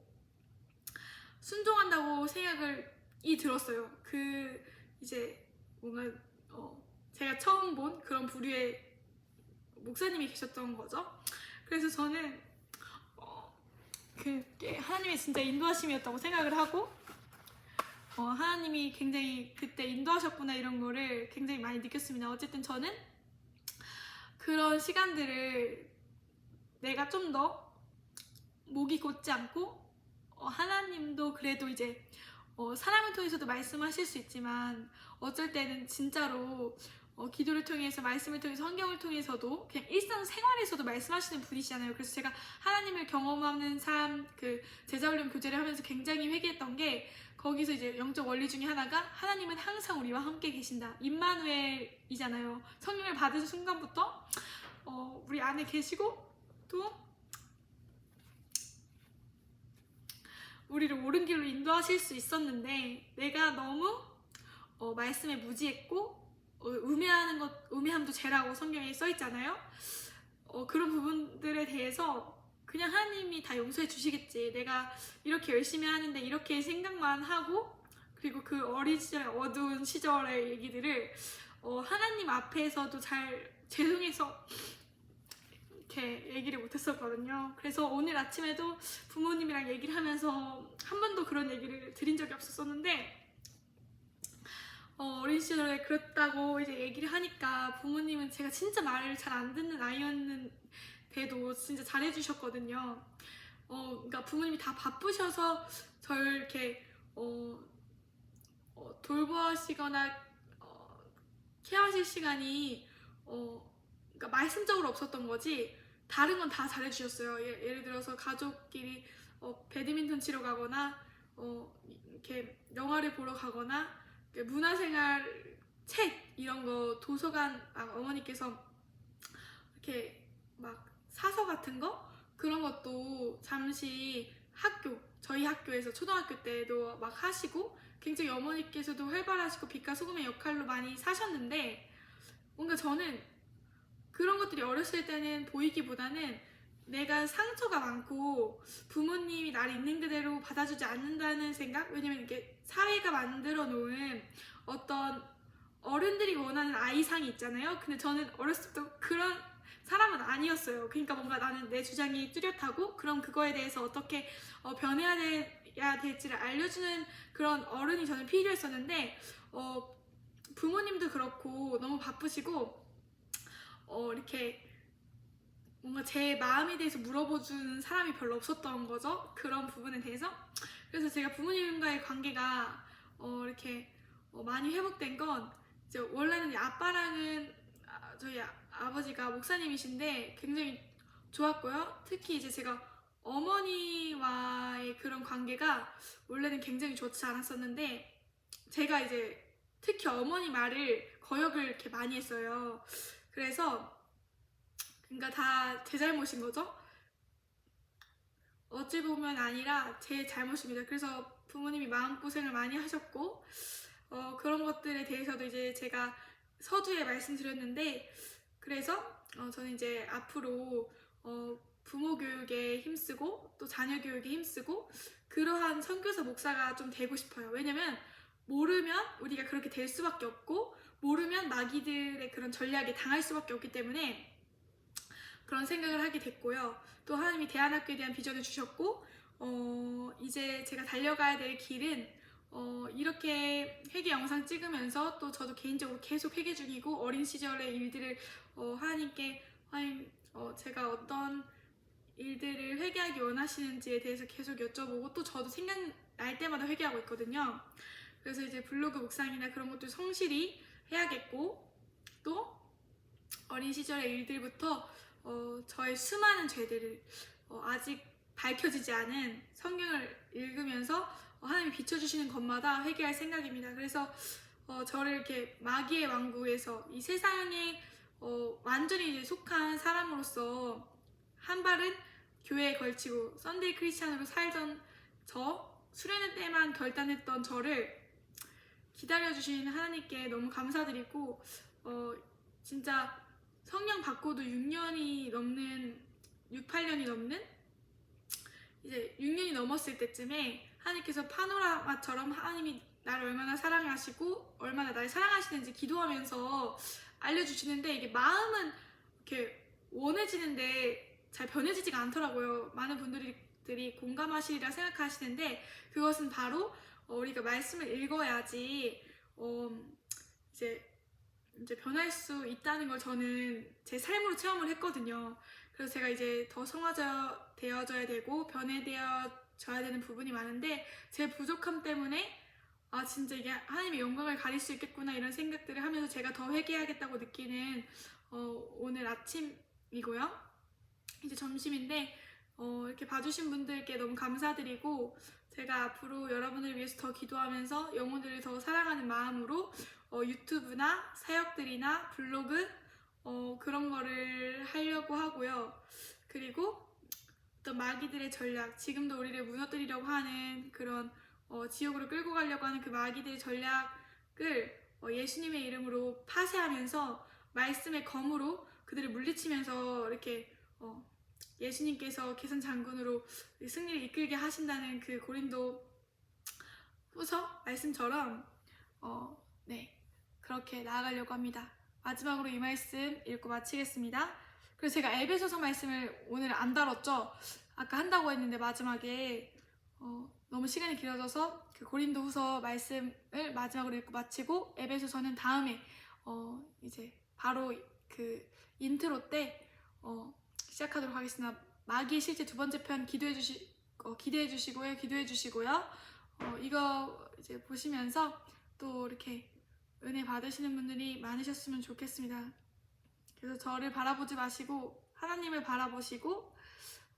A: 순종한다고 생각이 들었어요. 그 이제 뭔가 제가 처음 본 그런 부류의 목사님이 계셨던 거죠. 그래서 저는 그게 하나님의 진짜 인도하심이었다고 생각을 하고 하나님이 굉장히 그때 인도하셨구나 이런 거를 굉장히 많이 느꼈습니다. 어쨌든 저는 그런 시간들을 내가 좀 더 목이 곧지 않고 하나님도 그래도 이제 사람을 통해서도 말씀하실 수 있지만 어쩔 때는 진짜로 기도를 통해서 말씀을 통해서 성경을 통해서도 그냥 일상생활에서도 말씀하시는 분이시잖아요. 그래서 제가 하나님을 경험하는 삶 그 제자훈련 교제를 하면서 굉장히 회개했던 게 거기서 이제 영적 원리 중에 하나가 하나님은 항상 우리와 함께 계신다. 임마누엘이잖아요. 성령을 받은 순간부터 우리 안에 계시고 또 우리를 옳은 길로 인도하실 수 있었는데 내가 너무 말씀에 무지했고 음해함도 죄라고 성경에 써있잖아요. 그런 부분들에 대해서 그냥 하나님이 다 용서해 주시겠지. 내가 이렇게 열심히 하는데 이렇게 생각만 하고 그리고 그 어린 시절의 어두운 시절의 얘기들을 하나님 앞에서도 잘 죄송해서 이렇게 얘기를 못했었거든요. 그래서 오늘 아침에도 부모님이랑 얘기를 하면서 한 번도 그런 얘기를 드린 적이 없었었는데 어린 시절에 그랬다고 이제 얘기를 하니까 부모님은 제가 진짜 말을 잘 안 듣는 아이였는데도 진짜 잘해주셨거든요. 그러니까 부모님이 다 바쁘셔서 저를 이렇게 돌보시거나 케어하실 시간이 그러니까 말씀적으로 없었던 거지 다른 건 다 잘해주셨어요. 예를 들어서 가족끼리 배드민턴 치러 가거나 이렇게 영화를 보러 가거나 문화생활 책 이런 거 도서관 어머니께서 이렇게 막 사서 같은 거 그런 것도 잠시 저희 학교에서 초등학교 때도 막 하시고 굉장히 어머니께서도 활발하시고 빛과 소금의 역할로 많이 사셨는데 뭔가 저는 그런 것들이 어렸을 때는 보이기보다는 내가 상처가 많고 부모님이 나를 있는 그대로 받아주지 않는다는 생각? 왜냐면 이게 사회가 만들어 놓은 어떤 어른들이 원하는 아이상이 있잖아요. 근데 저는 어렸을 때부터 그런 사람은 아니었어요. 그러니까 뭔가 나는 내 주장이 뚜렷하고 그럼 그거에 대해서 어떻게 변해야 될지를 알려주는 그런 어른이 저는 필요했었는데 부모님도 그렇고 너무 바쁘시고 이렇게 뭔가 제 마음에 대해서 물어보주는 사람이 별로 없었던 거죠. 그런 부분에 대해서. 그래서 제가 부모님과의 관계가 이렇게 많이 회복된 건 이제 원래는 아빠랑은 저희 아버지가 목사님이신데 굉장히 좋았고요. 특히 이제 제가 어머니와의 그런 관계가 원래는 굉장히 좋지 않았었는데 제가 이제 특히 어머니 말을 거역을 이렇게 많이 했어요. 그래서 그러니까 다 제 잘못인 거죠. 어찌 보면 아니라 제 잘못입니다. 그래서 부모님이 마음고생을 많이 하셨고 그런 것들에 대해서도 이제 제가 서두에 말씀드렸는데 그래서 저는 이제 앞으로 부모 교육에 힘쓰고 또 자녀 교육에 힘쓰고 그러한 선교사 목사가 좀 되고 싶어요. 왜냐면 모르면 우리가 그렇게 될 수밖에 없고 모르면 마귀들의 그런 전략에 당할 수밖에 없기 때문에 그런 생각을 하게 됐고요. 또 하나님이 대안학교에 대한 비전을 주셨고 이제 제가 달려가야 될 길은 이렇게 회개 영상 찍으면서 또 저도 개인적으로 계속 회개 중이고 어린 시절의 일들을 하나님께 제가 어떤 일들을 회개하기 원하시는지에 대해서 계속 여쭤보고 또 저도 생각날 때마다 회개하고 있거든요. 그래서 이제 블로그 묵상이나 그런 것도 성실히 해야겠고 또 어린 시절의 일들부터 저의 수많은 죄들을 아직 밝혀지지 않은 성경을 읽으면서 하나님이 비춰주시는 것마다 회개할 생각입니다. 그래서 저를 이렇게 마귀의 왕국에서 이 세상에 완전히 이제 속한 사람으로서 한 발은 교회에 걸치고 썬데이 크리스찬으로 살던 수련회 때만 결단했던 저를 기다려주신 하나님께 너무 감사드리고 진짜 성령 받고도 6, 8년이 넘는 이제 6년이 넘었을 때쯤에 하나님께서 파노라마처럼 하나님이 나를 얼마나 사랑하시고 얼마나 나를 사랑하시는지 기도하면서 알려주시는데, 이게 마음은 이렇게 원해지는데 잘 변해지지가 않더라고요. 많은 분들이 공감하시리라 생각하시는데, 그것은 바로 우리가 말씀을 읽어야지 이제 변할 수 있다는 걸 저는 제 삶으로 체험을 했거든요. 그래서 제가 이제 더 성화되어져야 되고 변해되어져야 되는 부분이 많은데, 제 부족함 때문에 아 진짜 이게 하나님의 영광을 가릴 수 있겠구나 이런 생각들을 하면서 제가 더 회개하겠다고 느끼는 오늘 아침이고요. 이제 점심인데 이렇게 봐주신 분들께 너무 감사드리고, 제가 앞으로 여러분을 위해서 더 기도하면서 영혼들을 더 사랑하는 마음으로 유튜브나 사역들이나 블로그 그런 거를 하려고 하고요. 그리고 어떤 마귀들의 전략, 지금도 우리를 무너뜨리려고 하는 그런 지옥으로 끌고 가려고 하는 그 마귀들의 전략을 예수님의 이름으로 파쇄하면서 말씀의 검으로 그들을 물리치면서 이렇게 예수님께서 계산 장군으로 승리를 이끌게 하신다는 그 고린도 후서 말씀처럼 네, 그렇게 나아가려고 합니다. 마지막으로 이 말씀 읽고 마치겠습니다. 그래서 제가 에베소서 말씀을 오늘 안 다뤘죠. 아까 한다고 했는데 마지막에 너무 시간이 길어져서 그 고린도 후서 말씀을 마지막으로 읽고 마치고, 에베소서는 다음에 이제 바로 그 인트로 때 시작하도록 하겠습니다. 마귀의 실제 두 번째 편 기대해 주시고요. 이거 이제 보시면서 또 이렇게 은혜 받으시는 분들이 많으셨으면 좋겠습니다. 그래서 저를 바라보지 마시고 하나님을 바라보시고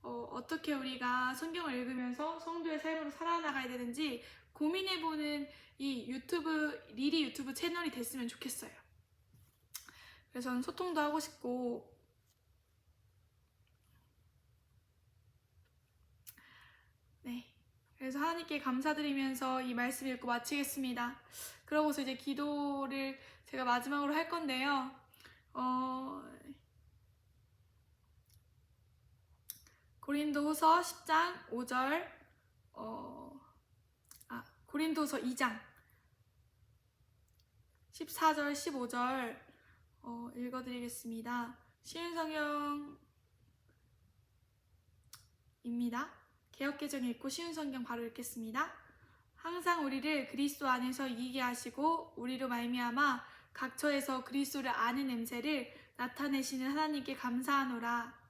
A: 어떻게 우리가 성경을 읽으면서 성도의 삶으로 살아나가야 되는지 고민해보는 이 리리 유튜브 채널이 됐으면 좋겠어요. 그래서 저는 소통도 하고 싶고, 네, 그래서 하나님께 감사드리면서 이 말씀 읽고 마치겠습니다. 그러고서 이제 기도를 제가 마지막으로 할 건데요. 고린도후서 10장 5절, 고린도후서 2장 14절 15절 읽어드리겠습니다. 쉬운 성경입니다. 개역개정 읽고 쉬운 성경 바로 읽겠습니다. 항상 우리를 그리스도 안에서 이기게 하시고 우리로 말미암아 각처에서 그리스도를 아는 냄새를 나타내시는 하나님께 감사하노라.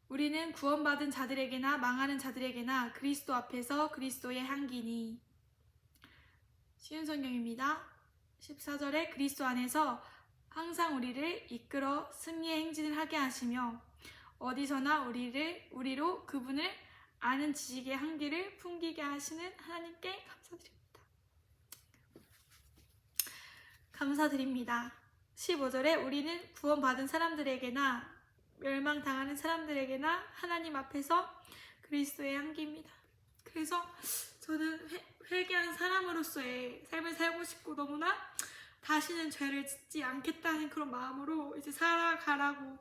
A: 우리는 구원받은 자들에게나 망하는 자들에게나 그리스도 앞에서 그리스도의 향기니. 쉬운 성경입니다. 14절에 그리스도 안에서 항상 우리를 이끌어 승리의 행진을 하게 하시며 어디서나 우리로 그분을 아는 지식의 향기를 풍기게 하시는 하나님께 감사드립니다. 감사드립니다. 15절에 우리는 구원받은 사람들에게나 멸망당하는 사람들에게나 하나님 앞에서 그리스도의 향기입니다. 그래서 저는 회개한 사람으로서의 삶을 살고 싶고, 너무나 다시는 죄를 짓지 않겠다는 그런 마음으로 이제 살아가라고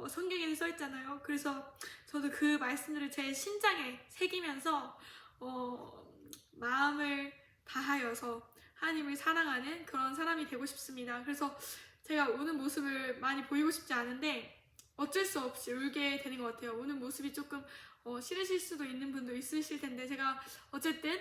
A: 성경에는 써있잖아요. 그래서 저도 그 말씀들을 제 심장에 새기면서 마음을 다하여서 하나님을 사랑하는 그런 사람이 되고 싶습니다. 그래서 제가 우는 모습을 많이 보이고 싶지 않은데 어쩔 수 없이 울게 되는 것 같아요. 우는 모습이 조금 싫으실 수도 있는 분도 있으실 텐데, 제가 어쨌든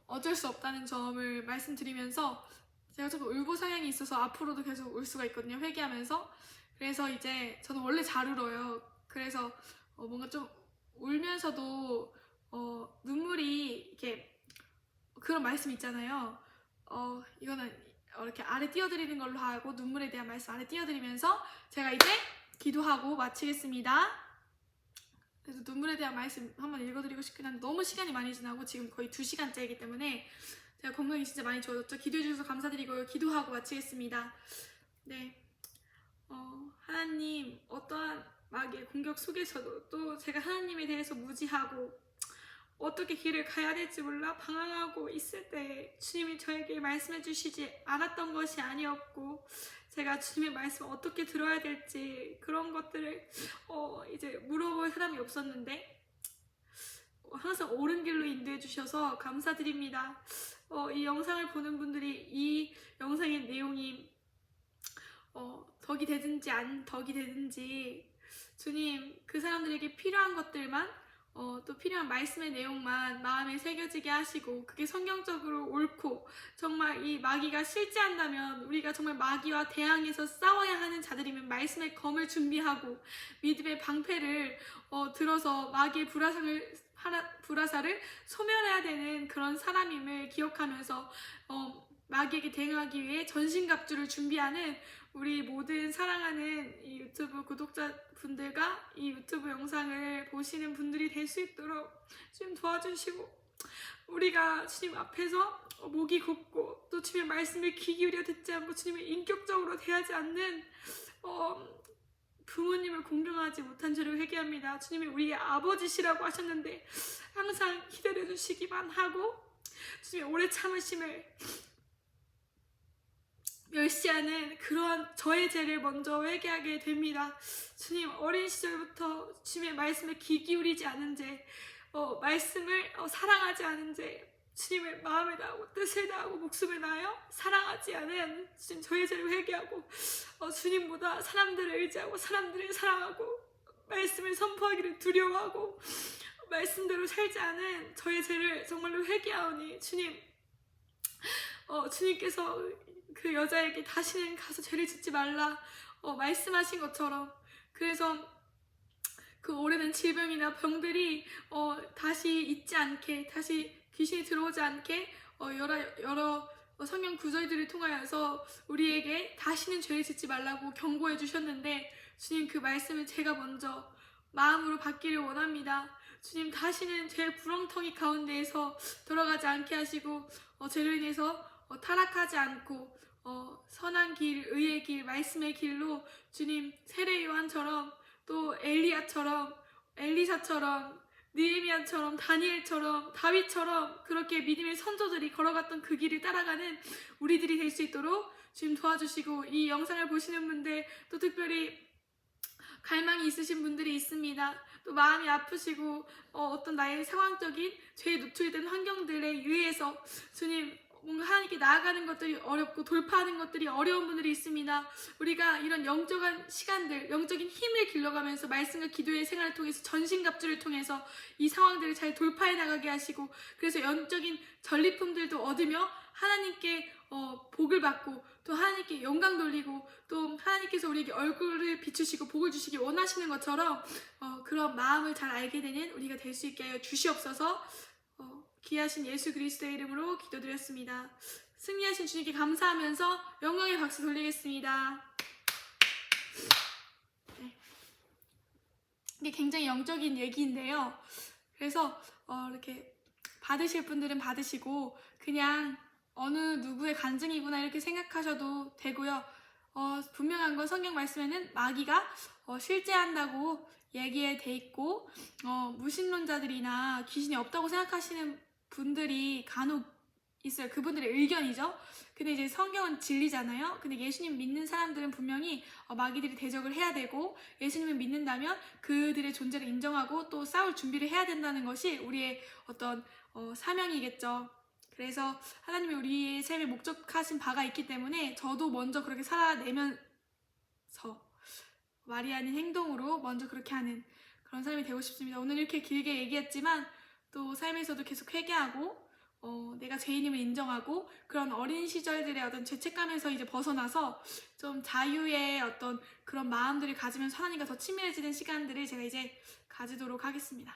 A: 어쩔 수 없다는 점을 말씀드리면서, 제가 조금 울보 성향이 있어서 앞으로도 계속 울 수가 있거든요, 회개하면서. 그래서 이제 저는 원래 잘 울어요. 그래서 뭔가 좀 울면서도 눈물이 이렇게, 그런 말씀 있잖아요. 이거는 이렇게 아래 띄워드리는 걸로 하고, 눈물에 대한 말씀 아래 띄워드리면서 제가 이제 기도하고 마치겠습니다. 그래서 눈물에 대한 말씀 한번 읽어드리고 싶긴 한데 너무 시간이 많이 지나고 지금 거의 2시간째이기 때문에 제가 건강이 진짜 많이 좋아졌죠. 기도해주셔서 감사드리고요. 기도하고 마치겠습니다. 네, 하나님, 어떠한 마귀의 공격 속에서도 또 제가 하나님에 대해서 무지하고 어떻게 길을 가야 될지 몰라 방황하고 있을 때 주님이 저에게 말씀해 주시지 않았던 것이 아니었고, 제가 주님의 말씀을 어떻게 들어야 될지 그런 것들을 이제 물어볼 사람이 없었는데 항상 옳은 길로 인도해 주셔서 감사드립니다. 이 영상을 보는 분들이 이 영상의 내용이 덕이 되든지 안 덕이 되든지 주님 그 사람들에게 필요한 것들만 또 필요한 말씀의 내용만 마음에 새겨지게 하시고, 그게 성경적으로 옳고 정말 이 마귀가 실제한다면 우리가 정말 마귀와 대항해서 싸워야 하는 자들이면 말씀의 검을 준비하고 믿음의 방패를 들어서 마귀의 불화살을 소멸해야 되는 그런 사람임을 기억하면서 마귀에게 대응하기 위해 전신갑주를 준비하는 우리 모든 사랑하는 이 유튜브 구독자분들과 이 유튜브 영상을 보시는 분들이 될 수 있도록 주님 도와주시고, 우리가 주님 앞에서 목이 곱고 또 주님의 말씀을 귀 기울여 듣지 않고 주님을 인격적으로 대하지 않는 부모님을 공경하지 못한 죄를 회개합니다. 주님이 우리의 아버지시라고 하셨는데 항상 기다려주시기만 하고 주님의 오래 참으심을 멸시하는 그러한 저의 죄를 먼저 회개하게 됩니다. 주님, 어린 시절부터 주님의 말씀에 귀 기울이지 않은 죄, 말씀을 사랑하지 않은 죄, 주님을 마음에 다하고 뜻을 다하고 목숨을 다하여 사랑하지 않은 주님 저의 죄를 회개하고 주님보다 사람들을 의지하고 사람들을 사랑하고 말씀을 선포하기를 두려워하고 말씀대로 살지 않은 저의 죄를 정말로 회개하오니 주님, 주님께서 그 여자에게 다시는 가서 죄를 짓지 말라 말씀하신 것처럼, 그래서 그 오래된 질병이나 병들이 다시 있지 않게, 다시 귀신이 들어오지 않게 여러 성경 구절들을 통하여서 우리에게 다시는 죄를 짓지 말라고 경고해 주셨는데, 주님 그 말씀을 제가 먼저 마음으로 받기를 원합니다. 주님, 다시는 죄의 구렁텅이 가운데에서 돌아가지 않게 하시고 죄로 인해서 타락하지 않고 선한 길, 의의 길, 말씀의 길로 주님 세례 요한처럼 또 엘리야처럼 엘리사처럼 느헤미야처럼 다니엘처럼 다윗처럼 그렇게 믿음의 선조들이 걸어갔던 그 길을 따라가는 우리들이 될 수 있도록 주님 도와주시고, 이 영상을 보시는 분들 또 특별히 갈망이 있으신 분들이 있습니다. 또 마음이 아프시고 어떤 나의 상황적인 죄에 노출된 환경들에 의해서 주님 뭔가 하나님께 나아가는 것들이 어렵고 돌파하는 것들이 어려운 분들이 있습니다. 우리가 이런 영적인 시간들, 영적인 힘을 길러가면서 말씀과 기도의 생활을 통해서 전신갑주를 통해서 이 상황들을 잘 돌파해 나가게 하시고, 그래서 영적인 전리품들도 얻으며 하나님께 복을 받고 또 하나님께 영광 돌리고 또 하나님께서 우리에게 얼굴을 비추시고 복을 주시기 원하시는 것처럼 그런 마음을 잘 알게 되는 우리가 될 수 있게 하여 주시옵소서. 귀하신 예수 그리스도의 이름으로 기도드렸습니다. 승리하신 주님께 감사하면서 영광의 박수 돌리겠습니다. 네. 이게 굉장히 영적인 얘기인데요. 그래서 이렇게 받으실 분들은 받으시고 그냥 어느 누구의 간증이구나 이렇게 생각하셔도 되고요. 분명한 건 성경 말씀에는 마귀가 실제한다고 얘기에 돼 있고 무신론자들이나 귀신이 없다고 생각하시는 분들이 간혹 있어요. 그분들의 의견이죠. 근데 이제 성경은 진리잖아요. 근데 예수님 믿는 사람들은 분명히 마귀들이 대적을 해야 되고, 예수님을 믿는다면 그들의 존재를 인정하고 또 싸울 준비를 해야 된다는 것이 우리의 어떤 사명이겠죠. 그래서 하나님이 우리의 삶에 목적하신 바가 있기 때문에 저도 먼저 그렇게 살아내면서 말이 아닌 행동으로 먼저 그렇게 하는 그런 삶이 되고 싶습니다. 오늘 이렇게 길게 얘기했지만 또 삶에서도 계속 회개하고 내가 죄인임을 인정하고 그런 어린 시절들의 어떤 죄책감에서 이제 벗어나서 좀 자유의 어떤 그런 마음들을 가지면서 하나님과 더 친밀해지는 시간들을 제가 이제 가지도록 하겠습니다.